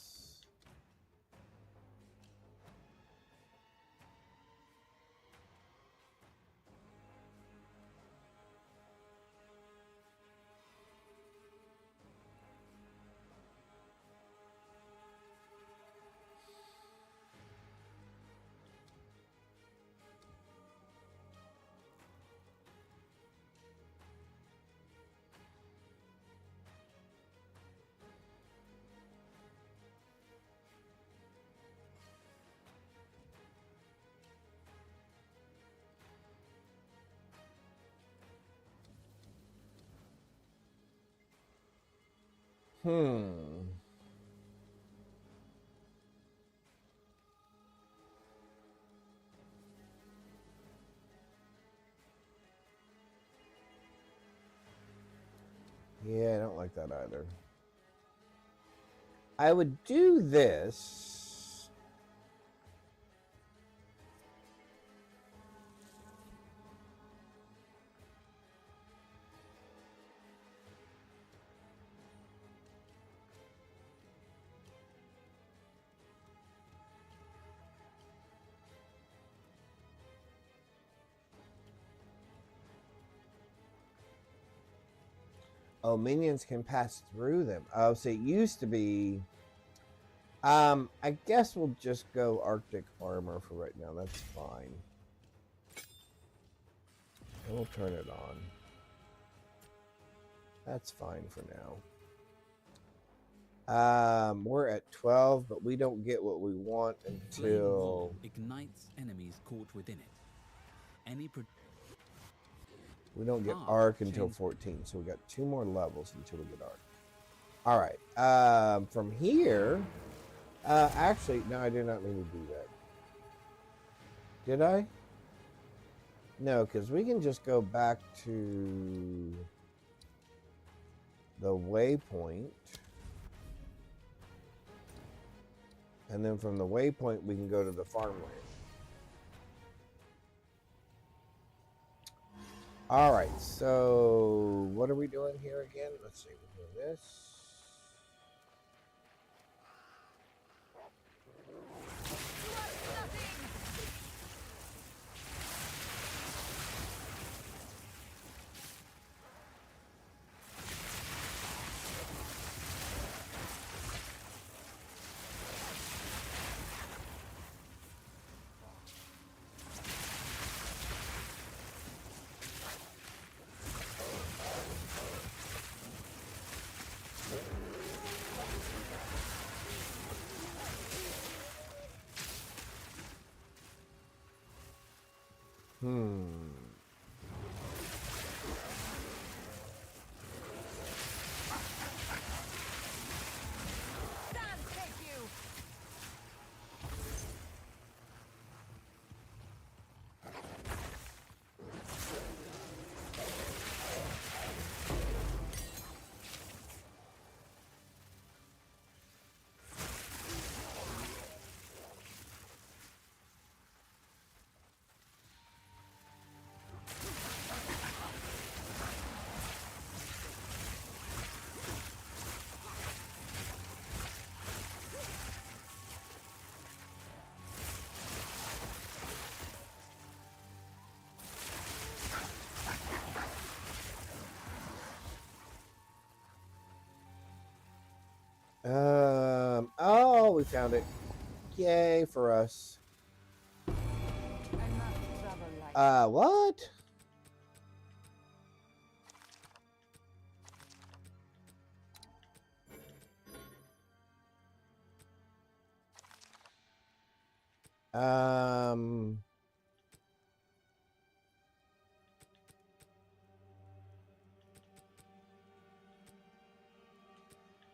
Yeah, I don't like that either. I would do this. Oh, minions can pass through them. Oh, so it used to be. I guess we'll just go Arctic armor for right now. That's fine. And we'll turn it on. That's fine for now. We're at 12, but we don't get what we want until ignites enemies caught within it. Any We don't get Ah, arc until change. 14, so we got 2 more levels until we get arc. All right. From here, actually, no, I did not mean to do that. Did I? No, because we can just go back to the waypoint. And then from the waypoint, we can go to the farmland. All right, so what are we doing here again? Let's see, we're doing this. Stand, take you! Oh, we found it. Yay for us. Enough trouble like What?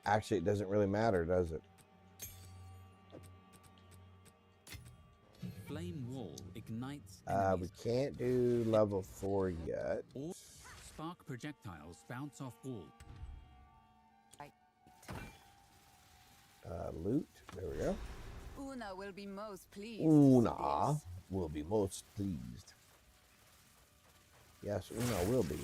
Actually, it doesn't really matter, does it? Flame wall ignites We enemies. can't do level 4 yet. Or spark projectiles bounce off wall. Loot. There we go. Una will be most pleased. Una will be most pleased. Yes, Una will be.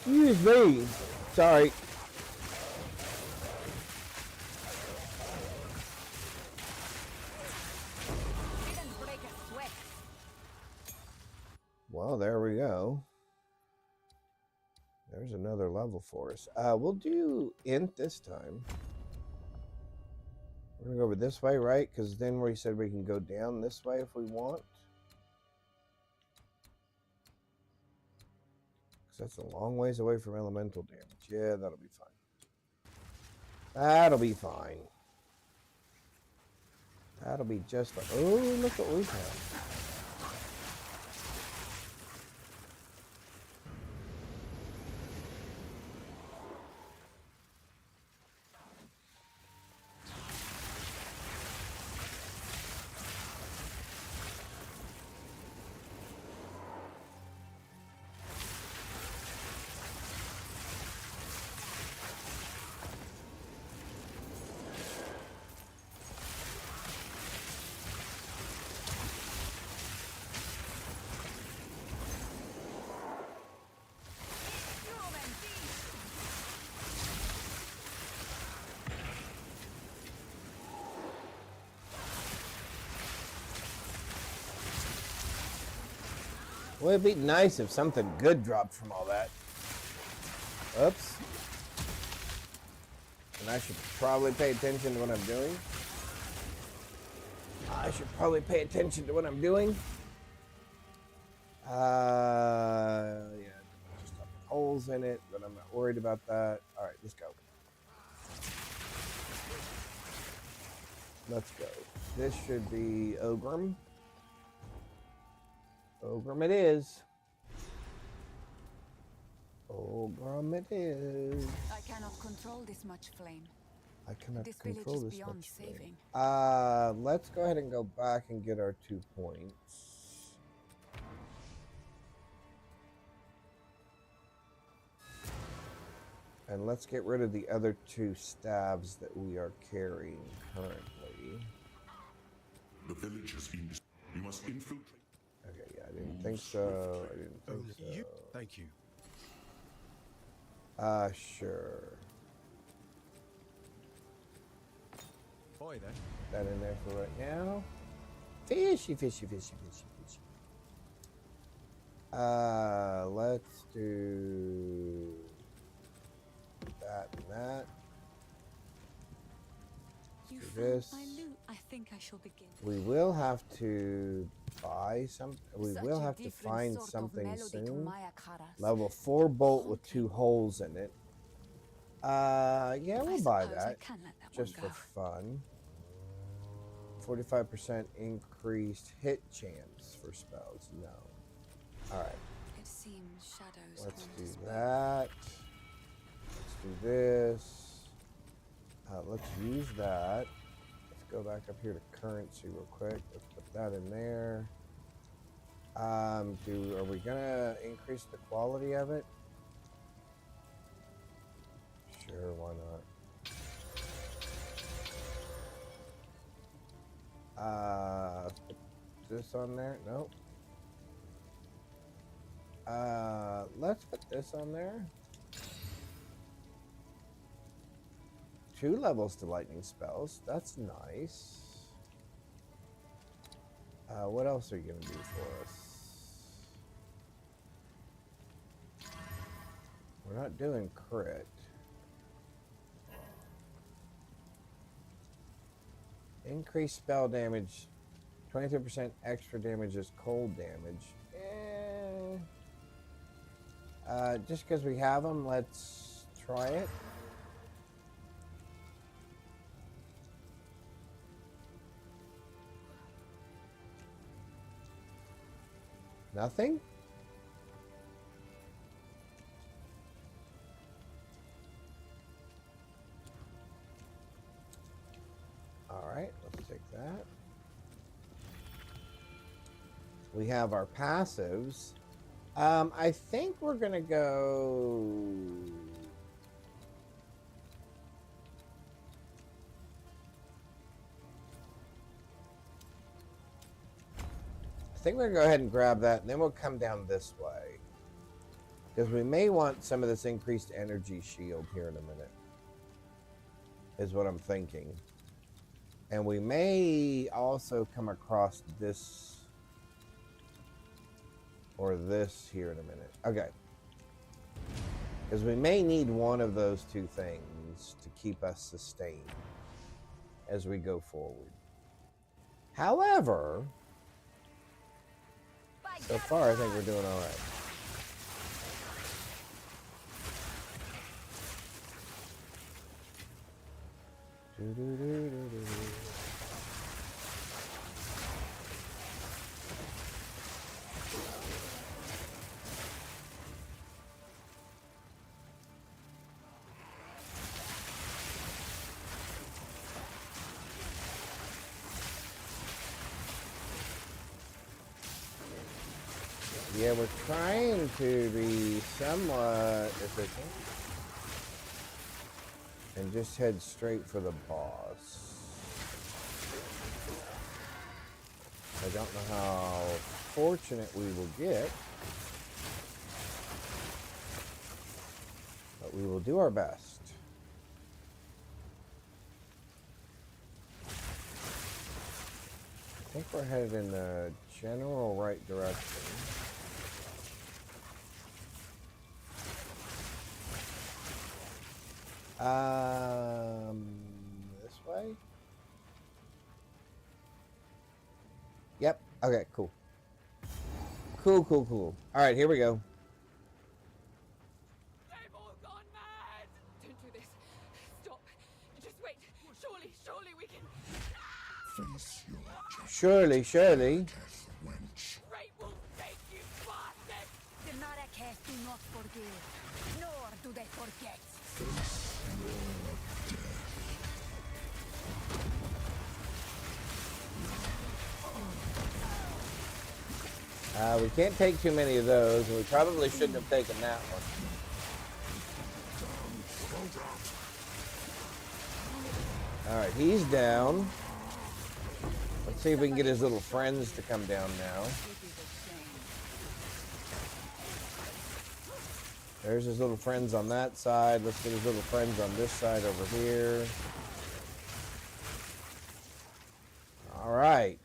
Excuse me. Sorry. Didn't break a sweat. Well, there we go. There's another level for us. We'll do int this time. We're gonna go over this way, right? Because then we said we can go down this way if we want. Because that's a long ways away from elemental damage. Yeah, that'll be fine. That'll be fine. That'll be just fine. Oh, look what we have. Well, it'd be nice if something good dropped from all that. Oops. And I should probably pay attention to what I'm doing. I should probably pay attention to what I'm doing. Yeah, just have holes in it, but I'm not worried about that. All right, let's go. Let's go. This should be Ogrim. Ogrim it is. Ogrim it is. I cannot control this much flame. I cannot This village control is this beyond much flame. saving. Let's go ahead and go back and get our 2 points. And let's get rid of the other 2 staves that we are carrying currently. The village has been. We must infiltrate. Okay, yeah, I didn't think so. I didn't think so. You? Thank you. Sure. Boy, then. That in there for right now. Fishy, fishy, fishy, fishy, fishy. Let's do that and that. You Do found this. my loot. I think I shall begin. We will have to buy some. We Such will a have to different find sort of something melody to soon. my Akaras. Level 4 bolt with 2 holes in it. Yeah, we'll buy suppose I that can let that just one for go. fun. 45% increased hit chance for spells. No. All right. It seems shadows. Let's haunt do us both. that. Let's do this. Let's use that. Let's go back up here to currency real quick. Let's put that in there. Are we gonna increase the quality of it? Sure, why not? Put this on there. Nope. Let's put this on there. 2 levels to lightning spells. That's nice. What else are you gonna do for us? We're not doing crit. Increase spell damage. 23% extra damage is cold damage. Just because we have them, let's try it. Nothing? All right, let's take that. We have our passives. I think we're gonna go. I think we're gonna go ahead and grab that, and then we'll come down this way. Because we may want some of this increased energy shield here in a minute. Is what I'm thinking. And we may also come across this or this here in a minute. Okay. Because we may need one of those 2 things to keep us sustained as we go forward. However, so far I think we're doing all right. Yeah, we're trying to be somewhat efficient and just head straight for the boss. I don't know how fortunate we will get, but we will do our best. I think we're headed in the general right direction. This way? Okay, cool. Cool. All right, here we go. They've all gone mad! Don't do this. Stop. Just wait. Surely we can... Face your Surely. death, wench. Great wolf take you, bastard! The Marrakech do not forgive, nor do they forget. We can't take too many of those, and we probably shouldn't have taken that one. All right, he's down. Let's see if we can get his little friends to come down now. There's his little friends on that side. Let's get his little friends on this side over here. All right.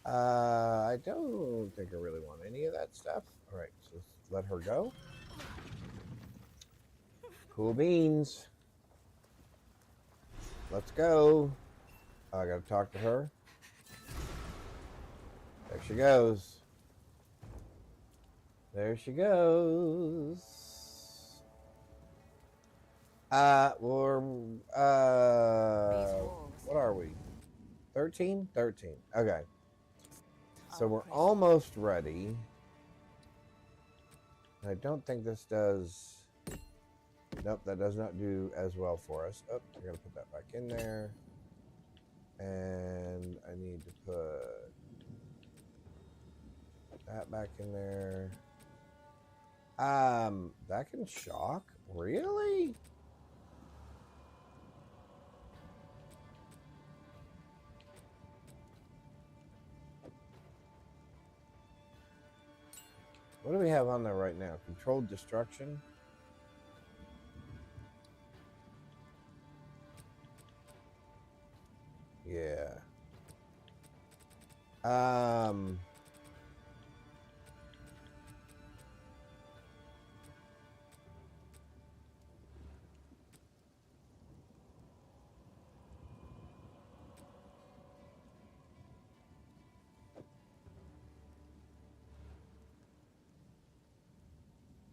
I don't think I really want any of that stuff. All right, so let's let her go. Cool beans. Let's go. Oh, I gotta talk to her. There she goes. There she goes. What are we? 13? 13. Okay. So we're almost ready. I don't think this does... Nope, that does not do as well for us. Oh, I gotta put that back in there. And I need to put that back in there. That can shock? Really? What do we have on there right now? Controlled destruction? Yeah.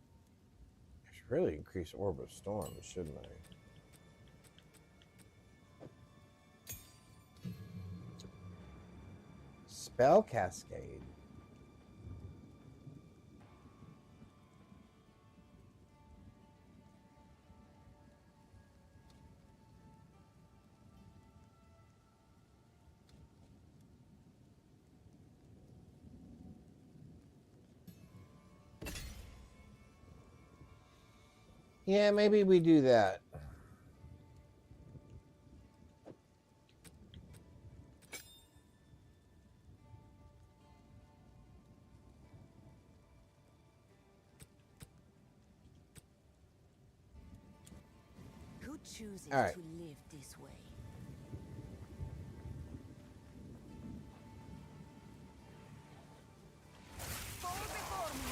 I should really increase Orb of Storms, shouldn't I? Spell Cascade. Yeah, maybe we do that. Who chooses All right. to live this way? Fall before me!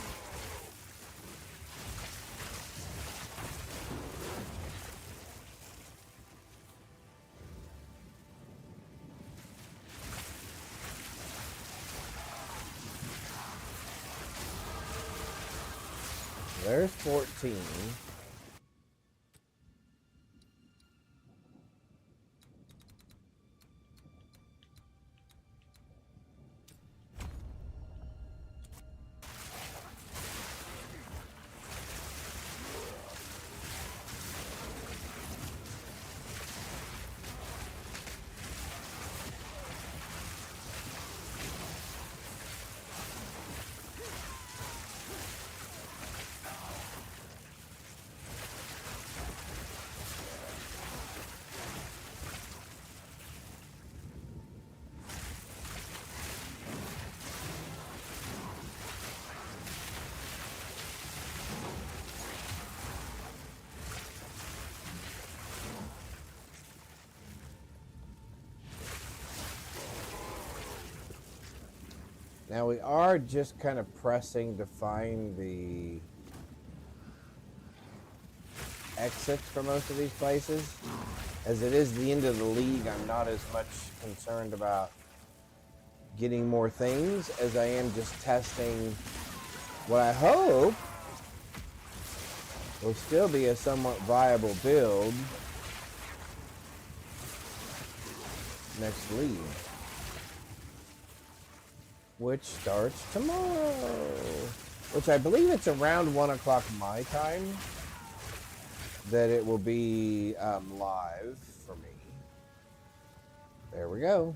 There's 14. Now we are just kind of pressing to find the exits for most of these places. As it is the end of the league, I'm not as much concerned about getting more things as I am just testing what I hope will still be a somewhat viable build next league, which starts tomorrow, which I believe it's around 1 o'clock my time that it will be live for me. There we go.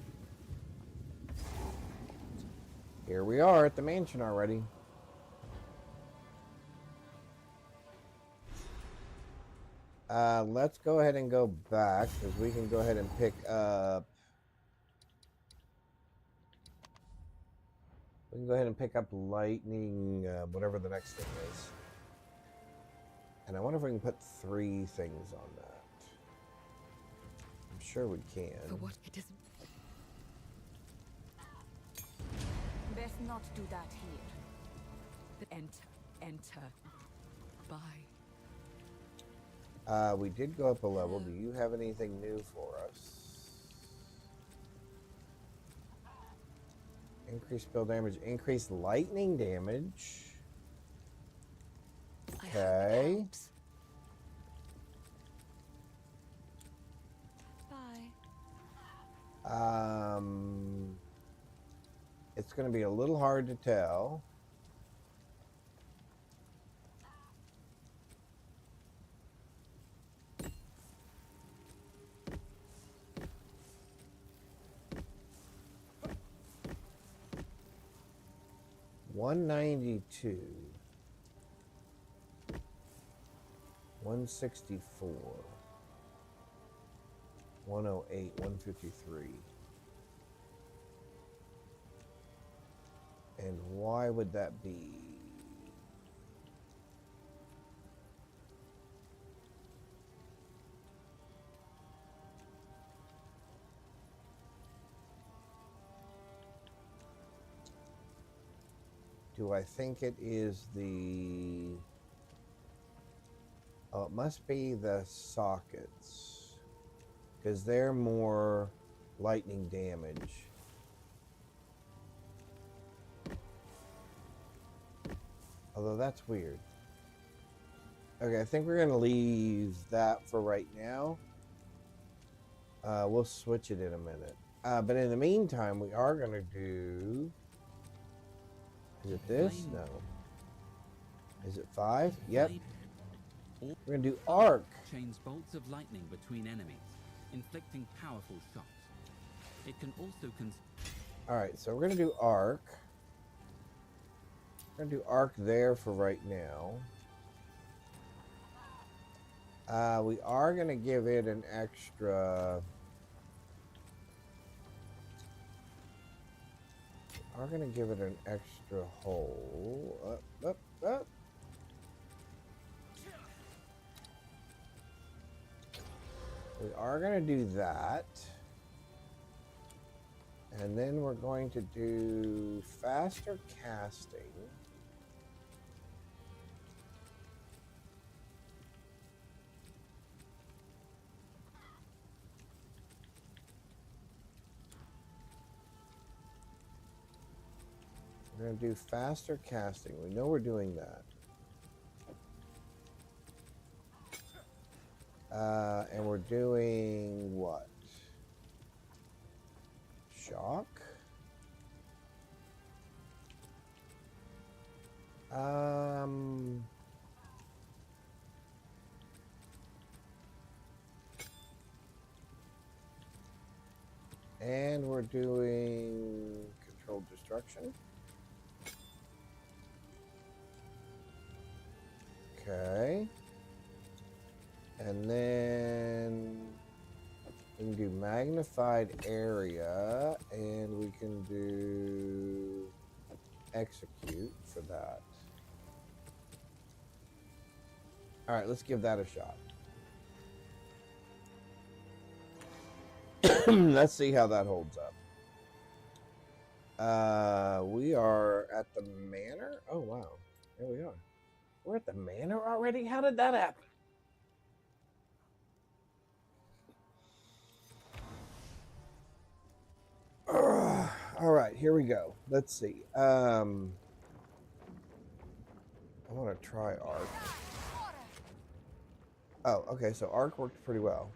Here we are at the mansion already. Let's go ahead and go back because we can go ahead and pick up. We can go ahead and pick up lightning, whatever the next thing is. And I wonder if we can put 3 things on that. I'm sure we can. For what it isn't. Best not do that here. Enter. Bye. We did go up a level. Do you have anything new for us? Increased spell damage, increased lightning damage. Okay. Bye. It's going to be a little hard to tell. $192, $164, $108, $153. And why would that be? Do I think it is the... Oh, it must be the sockets. Because they're more lightning damage. Although that's weird. Okay, I think we're going to leave that for right now. We'll switch it in a minute. But in the meantime, we are going to do... Is it this? No. Is it 5? Yep. We're going to do arc. Chains bolts of lightning between enemies, inflicting powerful shocks. It can also Alright, so we're going to do arc. We're going to do arc there for right now. We are going to give it an extra... We're going to give it an extra hole. Up. We are going to do that. And then we're going to do faster casting. We're going to do faster casting. We know we're doing that. And we're doing what? Shock? And we're doing controlled destruction. Okay. And then we can do magnified area, and we can do execute for that. All right, let's give that a shot. Let's see how that holds up. We are at the manor. Oh, wow. There we are. We're at the manor already? How did that happen? All right, here we go. Let's see. I want to try arc. Oh, okay, so arc worked pretty well.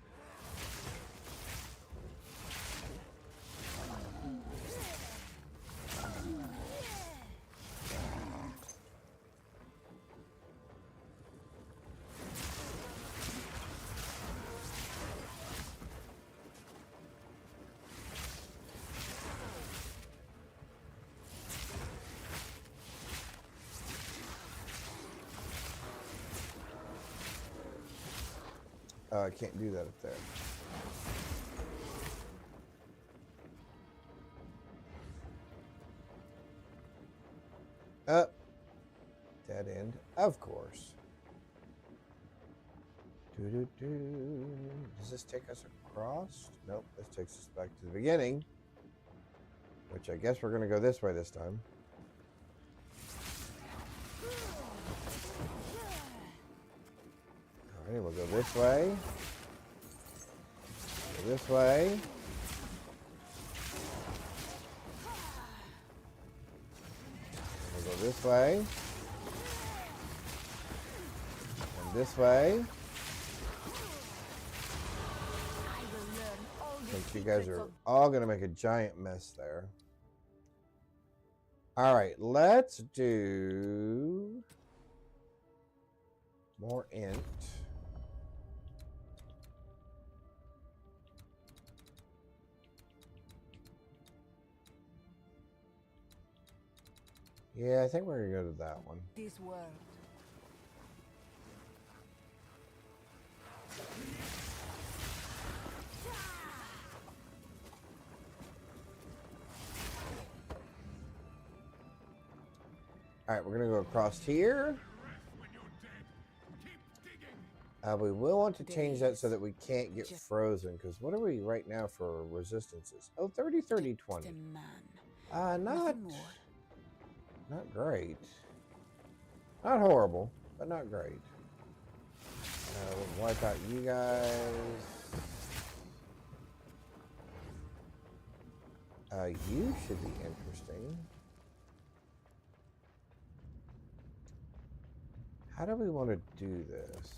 Oh, I can't do that up there. Up. Dead end, of course. Does this take us across? Nope, this takes us back to the beginning. Which I guess we're going to go this way this time. Alright, we'll go this way. Go this way. We'll go this way. And this way. Since you guys are all going to make a giant mess there. Alright, let's do more int. Yeah, I think we're going to go to that one. This world. Alright, we're going to go across here. We will want to change that so that we can't get frozen, because what are we right now for resistances? Oh, 30, 30, 20. Not great. Not horrible, but not great. We'll wipe out you guys. You should be interesting. How do we want to do this?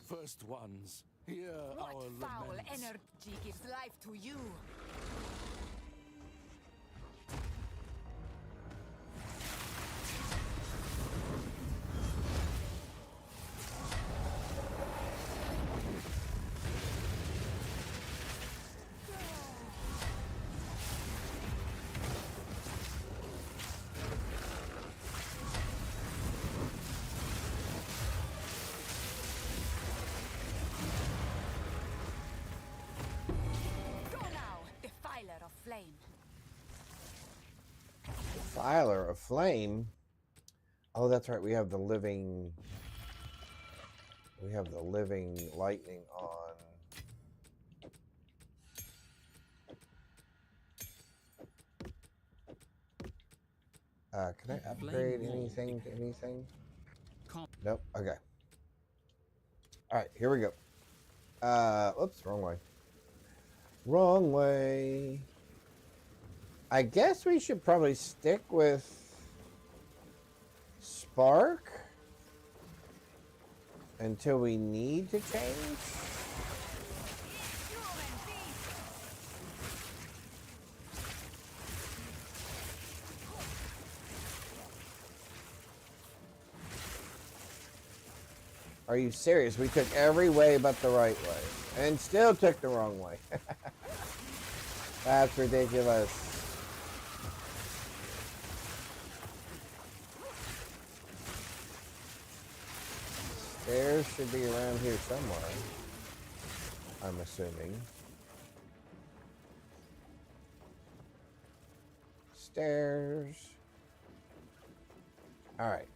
First ones, hear What our foul laments. energy gives life to you? Filer of flame. Oh, that's right. We have the living. We have the living lightning on. Can I upgrade anything to anything? Nope. Okay. All right. Here we go. Oops. Wrong way. Wrong way. I guess we should probably stick with Spark until we need to change. Are you serious? We took every way but the right way and still took the wrong way. That's ridiculous. Stairs should be around here somewhere, I'm assuming. Stairs. All right.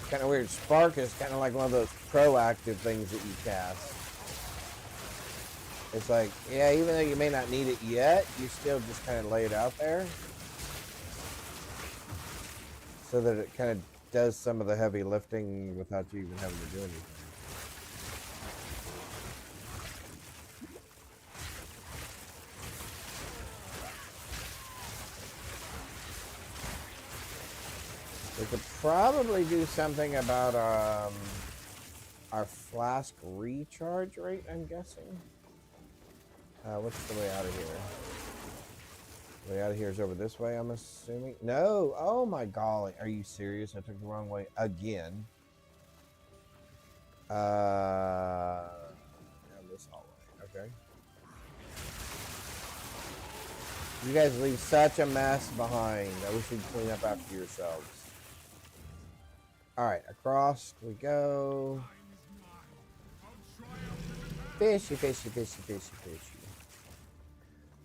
Kind of weird. Spark is kind of like one of those proactive things that you cast. It's like, yeah, even though you may not need it yet, you still just kind of lay it out there so that it kind of does some of the heavy lifting without you even having to do anything. We could probably do something about our flask recharge rate, I'm guessing. What's the way out of here? The way out of here is over this way, I'm assuming. No! Oh my golly. Are you serious? I took the wrong way again. Down this hallway. Okay. You guys leave such a mess behind. I wish you'd clean up after yourselves. Alright, across we go. Fishy, fishy, fishy, fishy, fishy.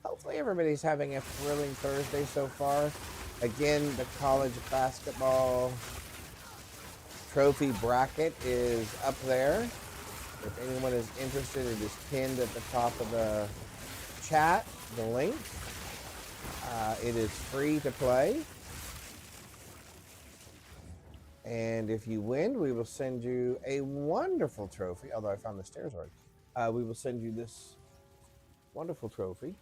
Hopefully everybody's having a thrilling Thursday so far. Again, the college basketball trophy bracket is up there. If anyone is interested, it is pinned at the top of the chat, the link. It is free to play. And if you win, we will send you a wonderful trophy. Although I found the stairs already. We will send you this wonderful trophy.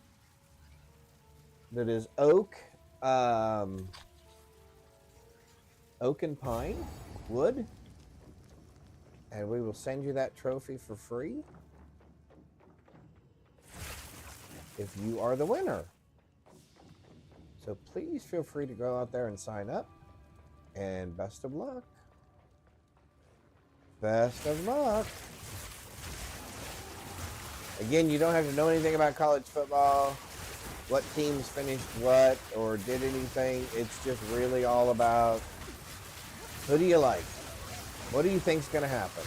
That is oak and pine wood. And we will send you that trophy for free if you are the winner. So please feel free to go out there and sign up. And best of luck. Best of luck. Again, you don't have to know anything about college football, what teams finished what, or did anything. It's just really all about who do you like? What do you think's going to happen?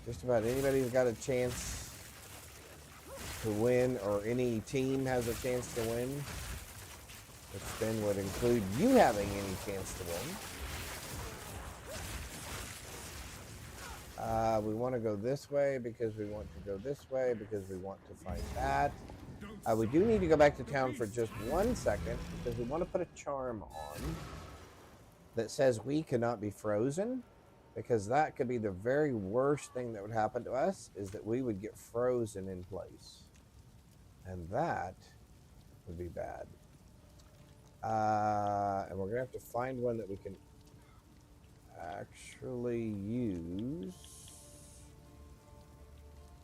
Just about anybody's got a chance to win, or any team has a chance to win, which then would include you having any chance to win. We want to go this way because we want to go this way because we want to find that. We do need to go back to town for just 1 second because we want to put a charm on that says we cannot be frozen, because that could be the very worst thing that would happen to us, is that we would get frozen in place. And that would be bad. And we're going to have to find one that we can actually use.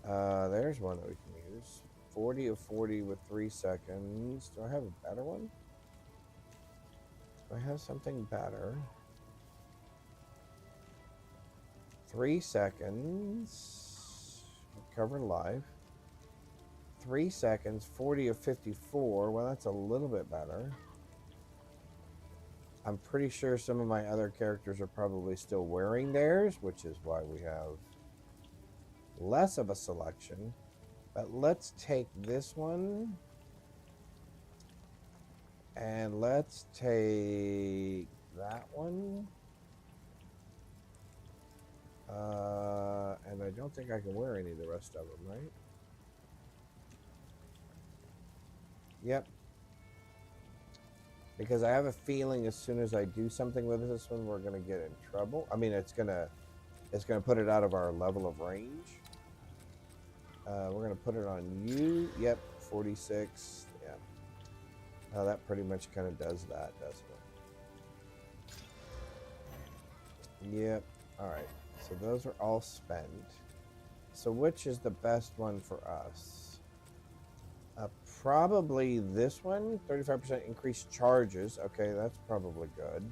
There's one that we can use. 40 of 40 with 3 seconds. Do I have a better one? Do I have something better? 3 seconds. Recover life. 3 seconds. 40 of 54. Well, that's a little bit better. I'm pretty sure some of my other characters are probably still wearing theirs, which is why we have less of a selection. But let's take this one. And let's take that one. And I don't think I can wear any of the rest of them, right? Yep. Because I have a feeling as soon as I do something with this one, we're gonna get in trouble. I mean, it's gonna put it out of our level of range. We're gonna put it on you. Yep, 46. Yeah. That pretty much kind of does that, doesn't it? Yep. All right. So those are all spent. So which is the best one for us? Probably this one. 35% increased charges. Okay, that's probably good.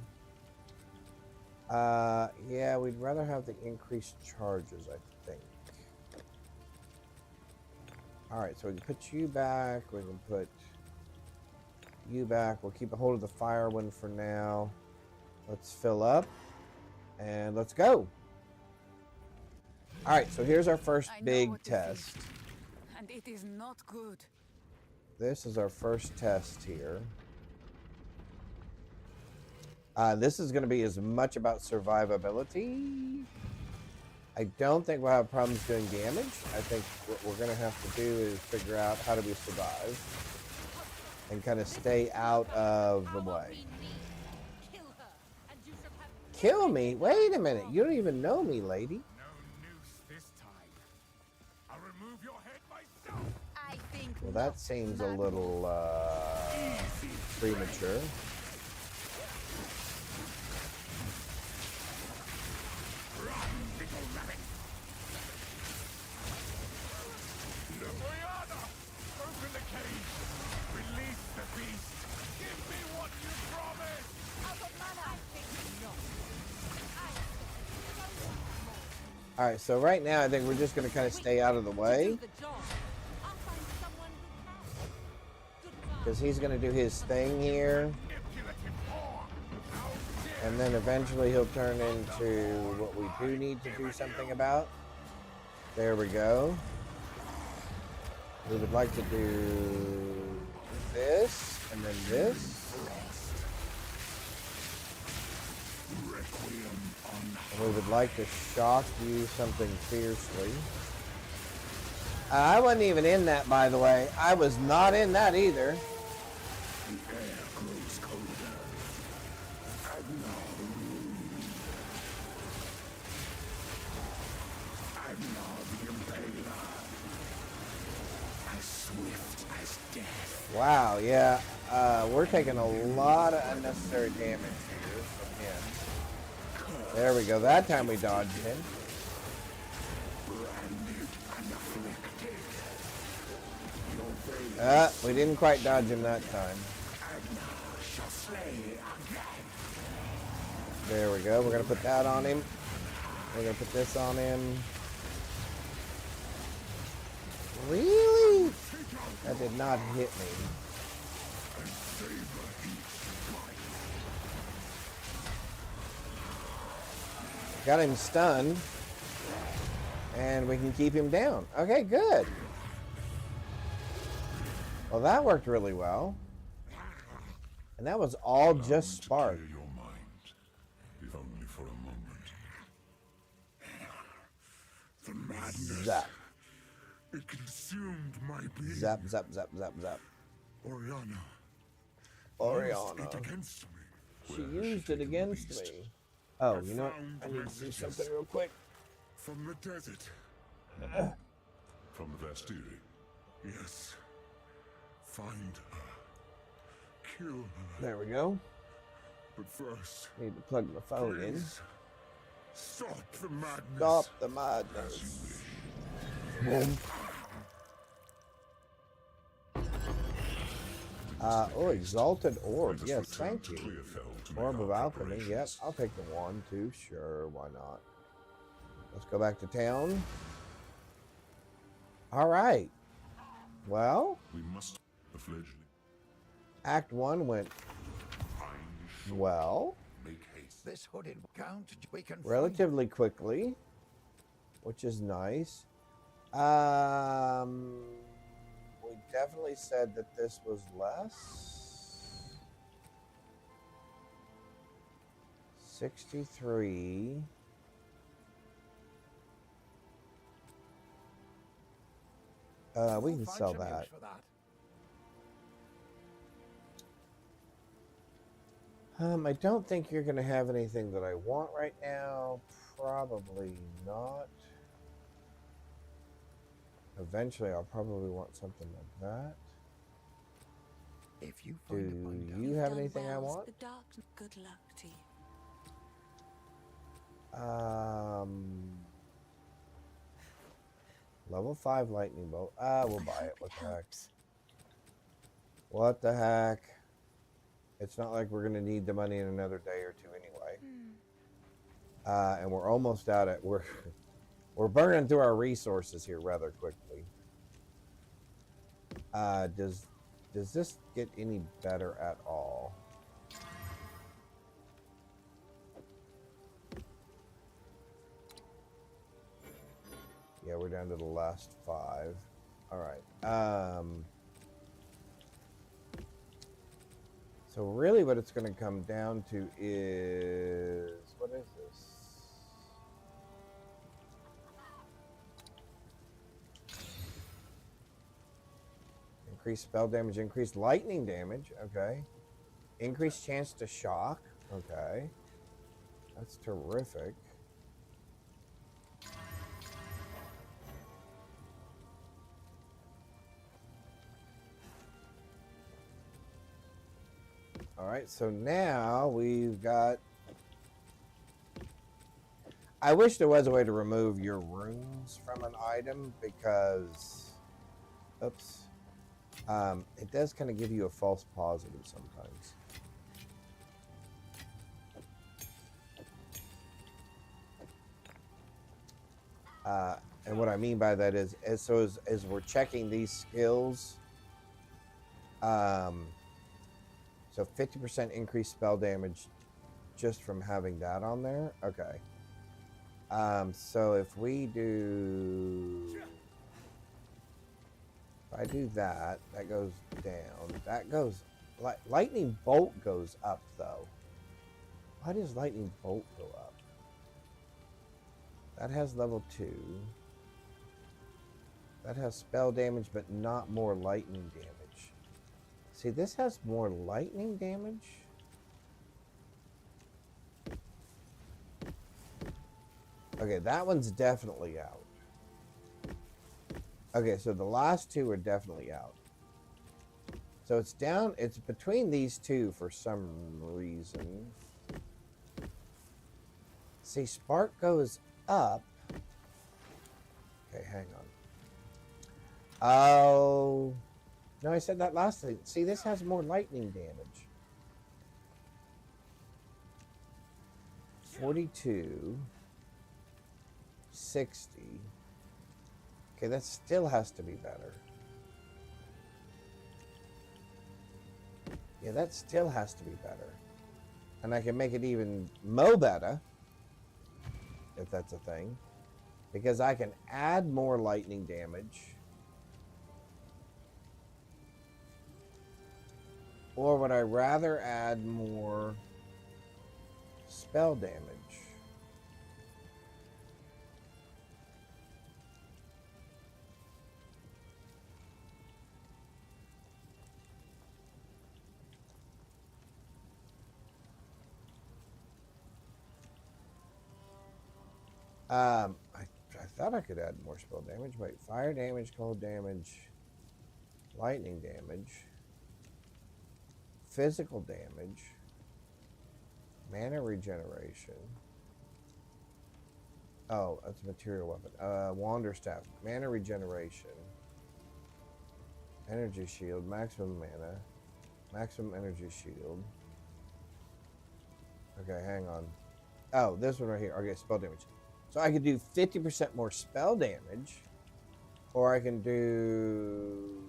Yeah, we'd rather have the increased charges, I think. All right, so we can put you back. We can put you back. We'll keep a hold of the fire one for now. Let's fill up and let's go. All right, so here's our first big test. And it is not good. This is our first test here. This is going to be as much about survivability I don't think we'll have problems doing damage. I think what we're going to have to do is figure out how do we survive and kind of stay out of the way. Kill me? Wait a minute. You don't even know me, lady. No noose this time. I'll remove your head myself. I think Well, that seems a little premature. Brianna, open the cage. Release the beast. Give me what you promised. out of mana. I think not. All right, so right now I think we're just going to kind of stay out of the way because he's going to do his thing here. And then eventually he'll turn into what we do need to do something about. There we go. We would like to do this and then this. And we would like to shock you something fiercely. I wasn't even in that, by the way. I was not in that either. The air grows colder. I'm not the impaler. As swift as death. Wow, yeah. We're taking a lot of unnecessary damage here from him. There we go. That time we dodged him. We didn't quite dodge him that time. There we go. We're going to put that on him. We're going to put this on him. Really? That did not hit me. Got him stunned. And we can keep him down. Okay, good. Well, that worked really well. And that was all just spark. Clear your mind, if only for a moment. The madness. Zap. It consumed my being. Zap, zap, zap, zap, zap. Oriana. Oriana. Used it against me. She used it against me. Oh, you know what? I need to do something real quick. From the desert. From the Vastiri. Yes. Find her. Kill her. There we go. But first, Need to plug my phone in. please, stop the madness. Stop the madness. Boom. Oh, Exalted Orb. Let us Yes, return thank to you. Clearfell to make Orb of our Alchemy. Yep, preparations. I'll take the 1, 2. Sure, why not? Let's go back to town. All right. Well, We must. The fledgling. Act 1 went Find well, make haste. This hooded count, we can find relatively quickly, which is nice. We definitely said that this was less. 63. We can find sell some that. use for that. I don't think you're going to have anything that I want right now. Probably not. Eventually, I'll probably want something like that. If you Do find a bind you You've have done anything I well. want? The dark. Good luck to you. Level 5 lightning bolt. We'll buy I it. hope What the heck? helps. What the heck? It's not like we're going to need the money in another day or two anyway. And we're almost out at we're burning through our resources here rather quickly. Does this get any better at all? Yeah, we're down to the last 5. All right. So really what it's going to come down to is, what is this? Increased spell damage, increased lightning damage. Okay. Increased chance to shock. Okay. That's terrific. All right, so now we've got... I wish there was a way to remove your runes from an item because... Oops. It does kind of give you a false positive sometimes. And what I mean by that is, as we're checking these skills, so 50% increased spell damage just from having that on there. Okay. So if we do, if I do that, that goes down. That goes, lightning bolt goes up though. Why does lightning bolt go up? That has level 2. That has spell damage, but not more lightning damage. See, this has more lightning damage. Okay, that one's definitely out. Okay, so the last two are definitely out. So it's down, it's between these two for some reason. See, spark goes up. Okay, hang on. Oh, no, I said that last thing. See, this has more lightning damage. 42, 60. Okay, that still has to be better. Yeah, that still has to be better. And I can make it even mo better, if that's a thing. Because I can add more lightning damage. Or would I rather add more spell damage? I thought I could add more spell damage. Wait, fire damage, cold damage, lightning damage, physical damage, mana regeneration. Oh, that's a material weapon. Wander staff, mana regeneration, energy shield, maximum mana, maximum energy shield. Okay, hang on. Oh, this one right here. Okay, spell damage. So I could do 50% more spell damage, or I can do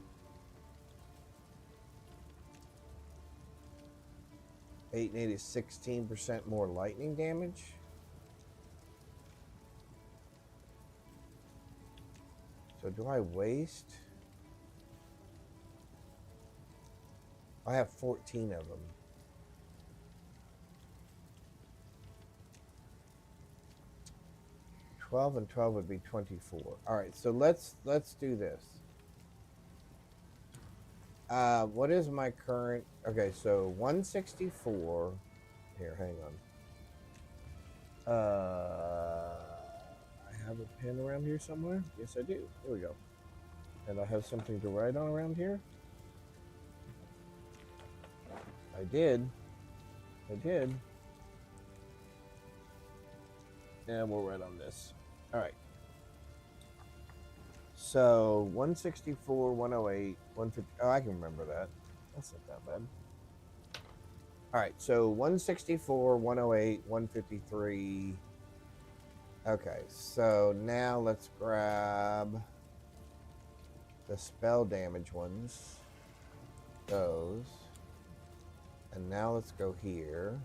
8 and 8 is 16% more lightning damage. So do I waste? I have 14 of them. 12 and 12 would be 24. All right, so let's do this. What is my current? Okay, so 164. Here, hang on. I have a pen around here somewhere. Yes, I do. Here we go. And I have something to write on around here. I did. And we'll write on this. All right. So 164, 108, 150. Oh, I can remember that. That's not that bad. All right. So 164, 108, 153. Okay. So now let's grab the spell damage ones. Those. And now let's go here.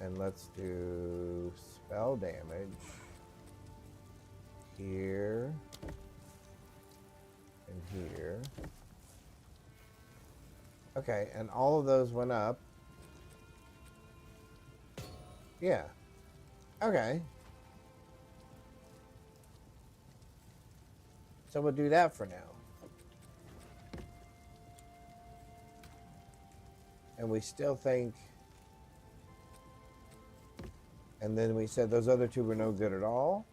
And let's do spell damage here and here. Okay, and all of those went up. Yeah. Okay. So we'll do that for now. And we still think... And then we said those other two were no good at all.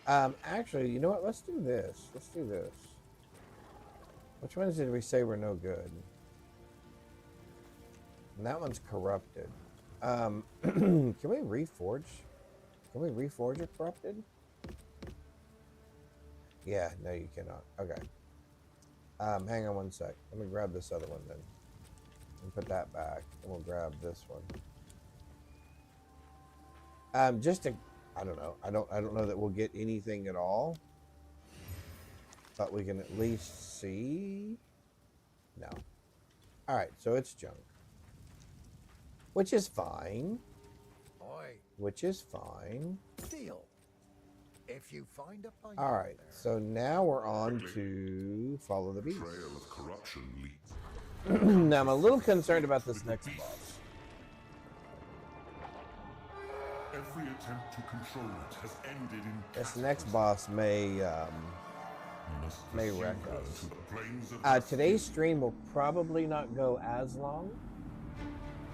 Actually, you know what? Let's do this. Let's do this. Which ones did we say were no good? And that one's corrupted. Can we reforge? Can we reforge a corrupted? Yeah, no, you cannot. Okay. Hang on one sec. Let me grab this other one then. And put that back. And we'll grab this one. Just to, I don't know. I don't know that we'll get anything at all. But we can at least see. No. Alright, so it's junk. Which is fine. Oi, Which is fine. deal. If you find a pint Alright, there, so now we're on to Follow the Beast. Trail of corruption leads. Now I'm a little concerned about this next boss. Every attempt to control it has ended in This next boss may You must wreck pursue her us. to the plains of Today's stream will probably not go as long.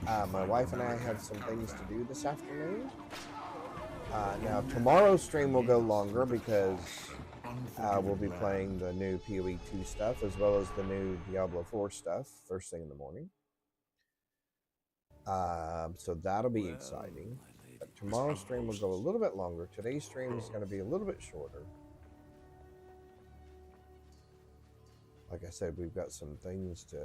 My wife and I have some things to do this afternoon. Now tomorrow's stream will go longer because we'll be playing the new PoE 2 stuff as well as the new Diablo 4 stuff first thing in the morning. So that'll be exciting. But tomorrow's stream will go a little bit longer. Today's stream is going to be a little bit shorter. Like I said, we've got some things to...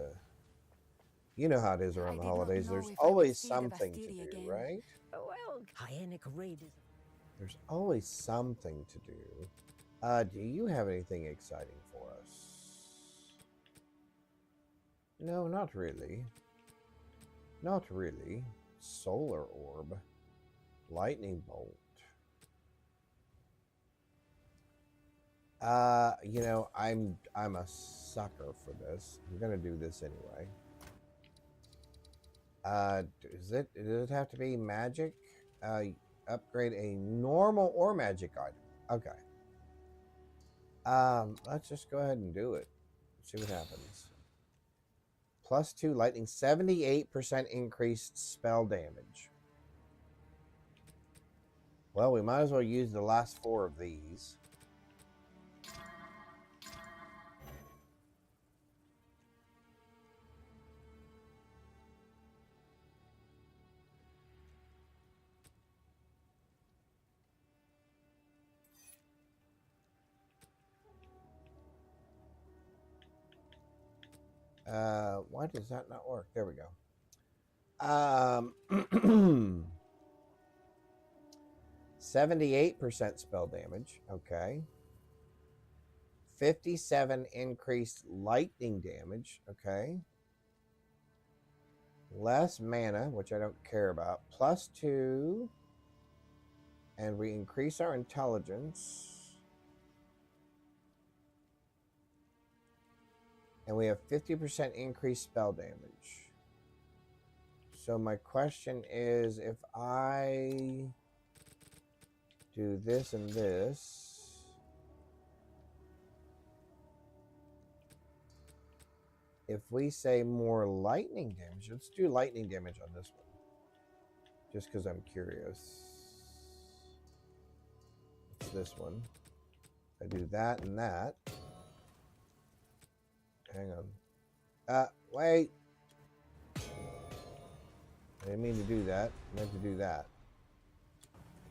You know how it is around the holidays. There's always something to do, right? Well, Hyenic Raid is... There's always something to do. Do you have anything exciting for us? No, not really. Not really. Solar orb. Lightning bolt. You know, I'm a sucker for this. I'm gonna do this anyway. Does it have to be magic? Upgrade a normal or magic item. Okay. Let's just go ahead and do it. See what happens. +2 lightning, 78% increased spell damage. Well, we might as well use the last 4 of these. Why does that not work? There we go. 78% spell damage. Okay. 57 increased lightning damage. Okay. Less mana, which I don't care about. +2. And we increase our intelligence. And we have 50% increased spell damage. So my question is, if I do this and this, if we say more lightning damage, let's do lightning damage on this one. Just because I'm curious. It's this one. I do that and that. Hang on. Wait. I didn't mean to do that. I meant to do that.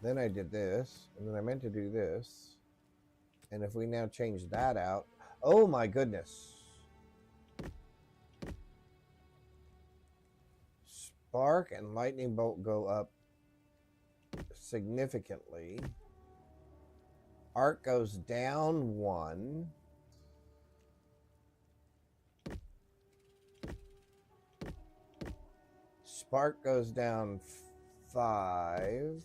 Then I did this, and then I meant to do this. And if we now change that out, oh my goodness. Spark and lightning bolt go up significantly. Arc goes down 1. Spark goes down 5.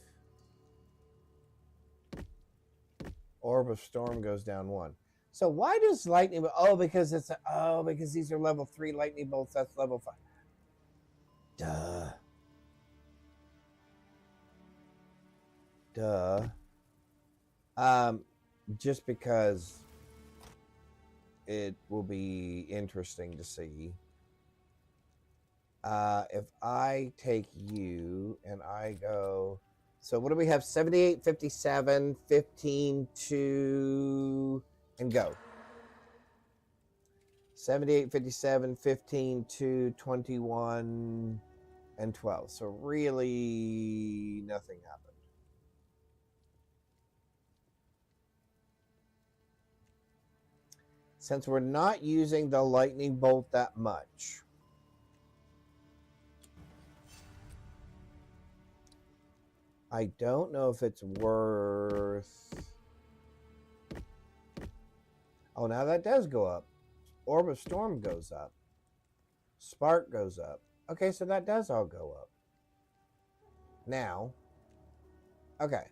Orb of Storm goes down 1. So why does lightning... Oh, because it's... because these are level 3 lightning bolts. That's level 5. Duh. Just because it will be interesting to see If I take you and I go, so what do we have? 78, 57, 15, 2, and go. 78, 57, 15, 2, 21, and 12. So really nothing happened. Since we're not using the lightning bolt that much, I don't know if it's worth... Oh, now that does go up. Orb of Storm goes up. Spark goes up. Okay, so that does all go up. Now, okay.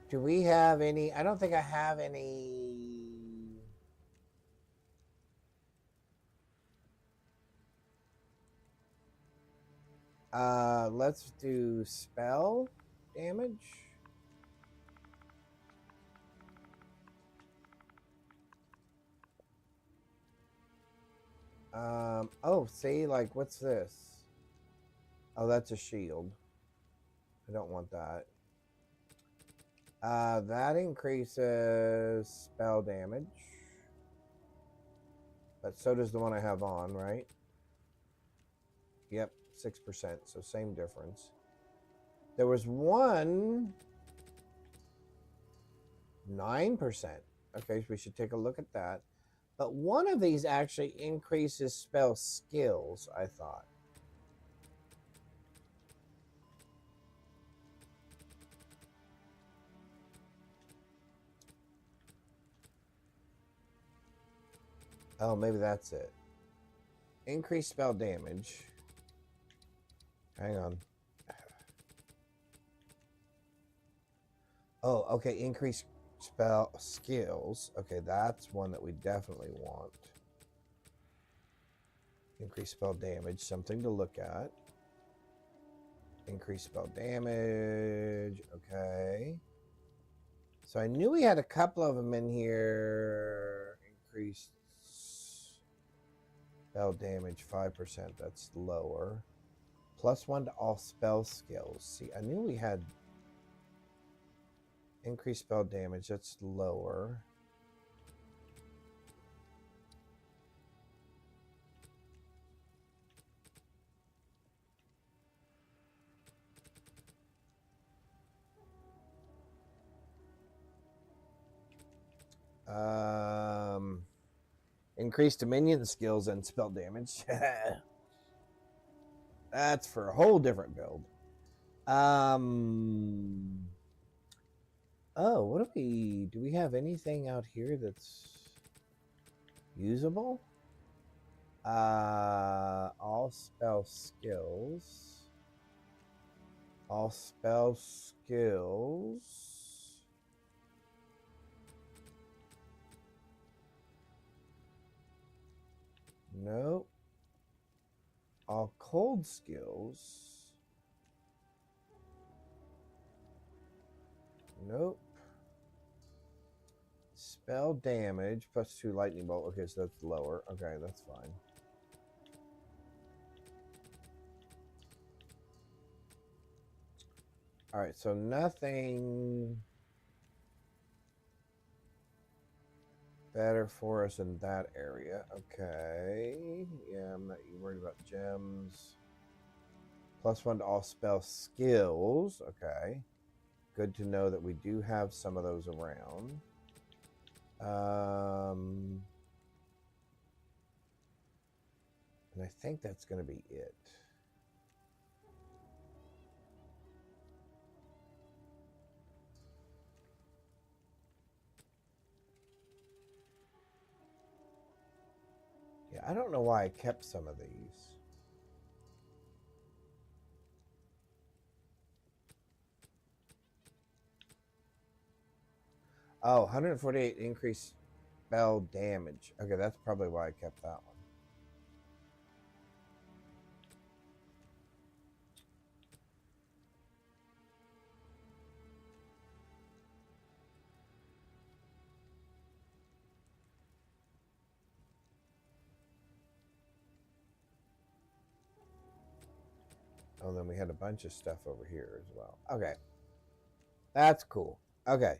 Do we have any? I don't think I have any. Let's do spell damage. Oh, see, like, what's this? Oh, that's a shield. I don't want that. That increases spell damage. But so does the one I have on, right? Yep, 6%, so same difference. There was one 9%. Okay, so we should take a look at that. But one of these actually increases spell skills, I thought. Oh, maybe that's it. Increase spell damage. Hang on. Oh, okay. Increase spell skills. Okay, that's one that we definitely want. Increase spell damage. Something to look at. Increase spell damage. Okay. So I knew we had a couple of them in here. Increased spell damage 5%. That's lower. +1 to all spell skills. See, I knew we had increased spell damage. That's lower. Increased dominion skills and spell damage. That's for a whole different build. Oh, what do we have anything out here that's usable? All spell skills. All spell skills. Nope. All cold skills. Nope. Spell damage +2 lightning bolt. Okay, so that's lower. Okay, that's fine. All right, so nothing better for us in that area. Okay. Yeah, I'm not worried about gems. +1 to all spell skills. Okay. Good to know that we do have some of those around. And I think that's going to be it. Yeah, I don't know why I kept some of these. Oh, 148 increased spell damage. Okay, that's probably why I kept that one. Oh, then we had a bunch of stuff over here as well. Okay. That's cool. Okay.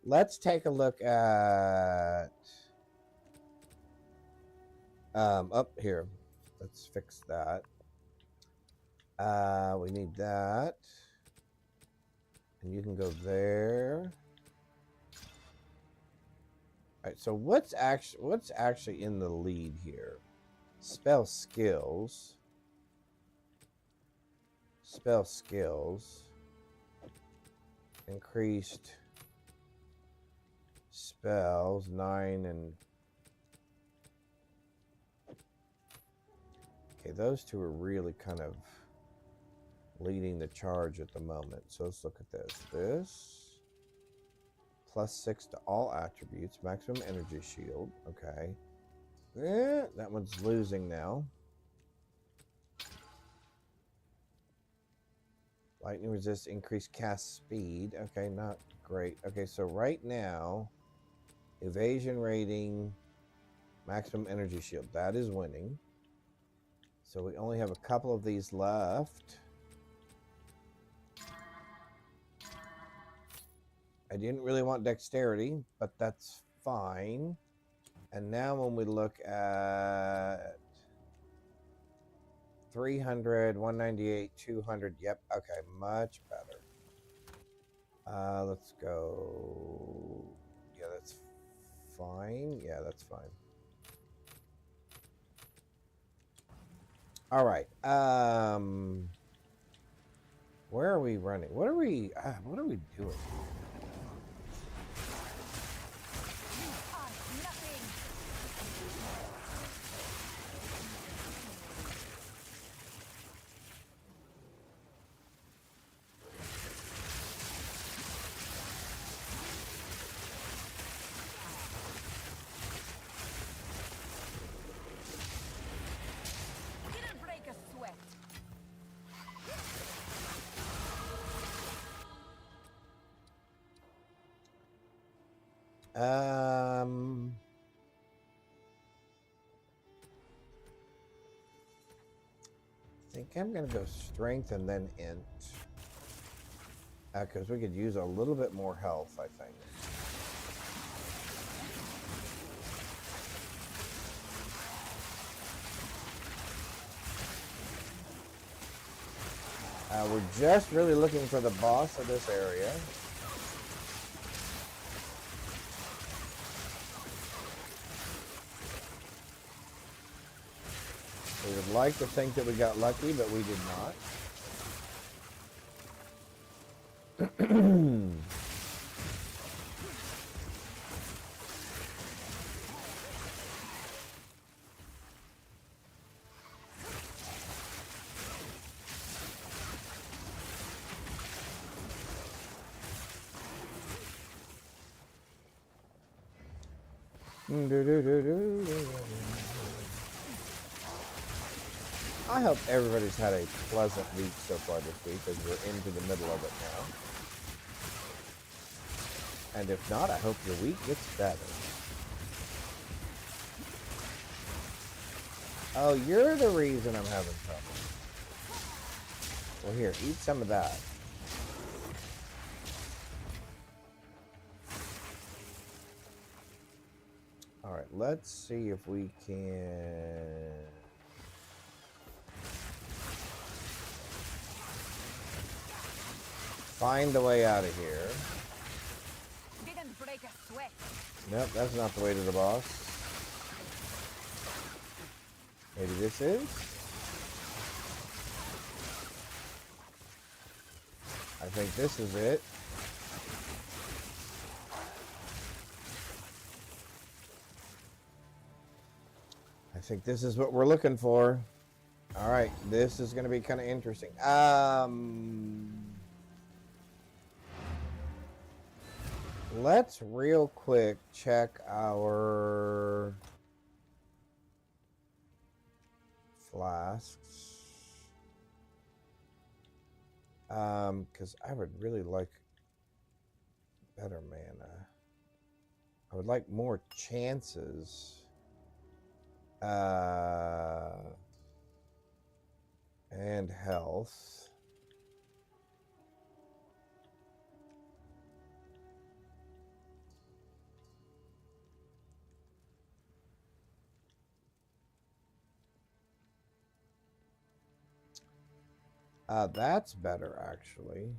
Let's take a look at up here. Let's fix that. We need that. And you can go there. All right, so what's actually in the lead here? Spell skills. Spell skills. Increased spells 9 and okay, those two are really kind of leading the charge at the moment. So let's look at this. This +6 to all attributes, maximum energy shield. Okay. That one's losing now. Lightning resist, increased cast speed. Okay, not great. Okay, so right now, evasion rating, maximum energy shield. That is winning. So we only have a couple of these left. I didn't really want dexterity, but that's fine. And now when we look at 300, 198, 200. Yep. Okay. Much better. Let's go. Yeah, that's fine. Yeah, that's fine. All right. Where are we running? What are we doing? I think I'm gonna go strength and then int, because we could use a little bit more health, I think. We're just really looking for the boss of this area. We would like to think that we got lucky, but we did not. I hope everybody's had a pleasant week so far this week, as we're into the middle of it now. And if not, I hope your week gets better. Oh, you're the reason I'm having trouble. Well, here, eat some of that. All right, let's see if we can... find the way out of here. Didn't break a sweat. Nope, that's not the way to the boss. Maybe this is? I think this is it. I think this is what we're looking for. All right, this is going to be kind of interesting. Let's real quick check our flasks. Because I would really like better mana. I would like more chances. And health. That's better, actually.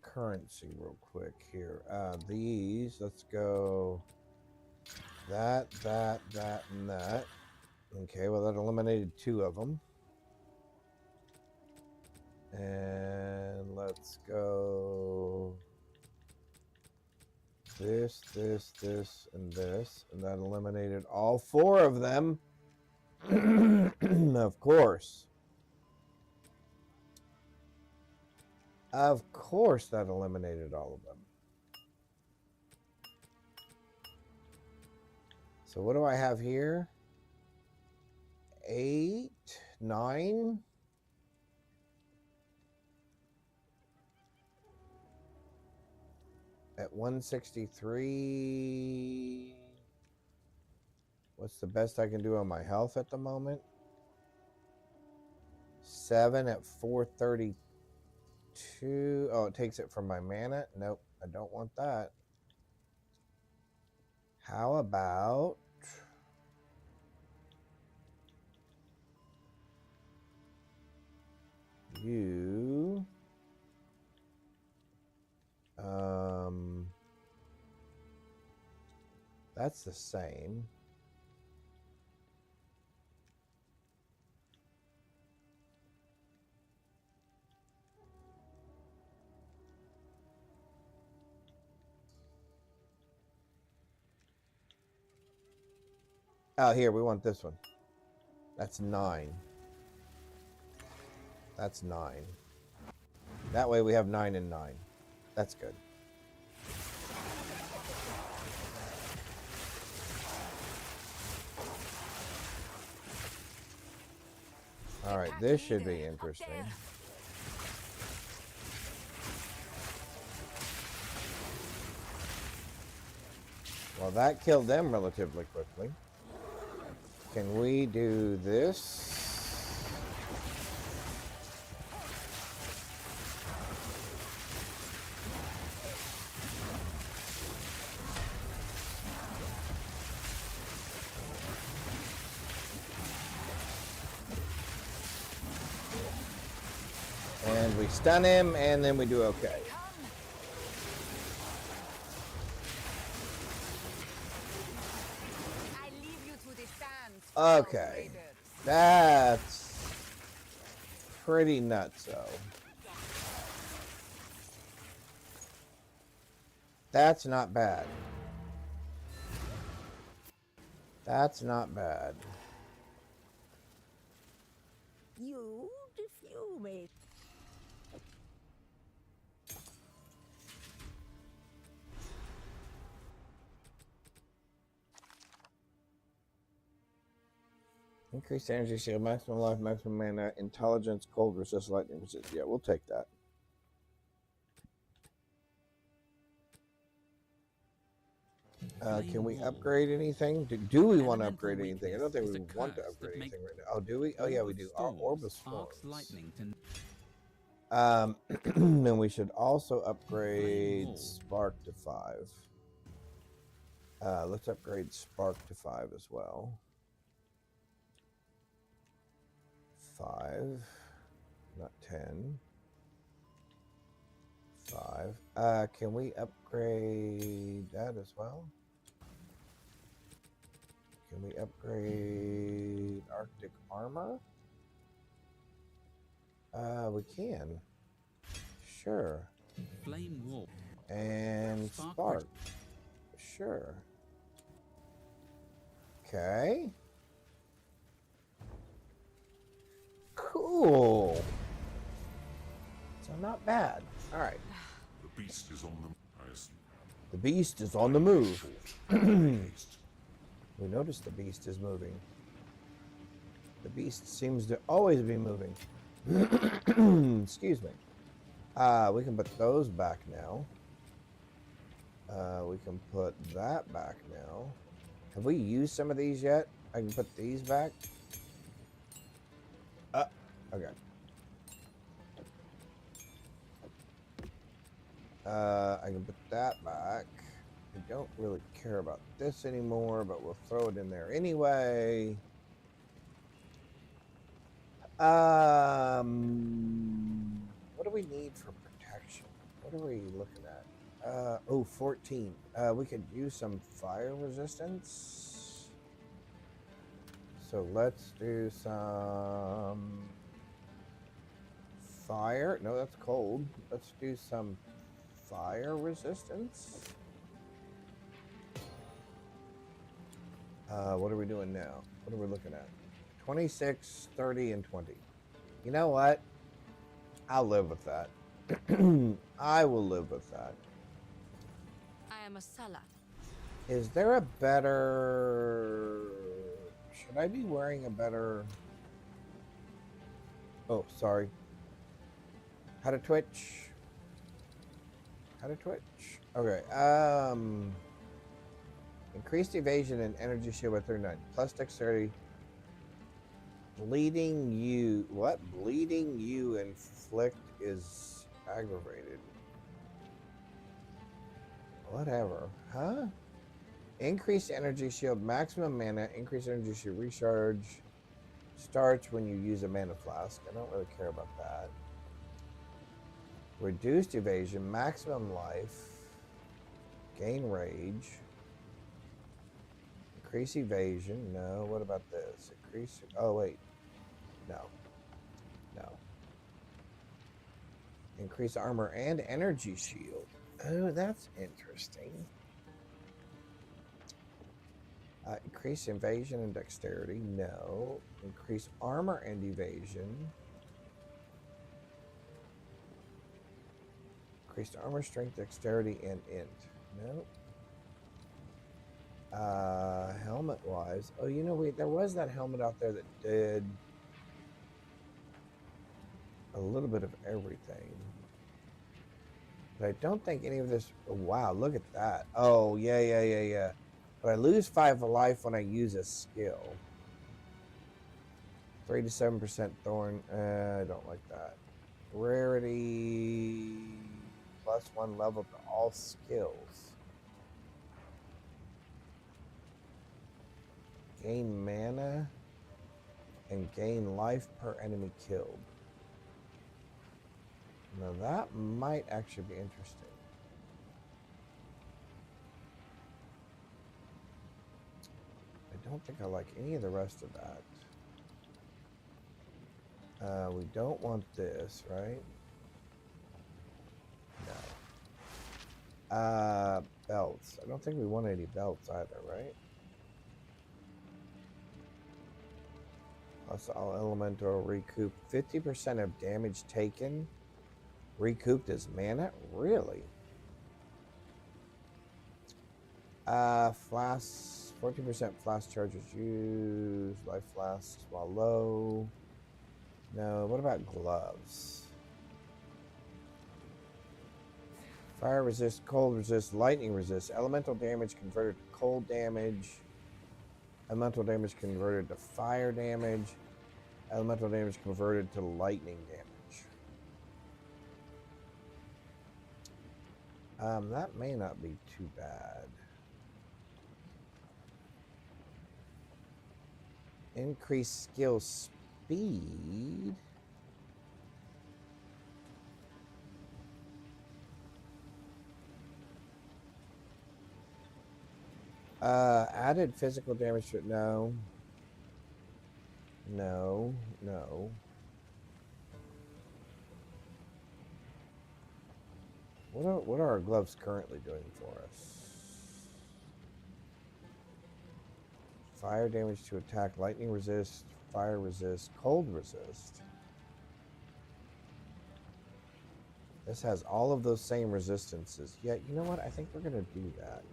Currency real quick here. These, let's go that, and that. Okay, well, that eliminated 2 of them. And let's go this, and this. And that eliminated all 4 of them. Of course. Of course, that eliminated all of them. So what do I have here? 8, 9. At 163. What's the best I can do on my health at the moment? 7 at 432. Oh, it takes it from my mana? Nope, I don't want that. How about you? That's the same. Oh, here, we want this one. That's 9. That's 9. That way we have 9 and 9. That's good. All right, this should be interesting. Well, that killed them relatively quickly. Can we do this? And we stun him, and then we do okay. Okay, that's pretty nutso. That's not bad. That's not bad. You defumate. Increased energy shield, maximum life, maximum mana, intelligence, cold resist, lightning resist. Yeah, we'll take that. Can we upgrade anything? Do we want to upgrade anything? I don't think we want to upgrade anything right now. Oh, do we? Oh, yeah, we do. Our Orb of Storms. Then we should also upgrade Spark to 5. Let's upgrade Spark to 5 as well. 5, not 10. 5. Can we upgrade that as well? Can we upgrade Arctic Armor? We can. Sure. Flame Warp. And Spark. Sure. Okay. Cool. So not bad. All right. The beast is on the The beast is on the move. We noticed the beast is moving. The beast seems to always be moving. Excuse me. We can put those back now. We can put that back now. Have we used some of these yet? I can put these back. Okay. I can put that back. I don't really care about this anymore, but we'll throw it in there anyway. What do we need for protection? What are we looking at? 14. We could use some fire resistance. So let's do some fire. No, that's cold. Let's do some fire resistance. What are we doing now? What are we looking at? 26, 30, and 20. You know what? I'll live with that. I will live with that. I am a seller. Is there a better... Should I be wearing a better... Oh, sorry. How to Twitch? How to Twitch? Okay, increased evasion and energy shield by 39. Plus dexterity. Bleeding you... What? Bleeding you inflict is aggravated. Whatever. Huh? Increased energy shield, maximum mana, increased energy shield recharge starts when you use a mana flask. I don't really care about that. Reduced evasion, maximum life, gain rage, increase evasion. No, what about this? Increase. Oh, wait. No. No. Increase armor and energy shield. Oh, that's interesting. Increase evasion and dexterity. No. Increase armor and evasion. Increased armor, strength, dexterity, and int. No. Helmet wise. Oh, you know, wait, there was that helmet out there that did a little bit of everything. But I don't think any of this. Oh, wow, look at that. Oh, yeah. But I lose 5 life when I use a skill. 3 to 7% thorn. I don't like that. Rarity +1 level to all skills. Gain mana and gain life per enemy killed. Now that might actually be interesting. I don't think I like any of the rest of that. We don't want this, right? No. Belts. I don't think we want any belts either, right? Plus all elemental recoup. 50% of damage taken recouped as mana? Really? Flasks. 14% flask charges used. Life flasks while low. No. What about gloves? Fire resist, cold resist, lightning resist. Elemental damage converted to cold damage. Elemental damage converted to fire damage. Elemental damage converted to lightning damage. That may not be too bad. Increased skill speed. Added physical damage to it. No. What are our gloves currently doing for us? Fire damage to attack, lightning resist, fire resist, cold resist. This has all of those same resistances. Yeah, you know what? I think we're going to do that.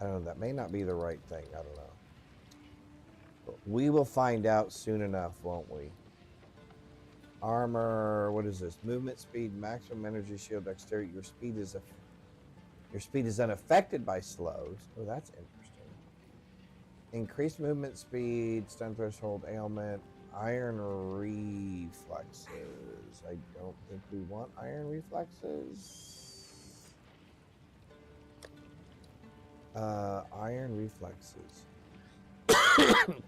I don't know. That may not be the right thing. I don't know. But we will find out soon enough, won't we? Armor. What is this? Movement speed, maximum energy shield, dexterity. Your speed is unaffected by slows. Oh, that's interesting. Increased movement speed, stun threshold, ailment, Iron reflexes. I don't think we want iron reflexes. Iron reflexes.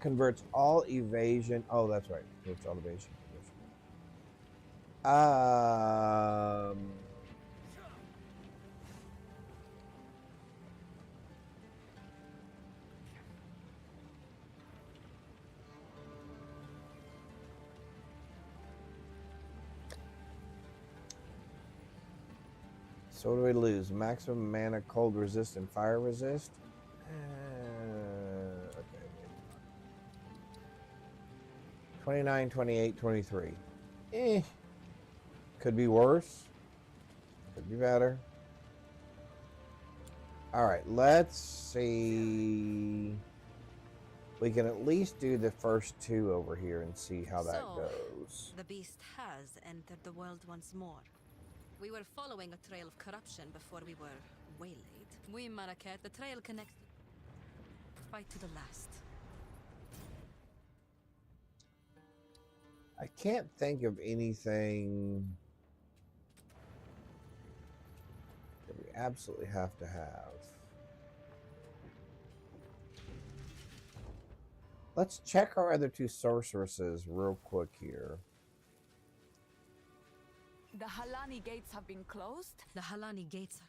Converts all evasion. Oh, that's right. Converts all evasion. So what do we lose? Maximum mana, cold resist, and fire resist. Okay. 29, 28, 23. Could be worse. Could be better. All right, let's see. We can at least do the first two over here and see how that goes. The beast has entered the world once more. We were following a trail of corruption before we were waylaid. We Maraket, the trail connects. Fight to the last. I can't think of anything that we absolutely have to have. Let's check our other two sorceresses real quick here. The Halani gates have been closed? The Halani gates are...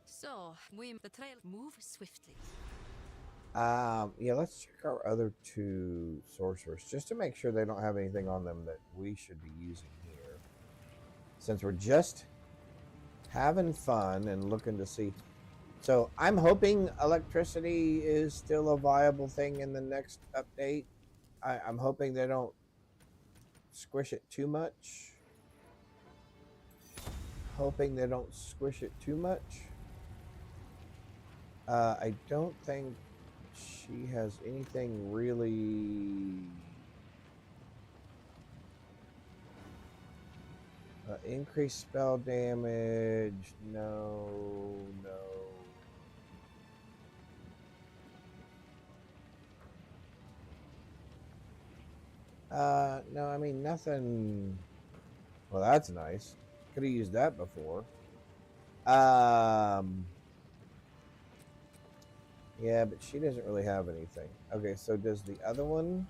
So, the trail move swiftly. Yeah, let's check our other two sorcerers just to make sure they don't have anything on them that we should be using here. Since we're just having fun and looking to see. So I'm hoping electricity is still a viable thing in the next update. I'm hoping they don't squish it too much. Hoping they don't squish it too much. I don't think she has anything really... increased spell damage. No. No, I mean, nothing. Well, that's nice. Could have used that before. Yeah, but she doesn't really have anything. Okay, so does the other one?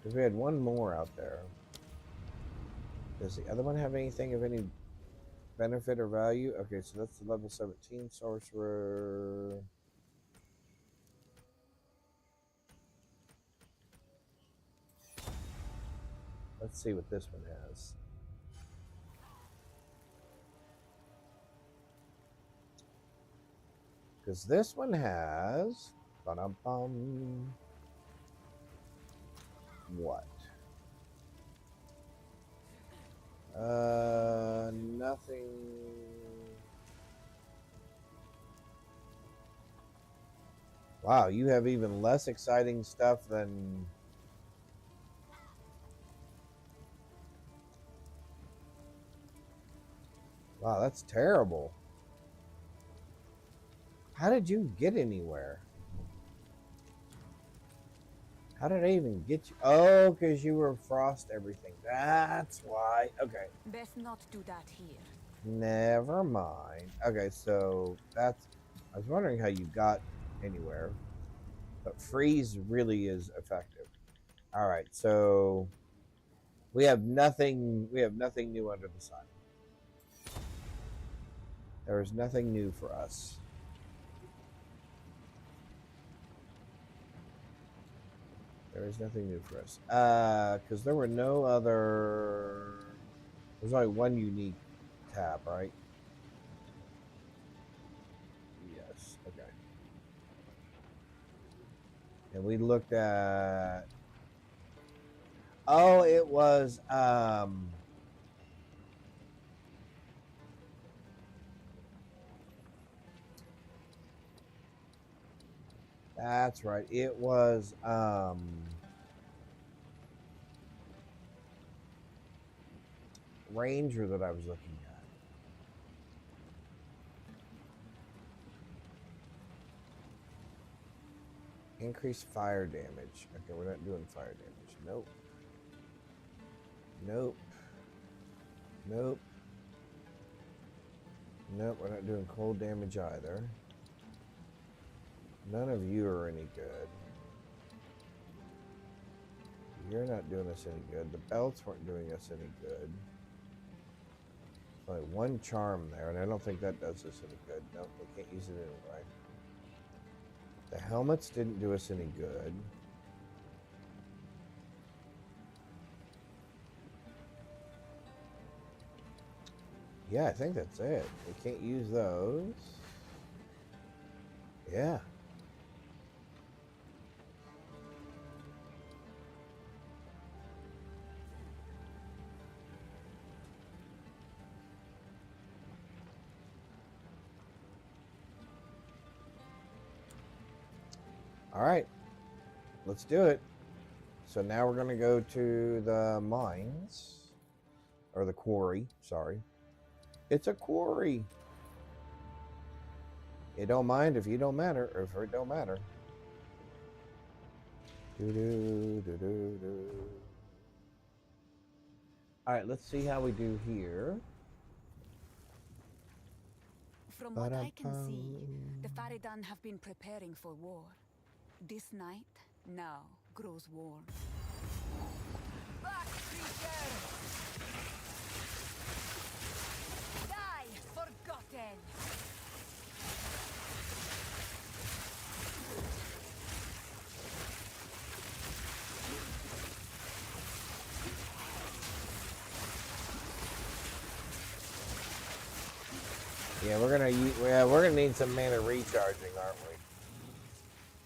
Because we had one more out there. Does the other one have anything of any benefit or value? Okay, so that's the level 17 sorcerer. Let's see what this one has. Because this one has... Ba-dum-bum. What? Nothing... Wow, you have even less exciting stuff than... Wow, that's terrible. How did you get anywhere? How did I even get you? Oh, because you were frost everything. That's why. Okay. Best not do that here. Never mind. Okay, so that's... I was wondering how you got anywhere. But freeze really is effective. All right, so we have nothing new under the sun. There is nothing new for us. There is nothing new for us. Because there were no other... There's only one unique tab, right? Yes, okay. And we looked at... Oh, it was... That's right. It was Ranger that I was looking at. Increased fire damage. Okay, we're not doing fire damage. Nope. Nope. Nope. Nope, we're not doing cold damage either. None of you are any good. You're not doing us any good. The belts weren't doing us any good. There's only one charm there, and I don't think that does us any good. Nope, we can't use it anyway. The helmets didn't do us any good. Yeah, I think that's it. We can't use those. Yeah. All right, let's do it. So now we're going to go to the mines, or the quarry, sorry. It's a quarry. It don't mind if you don't matter, or if it don't matter. Do. All right, let's see how we do here. From what I can see, the Faridan have been preparing for war. This night now grows warm. Back, creature! Die, forgotten! Yeah, we're gonna need some mana recharging, aren't we?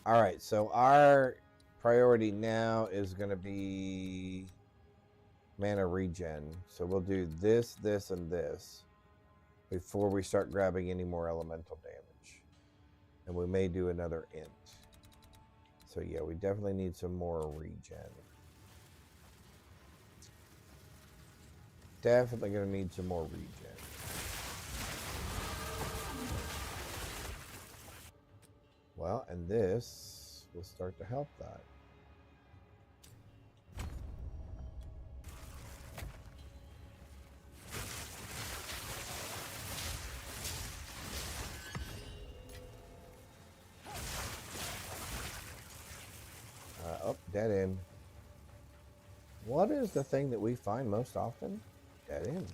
All right, so our priority now is gonna be mana regen. So we'll do this, this, and this before we start grabbing any more elemental damage, and we may do another int. So yeah, we definitely need some more regen. Definitely gonna need some more regen. Well, and this will start to help that. Oh, dead end. What is the thing that we find most often? Dead ends.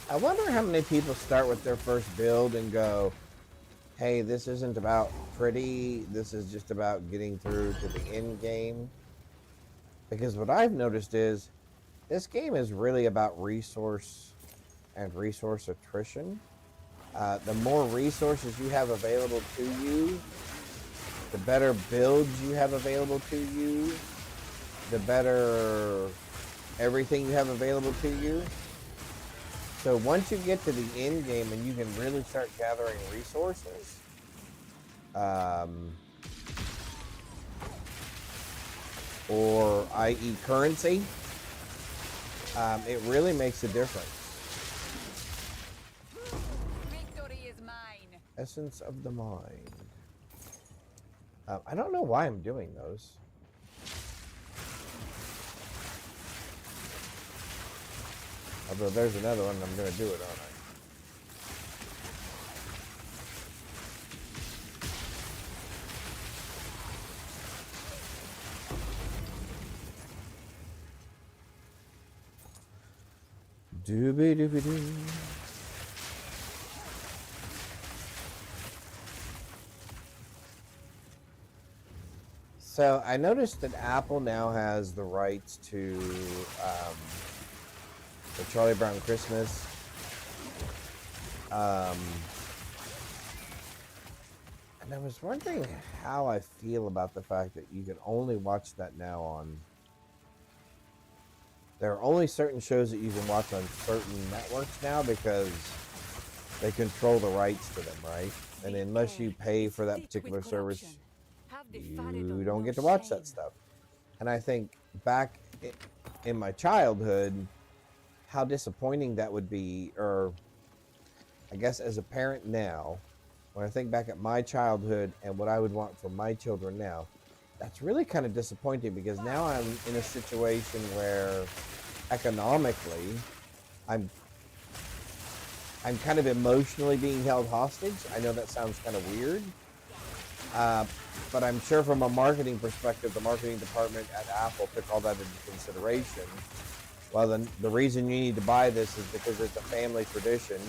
I wonder how many people start with their first build and go, hey, this isn't about pretty, this is just about getting through to the end game. Because what I've noticed is this game is really about resource and resource attrition. The more resources you have available to you, the better builds you have available to you, the better everything you have available to you. So once you get to the end game and you can really start gathering resources, or i.e. currency, it really makes a difference. Victory is mine. Essence of the mind. I don't know why I'm doing those. Although there's another one, I'm going to do it, aren't I? Doobie-doobie-doo. So I noticed that Apple now has the rights to the Charlie Brown Christmas. And I was wondering how I feel about the fact that you can only watch that now on... There are only certain shows that you can watch on certain networks now because they control the rights to them, right? And unless you pay for that particular service, you don't get to watch that stuff. And I think back in my childhood, how disappointing that would be, or I guess as a parent now, when I think back at my childhood and what I would want for my children now, that's really kind of disappointing because now I'm in a situation where economically I'm kind of emotionally being held hostage. I know that sounds kind of weird, but I'm sure from a marketing perspective, the marketing department at Apple took all that into consideration. Well, then the reason you need to buy this is because it's a family tradition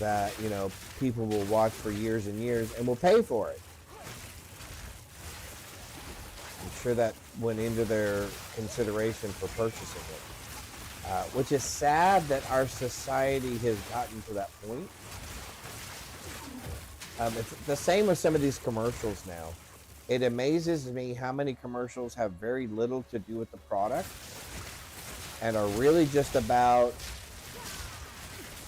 that, you know, people will watch for years and years and will pay for it. I'm sure that went into their consideration for purchasing it, which is sad that our society has gotten to that point. It's the same with some of these commercials now. It amazes me how many commercials have very little to do with the product and are really just about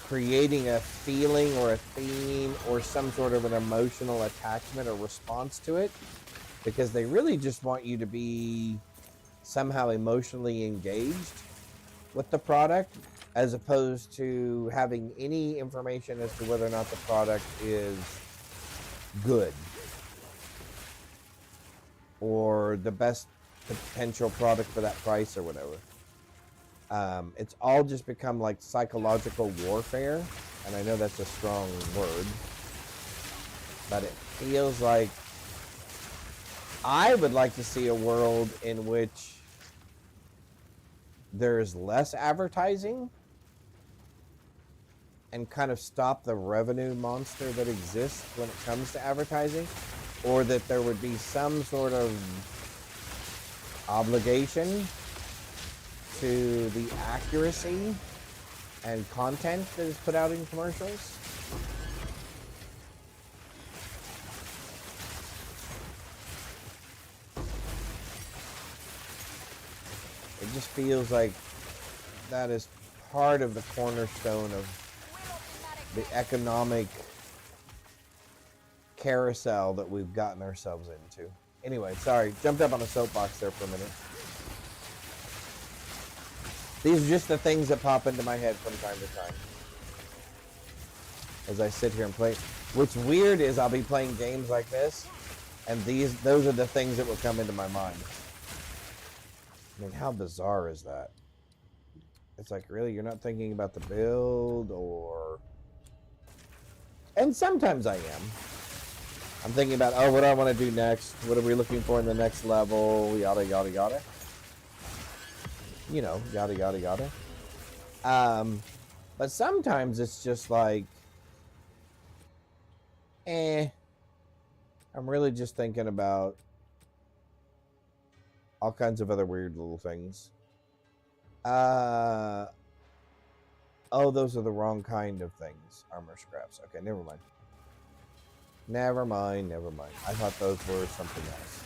creating a feeling or a theme or some sort of an emotional attachment or response to it, because they really just want you to be somehow emotionally engaged with the product, as opposed to having any information as to whether or not the product is good or the best potential product for that price or whatever. It's all just become like psychological warfare, and I know that's a strong word, but it feels like I would like to see a world in which there's less advertising and kind of stop the revenue monster that exists when it comes to advertising, or that there would be some sort of obligation to the accuracy and content that is put out in commercials. It just feels like that is part of the cornerstone of the economic carousel that we've gotten ourselves into. Anyway, sorry, jumped up on a soapbox there for a minute. These are just the things that pop into my head from time to time as I sit here and play. What's weird is I'll be playing games like this, and those are the things that will come into my mind. I mean, how bizarre is that? It's like, really, you're not thinking about the build, or... And sometimes I am. I'm thinking about, oh, what do I want to do next? What are we looking for in the next level? Yada, yada, yada. You know, yada, yada, yada. But sometimes it's just like, I'm really just thinking about all kinds of other weird little things. Oh, those are the wrong kind of things. Armor scraps. Okay, never mind. Never mind, never mind. I thought those were something else.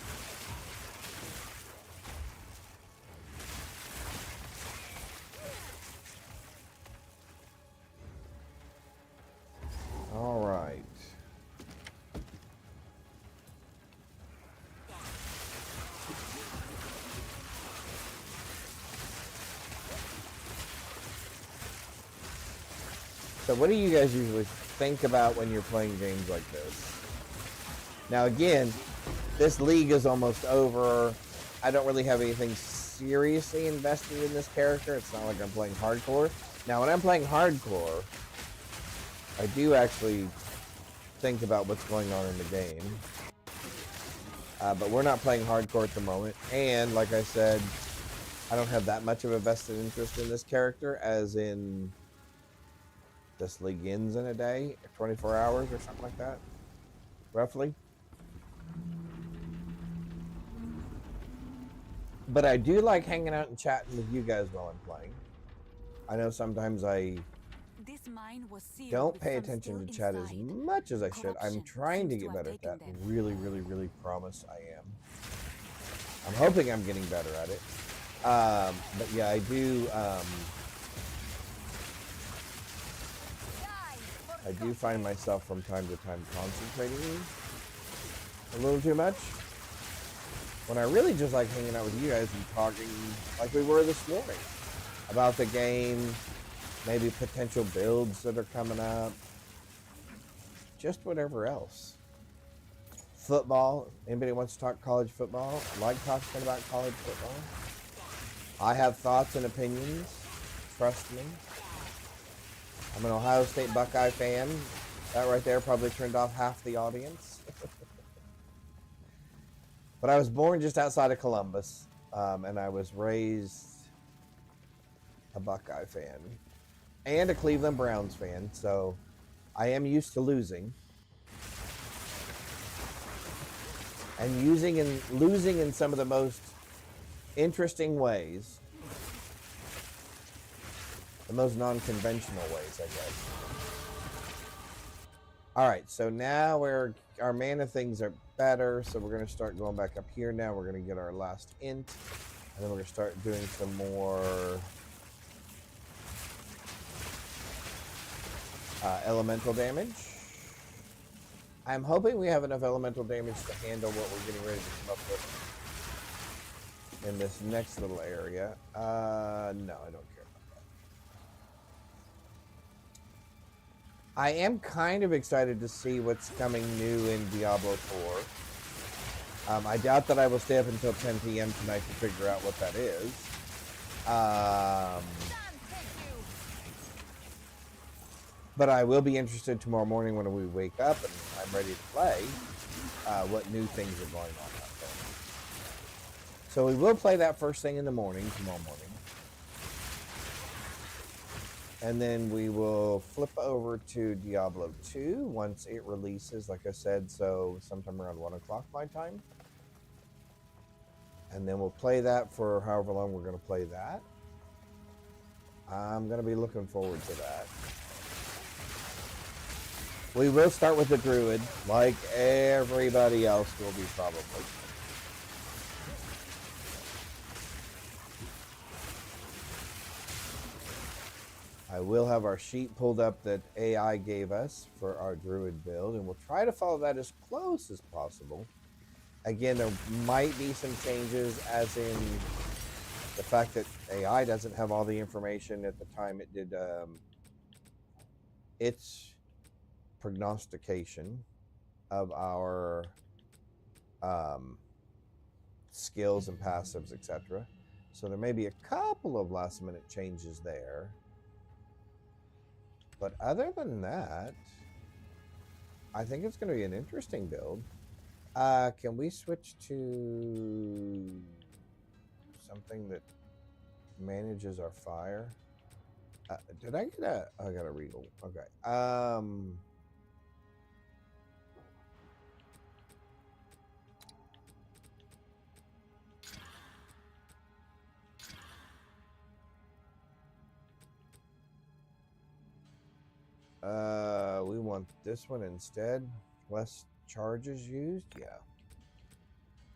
All right. So what do you guys usually think about when you're playing games like this? Now again, this league is almost over. I don't really have anything seriously invested in this character. It's not like I'm playing hardcore. Now when I'm playing hardcore, I do actually think about what's going on in the game. But we're not playing hardcore at the moment. And like I said, I don't have that much of a vested interest in this character, as in this league ends in a day, 24 hours or something like that, roughly. But I do like hanging out and chatting with you guys while I'm playing. I know sometimes I This mine was sealed Don't with pay some attention to still chat as inside. much as I should. I'm Corruption trying to seems get to better have at that. taken them. Really promise I am. I'm hoping I'm getting better at it. But yeah, I do. I do find myself from time to time concentrating a little too much. When I really just like hanging out with you guys and talking like we were this morning about the game, maybe potential builds that are coming up, just whatever else. Football. Anybody wants to talk college football? Like talking about college football? I have thoughts and opinions. Trust me. I'm an Ohio State Buckeye fan. That right there probably turned off half the audience. But I was born just outside of Columbus, and I was raised a Buckeye fan and a Cleveland Browns fan, so I am used to losing. And losing in some of the most interesting ways. The most non-conventional ways, I guess. All right, so now our mana things are better, so we're going to start going back up here now. We're going to get our last int, and then we're going to start doing some more elemental damage. I'm hoping we have enough elemental damage to handle what we're getting ready to come up with in this next little area. No, I don't care about that. I am kind of excited to see what's coming new in Diablo 4. I doubt that I will stay up until 10 p.m. tonight to figure out what that is. But I will be interested tomorrow morning when we wake up and I'm ready to play what new things are going on out there. So we will play that first thing in the morning, tomorrow morning. And then we will flip over to Diablo 2 once it releases, like I said, so sometime around 1 o'clock my time. And then we'll play that for however long we're going to play that. I'm going to be looking forward to that. We will start with the Druid, like everybody else will be probably. I will have our sheet pulled up that AI gave us for our Druid build, and we'll try to follow that as close as possible. Again, there might be some changes, as in the fact that AI doesn't have all the information at the time it did its prognostication of our skills and passives, etc. So there may be a couple of last minute changes there. But other than that, I think it's going to be an interesting build. Can we switch to something that manages our fire? Did I get a... I got a regal. Okay. We want this one instead. Less charges used? Yeah.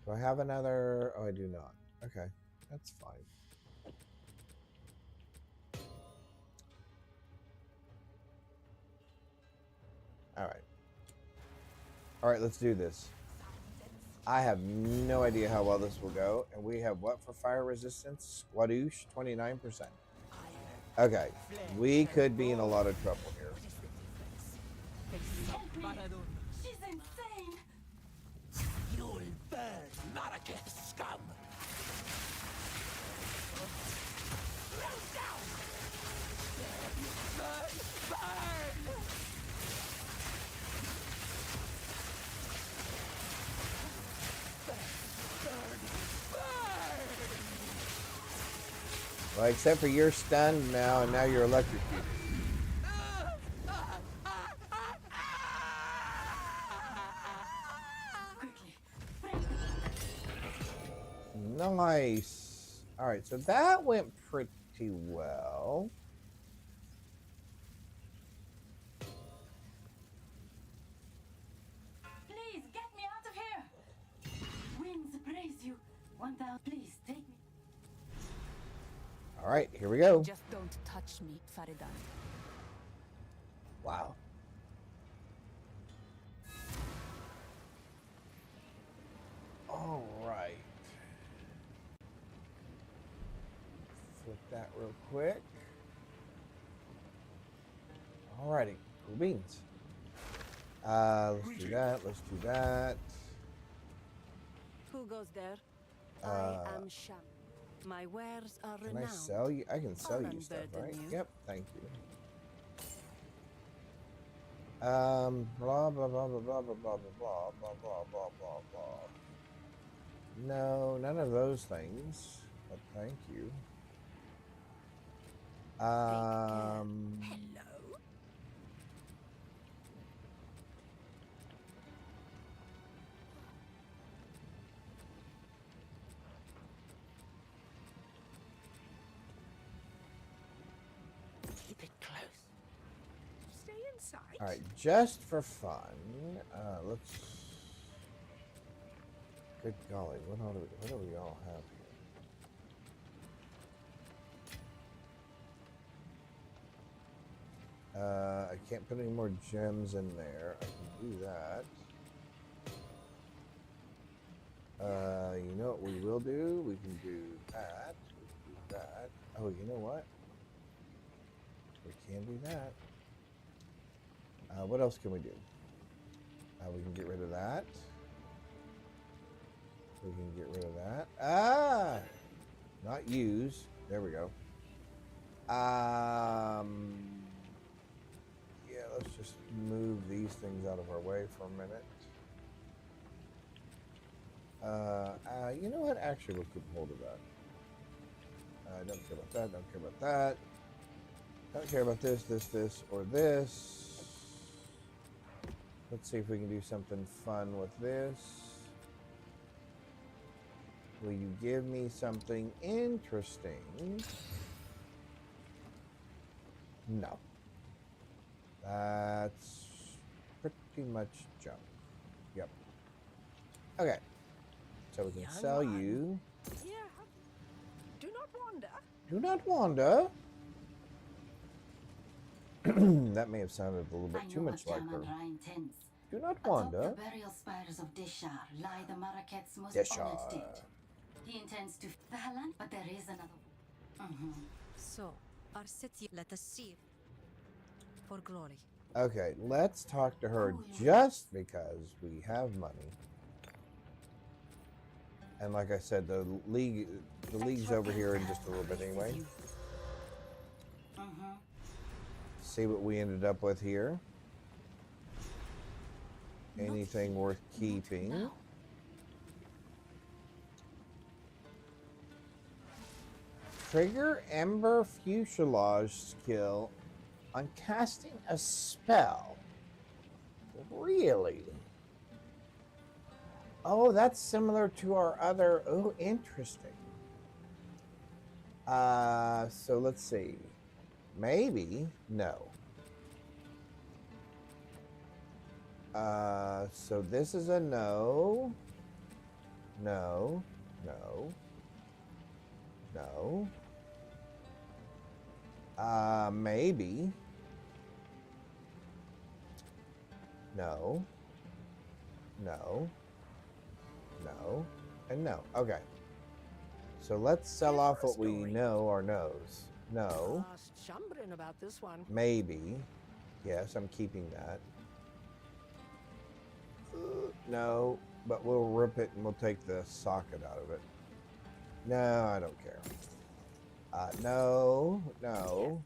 Do I have another? Oh, I do not. Okay. That's fine. Alright. Alright, let's do this. I have no idea how well this will go. And we have what for fire resistance? Squadoosh, 29%. Okay. We could be in a lot of trouble here. She's insane! You'll burn, Maraketh scum! Well, except for you're stunned now, and now you're electrocuted. Nice. All right, so that went pretty well. Please take me. All right, here we go. Just don't touch me, Faridan. Wow. All right. Flip that real quick. All righty. Cool beans. Let's do that. Let's do that. Who goes there? I am Sham. My wares are Can renowned. I sell you? I can sell I'll you stuff, unburden right? you. Yep. Thank you. Blah blah blah blah blah blah blah blah blah blah blah blah blah blah. No, none of those things. But thank you. Hello. Keep it close. Stay inside. All right, just for fun, let's. Good golly, what do we all have here? I can't put any more gems in there. I can do that. You know what we will do? We can do that. We can do that. Oh, you know what? We can do that. What else can we do? We can get rid of that. We can get rid of that. Ah! Not use. There we go. Yeah, let's just move these things out of our way for a minute. You know what? Actually, we'll keep hold of that. Don't care about that. Don't care about that. Don't care about this, or this. Let's see if we can do something fun with this. Will you give me something interesting? No. That's pretty much junk. Yep. Okay. So we can sell you. Yeah. Do not wander. Do not wander. That may have sounded a little bit too much like her. Do not wander. Atop the burial spires of Deshar lie the Maraket's most Deshar. honored dead. He intends to the Halan, but there is another. So, our city, let us see. For glory. Okay, let's talk to her just because we have money. And like I said, the league's over here in just a little bit anyway. See what we ended up with here. Anything worth keeping? Trigger Ember Fuselage skill on casting a spell. Really? Oh, that's similar to our other. Oh, interesting. So let's see. Maybe. No. So this is a no. No. No. No. Maybe. No. No. No. And no. Okay. So let's sell off what we know or knows. No. Chumbering about this one. Maybe. Yes, I'm keeping that. No, but we'll rip it and we'll take the socket out of it. No, I don't care. No, no,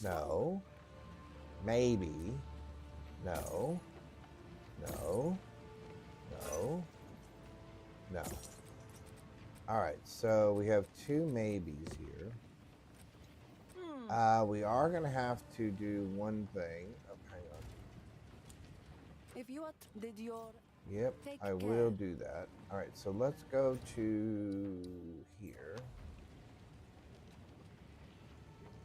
no, maybe, no, no, no, no. All right, so we have two maybes here. We are going to have to do one thing. Oh, hang on. If you did your Yep, I will do that. All right, so let's go to here.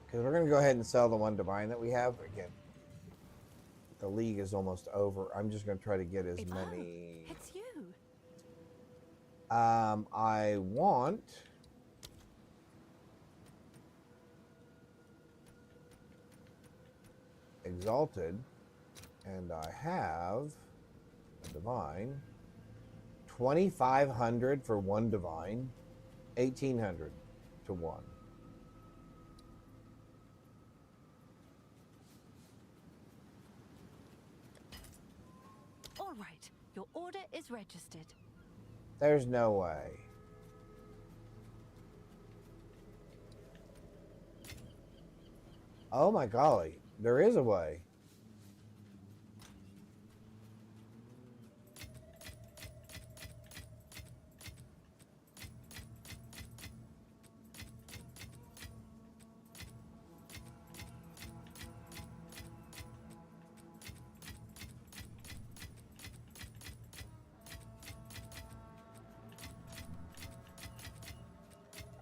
Because we're going to go ahead and sell the one divine that we have. Again, the league is almost over. I'm just going to try to get as many. It's you. I want Exalted, and I have a Divine. 2,500 for one Divine, 1,800 to one. All right, your order is registered. There's no way. Oh my golly, there is a way.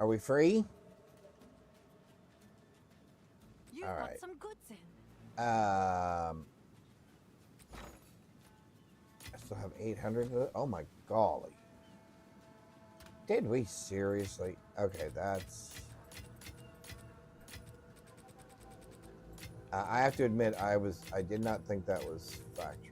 Are we free? You've All got right. some goods in. I still have 800. Oh my golly. Did we seriously? Okay, that's... I have to admit, I did not think that was factual.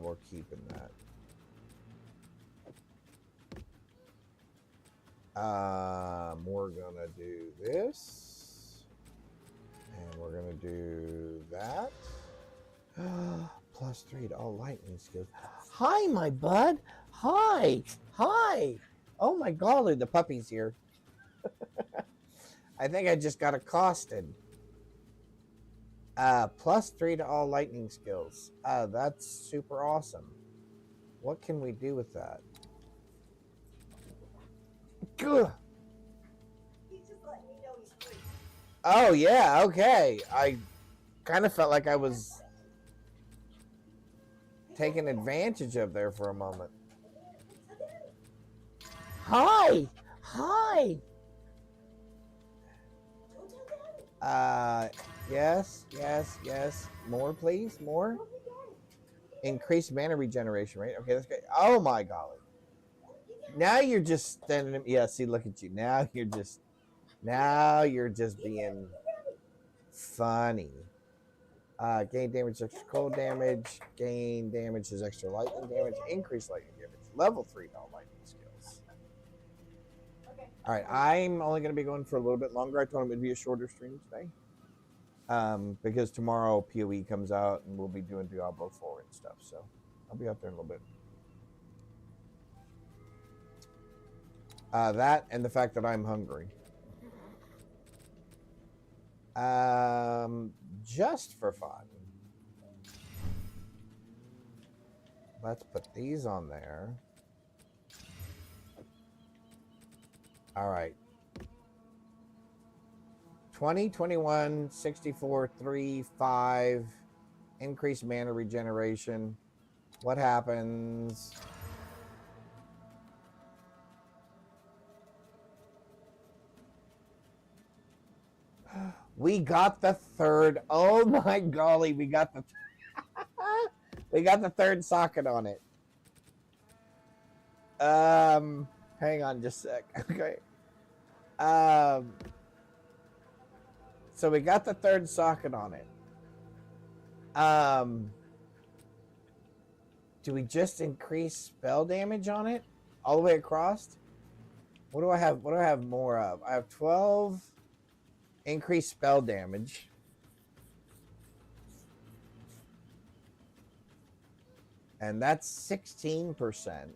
We're keeping that. We're gonna do this, and we're gonna do that. +3 to all lightning skills. Hi, my bud. Hi. Hi. Oh my golly, the puppy's here. I think I just got accosted. +3 to all lightning skills. That's super awesome. What can we do with that? Gah. He's just letting me know he's free. Oh yeah, okay. I kind of felt like I was taken advantage of there for a moment. Hi! Hi! Yes, yes, yes. More, please. More. Increased mana regeneration rate. Okay, that's great. Oh my golly. Now you're just standing. Yeah, see, look at you. Now you're just being funny. Gain damage, extra cold damage. Gain damage is extra lightning damage. Increased lightning damage. Level 3 all lightning skills. All right, I'm only going to be going for a little bit longer. I told him it'd be a shorter stream today. Because tomorrow PoE comes out and we'll be doing Diablo 4 and stuff. So I'll be out there in a little bit. That and the fact that I'm hungry. Just for fun. Let's put these on there. All right. 20, 21, 64, 3, 5. Increased mana regeneration. What happens? We got the third. Oh my golly, we got the we got the third socket on it. Hang on just a sec. Okay. So we got the third socket on it. Do we just increase spell damage on it all the way across? What do I have? What do I have more of? I have 12 increased spell damage. And that's 16%.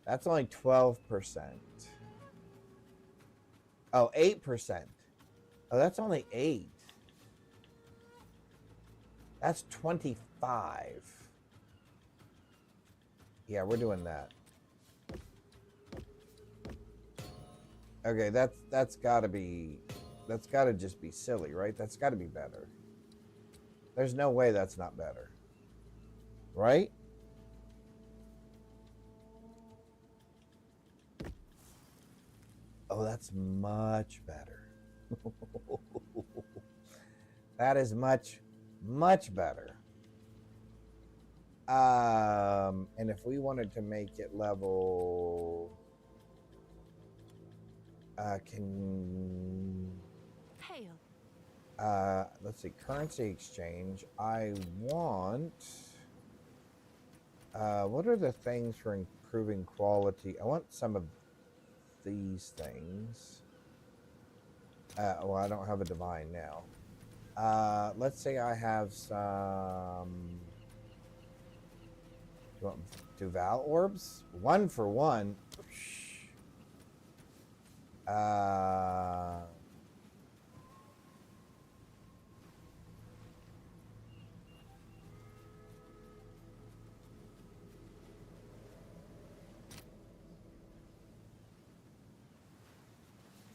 That's only 12%. Oh, 8%. Oh, that's only 8. That's 25. Yeah, we're doing that. Okay, that's gotta just be silly, right? That's gotta be better. There's no way that's not better. Right? Oh, that's much better. That is much, much better. And if we wanted to make it level, Hail. Let's see, currency exchange. I want, what are the things for improving quality? I want some of these things. Well, I don't have a divine now. Let's say I have some, do you want Duval orbs? 1 for 1.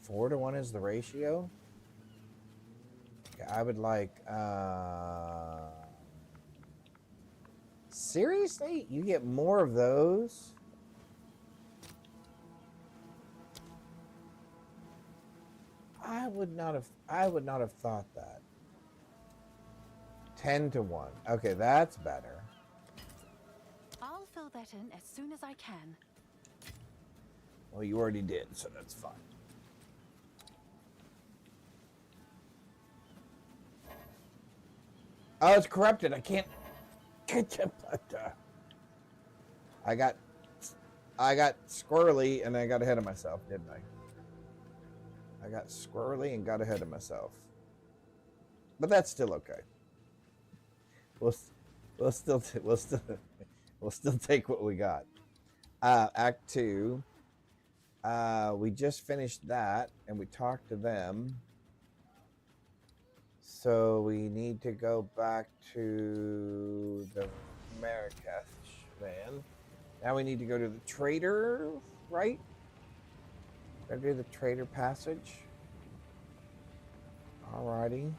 4 to 1 is the ratio. Okay, I would like, seriously? You get more of those? I would not have thought that. 10 to 1. Okay, that's better. I'll fill that in as soon as I can. Well, you already did, so that's fine. Oh, it's corrupted. I can't. I got squirrely and I got ahead of myself, didn't I? I got squirrely and got ahead of myself. But that's still okay. We'll still take what we got. Act 2. We just finished that and we talked to them. So we need to go back to the Marrakech van. Now we need to go to the trader, right? Gotta do the trader passage. Alrighty.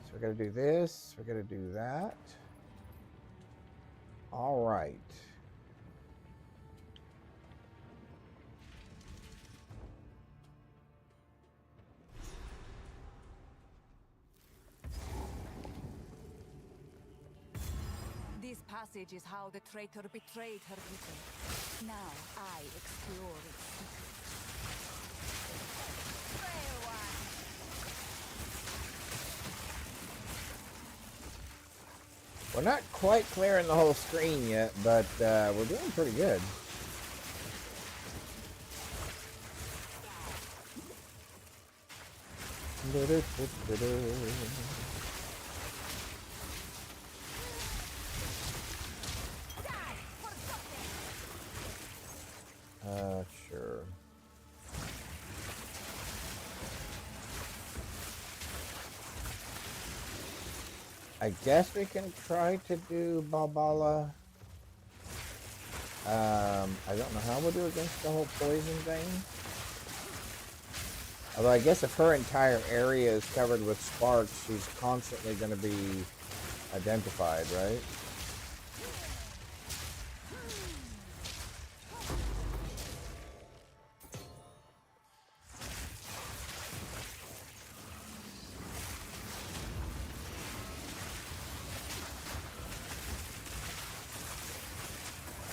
So we gotta do this. We gotta do that. All right. This passage is how the traitor betrayed her people. Now I explore its secrets. Frail one. We're not quite clearing the whole screen yet, but we're doing pretty good. Sure. I guess we can try to do Balbala. I don't know how we'll do against the whole poison thing. Although I guess if her entire area is covered with sparks, she's constantly going to be identified, right?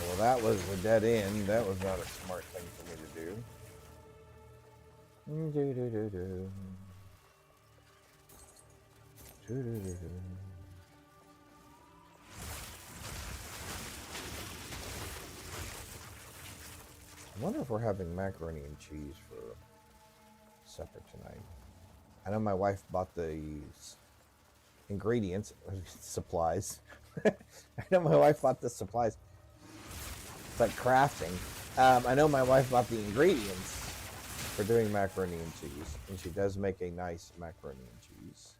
Well, that was a dead end. That was not a smart thing for me to do. I wonder if we're having macaroni and cheese for supper tonight. I know my wife bought the ingredients, supplies. I know my wife bought the supplies. It's like crafting. I know my wife bought the ingredients for doing macaroni and cheese, and she does make a nice macaroni and cheese.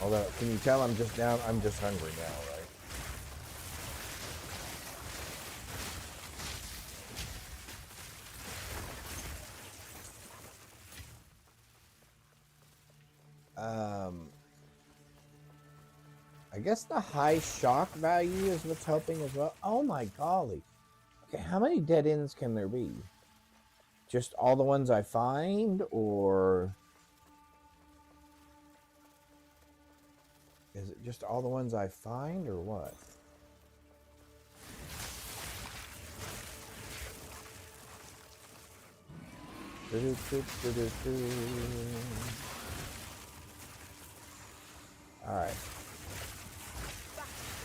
Although, can you tell I'm just hungry now, right? I I guess the high shock value is what's helping as well. Oh my golly. Okay, how many dead ends can there be? Just all the ones I find, or is it just all the ones I find, or what? All right.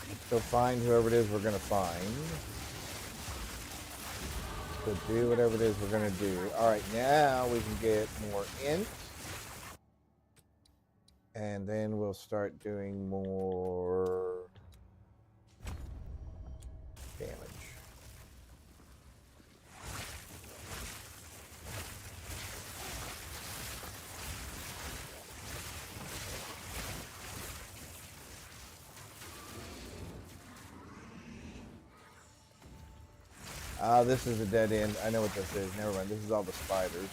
Let's go find whoever it is we're going to find. So do whatever it is we're going to do. All right, now we can get more int. And then we'll start doing more damage. This is a dead end. I know what this is. Never mind. This is all the spiders.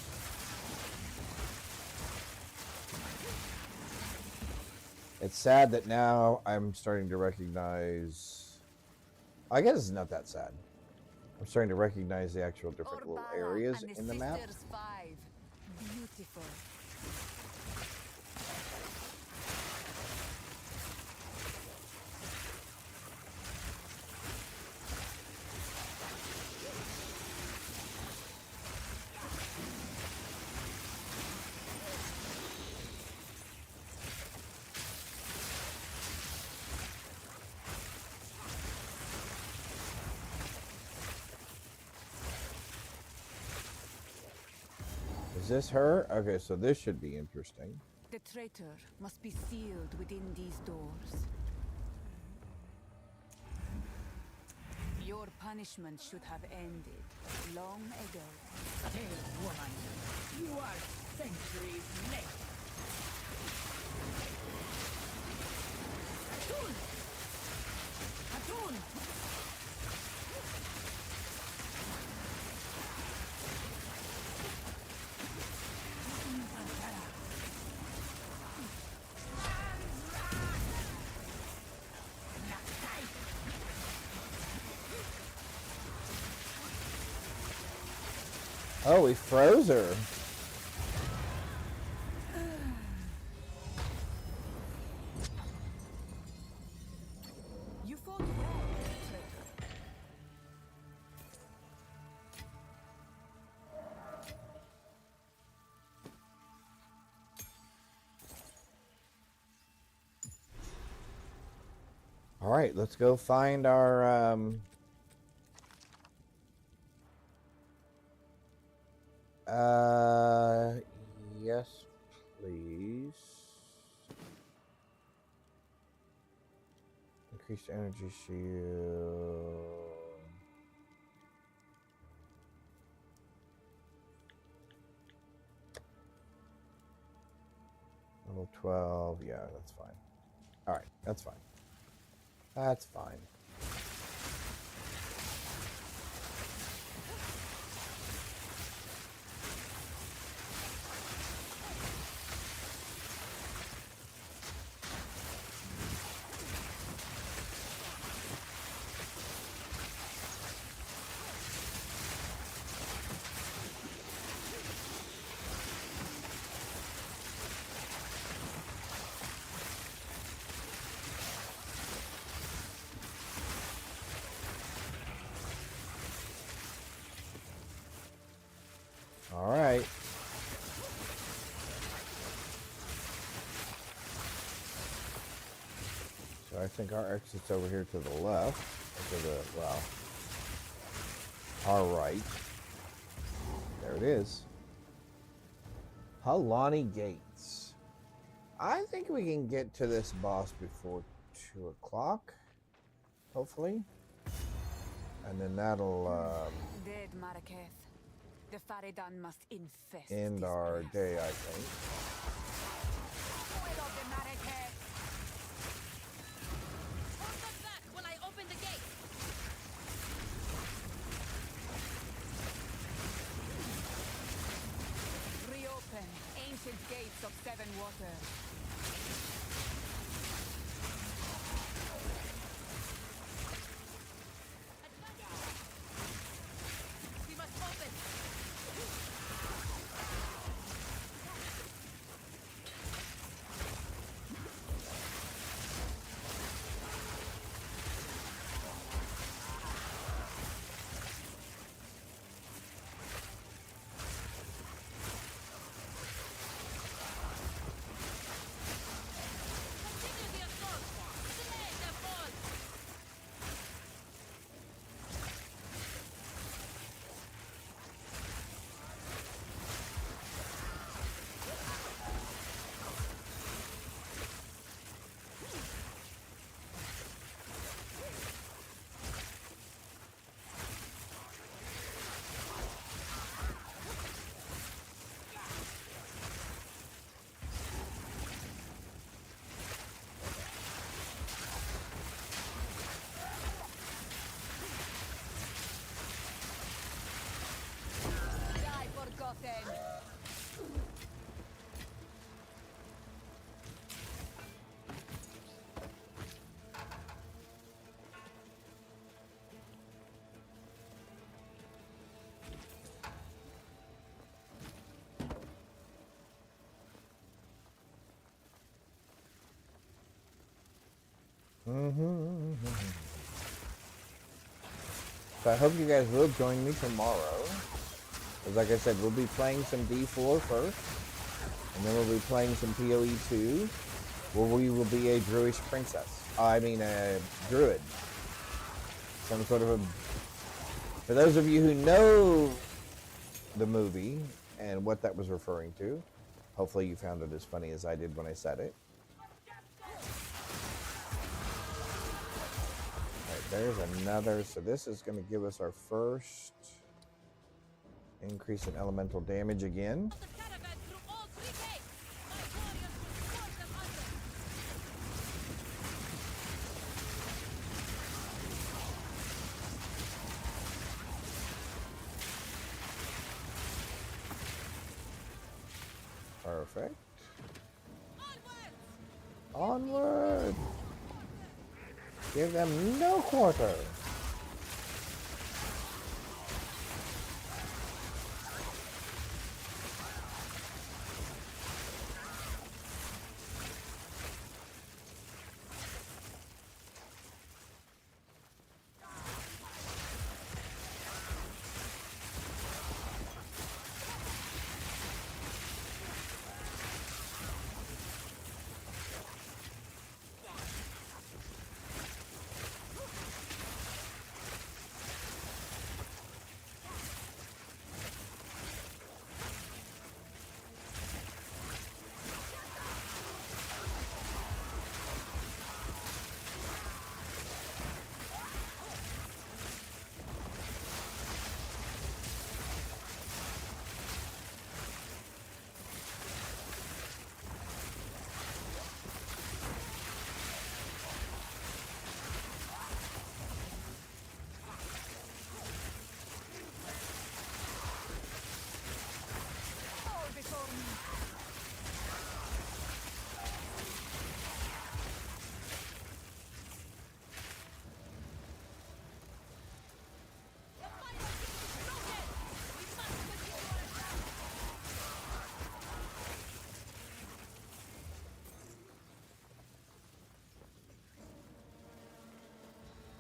It's sad that now I'm starting to recognize... I guess it's not that sad. I'm starting to recognize the actual different little areas in the map. Beautiful. Is this her? Okay, so this should be interesting. The traitor must be sealed within these doors. Your punishment should have ended long ago. Hey, woman, you are centuries late. Atun! Atun! Oh, we froze her. You fought well, traitor. All right, let's go find our... yes, please. Increased energy shield. Level 12, yeah, that's fine. All right, that's fine. That's fine. All right. So I think our exit's over here to the left. Or to the, well, our right. There it is. Halani Gates. I think we can get to this boss before 2 o'clock. Hopefully. And then that'll Dead Maraketh. The Faridan must infest end this our place. day, I think. Oil of the Maraketh. Hold them back while I open the gate. Reopen ancient gates of 7 waters. So I hope you guys will join me tomorrow. Because like I said, we'll be playing some D4 first. And then we'll be playing some PoE 2. Where we will be a Druish princess. I mean a Druid. Some sort of a... For those of you who know the movie and what that was referring to, hopefully you found it as funny as I did when I said it. Alright, there's another. So this is going to give us our first increase in elemental damage again. Perfect. Onward! Give them no quarter.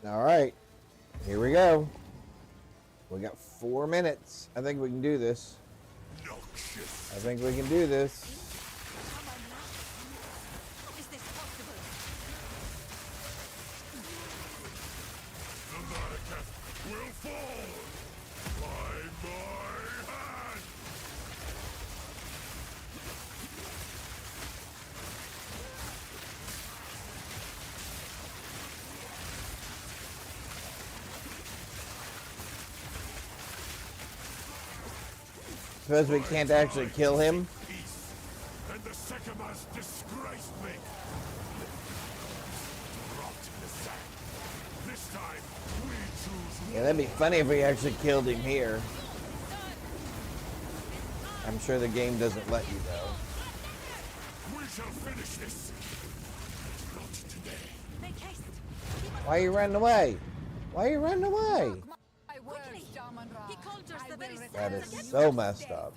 All right, here we go. We got 4 minutes. I think we can do this. I think we can do this. Is this possible? The Maracas will fall by my hand! Suppose we can't actually kill him. Peace, and the Sekemas disgraced me. Rot in the sand. This time, we choose. Yeah, that'd be funny if we actually killed him here. I'm sure the game doesn't let you though. We shall finish this. Not today. Make haste. Why are you running away? Why are you running away? Quickly. He conjures the very That sense is of so messed up.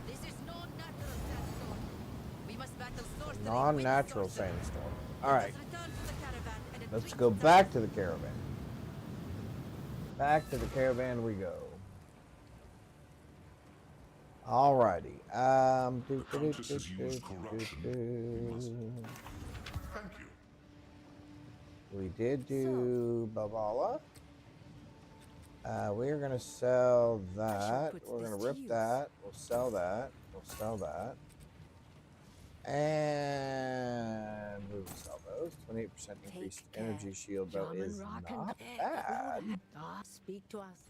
This is non-natural sandstorm. We must battle sorcery. Non-natural with sorcery. sandstorm. All right, Let's return to the caravan and let's entreat go the back to the caravan. Back to the caravan we go. Alrighty. The Countess has used corruption. Thank you. We did do Babala. We're gonna sell that. We're gonna rip that. We'll sell that. We'll sell that. And we will sell those. 28% increased energy shield though is not bad. Speak to us.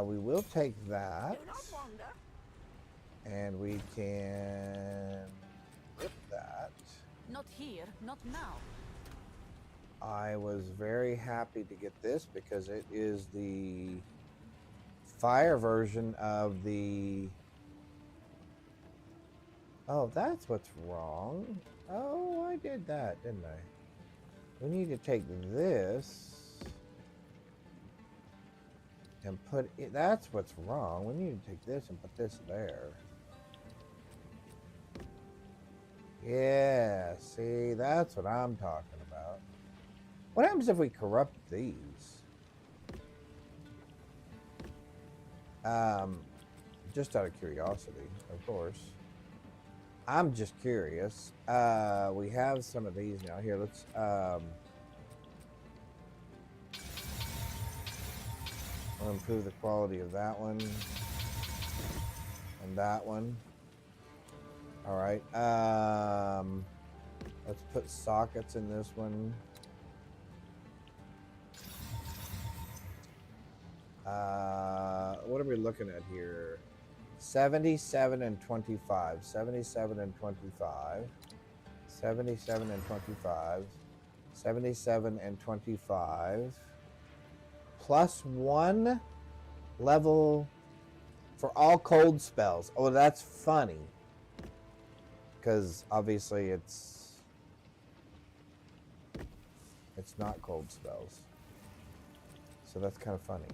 We will take that. And we can rip that. Not here, not now. I was very happy to get this because it is the fire version of the... Oh, that's what's wrong. Oh, I did that, didn't I? We need to take this and put it... That's what's wrong. We need to take this and put this there. Yeah, see, that's what I'm talking about. What happens if we corrupt these? Just out of curiosity, of course. I'm just curious. We have some of these now. Here, let's we'll improve the quality of that one and that one. All right. Let's put sockets in this one. What are we looking at here? 77 and 25. 77 and 25. 77 and 25. 77 and 25. Plus 1 level for all cold spells. Oh, that's funny. Because obviously it's not cold spells. So that's kind of funny.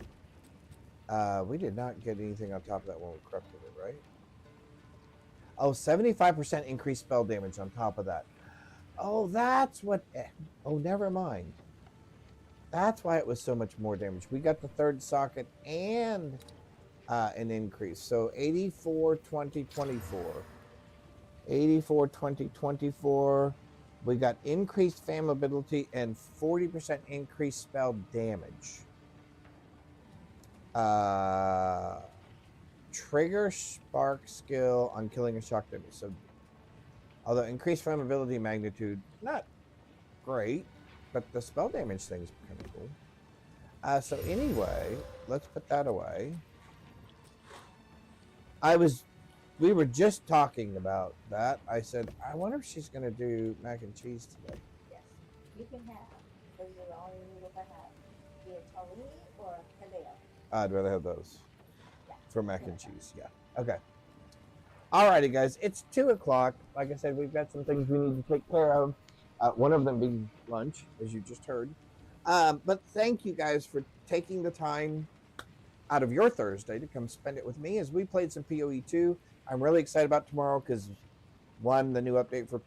We did not get anything on top of that when we corrupted it, right? Oh, 75% increased spell damage on top of that. Oh, that's what... Oh, never mind. That's why it was so much more damage. We got the third socket and an increase. So 84, 20, 24. 84, 20, 24. We got increased flammability and 40% increased spell damage. Trigger spark skill on killing a shock damage. So, although increased flammability magnitude, not great, but the spell damage thing's kind of cool. So anyway, let's put that away. We were just talking about that. I said, I wonder if she's going to do mac and cheese today. Yes, you can have. Those are the only noodles I have. Either tahini or kaleo. I'd rather have those for mac and cheese. Yeah. Okay. Alrighty, guys. It's 2 o'clock. Like I said, we've got some things we need to take care of. One of them being lunch, as you just heard. But thank you guys for taking the time out of your Thursday to come spend it with me as we played some PoE 2. I'm really excited about tomorrow because, one, the new update for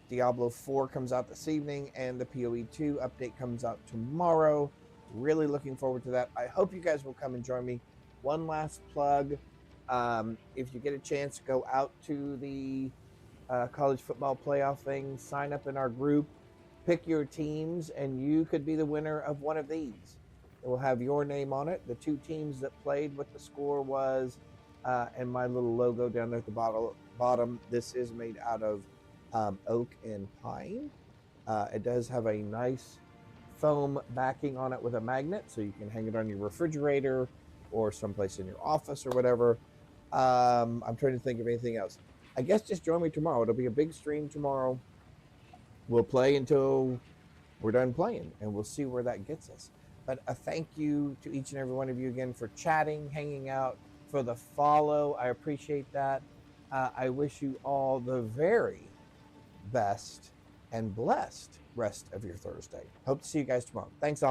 Diablo 4 comes out this evening, and the PoE 2 update comes out tomorrow. Really looking forward to that. I hope you guys will come and join me. One last plug. If you get a chance, go out to the college football playoff thing. Sign up in our group. Pick your teams, and you could be the winner of one of these. It will have your name on it. The 2 teams that played, what the score was, and my little logo down there at the bottom. This is made out of oak and pine. It does have a nice foam backing on it with a magnet, so you can hang it on your refrigerator or someplace in your office or whatever. I'm trying to think of anything else. I guess just join me tomorrow. It'll be a big stream tomorrow. We'll play until we're done playing, and we'll see where that gets us. But a thank you to each and every one of you again for chatting, hanging out, for the follow. I appreciate that. I wish you all the very best and blessed rest of your Thursday. Hope to see you guys tomorrow. Thanks all.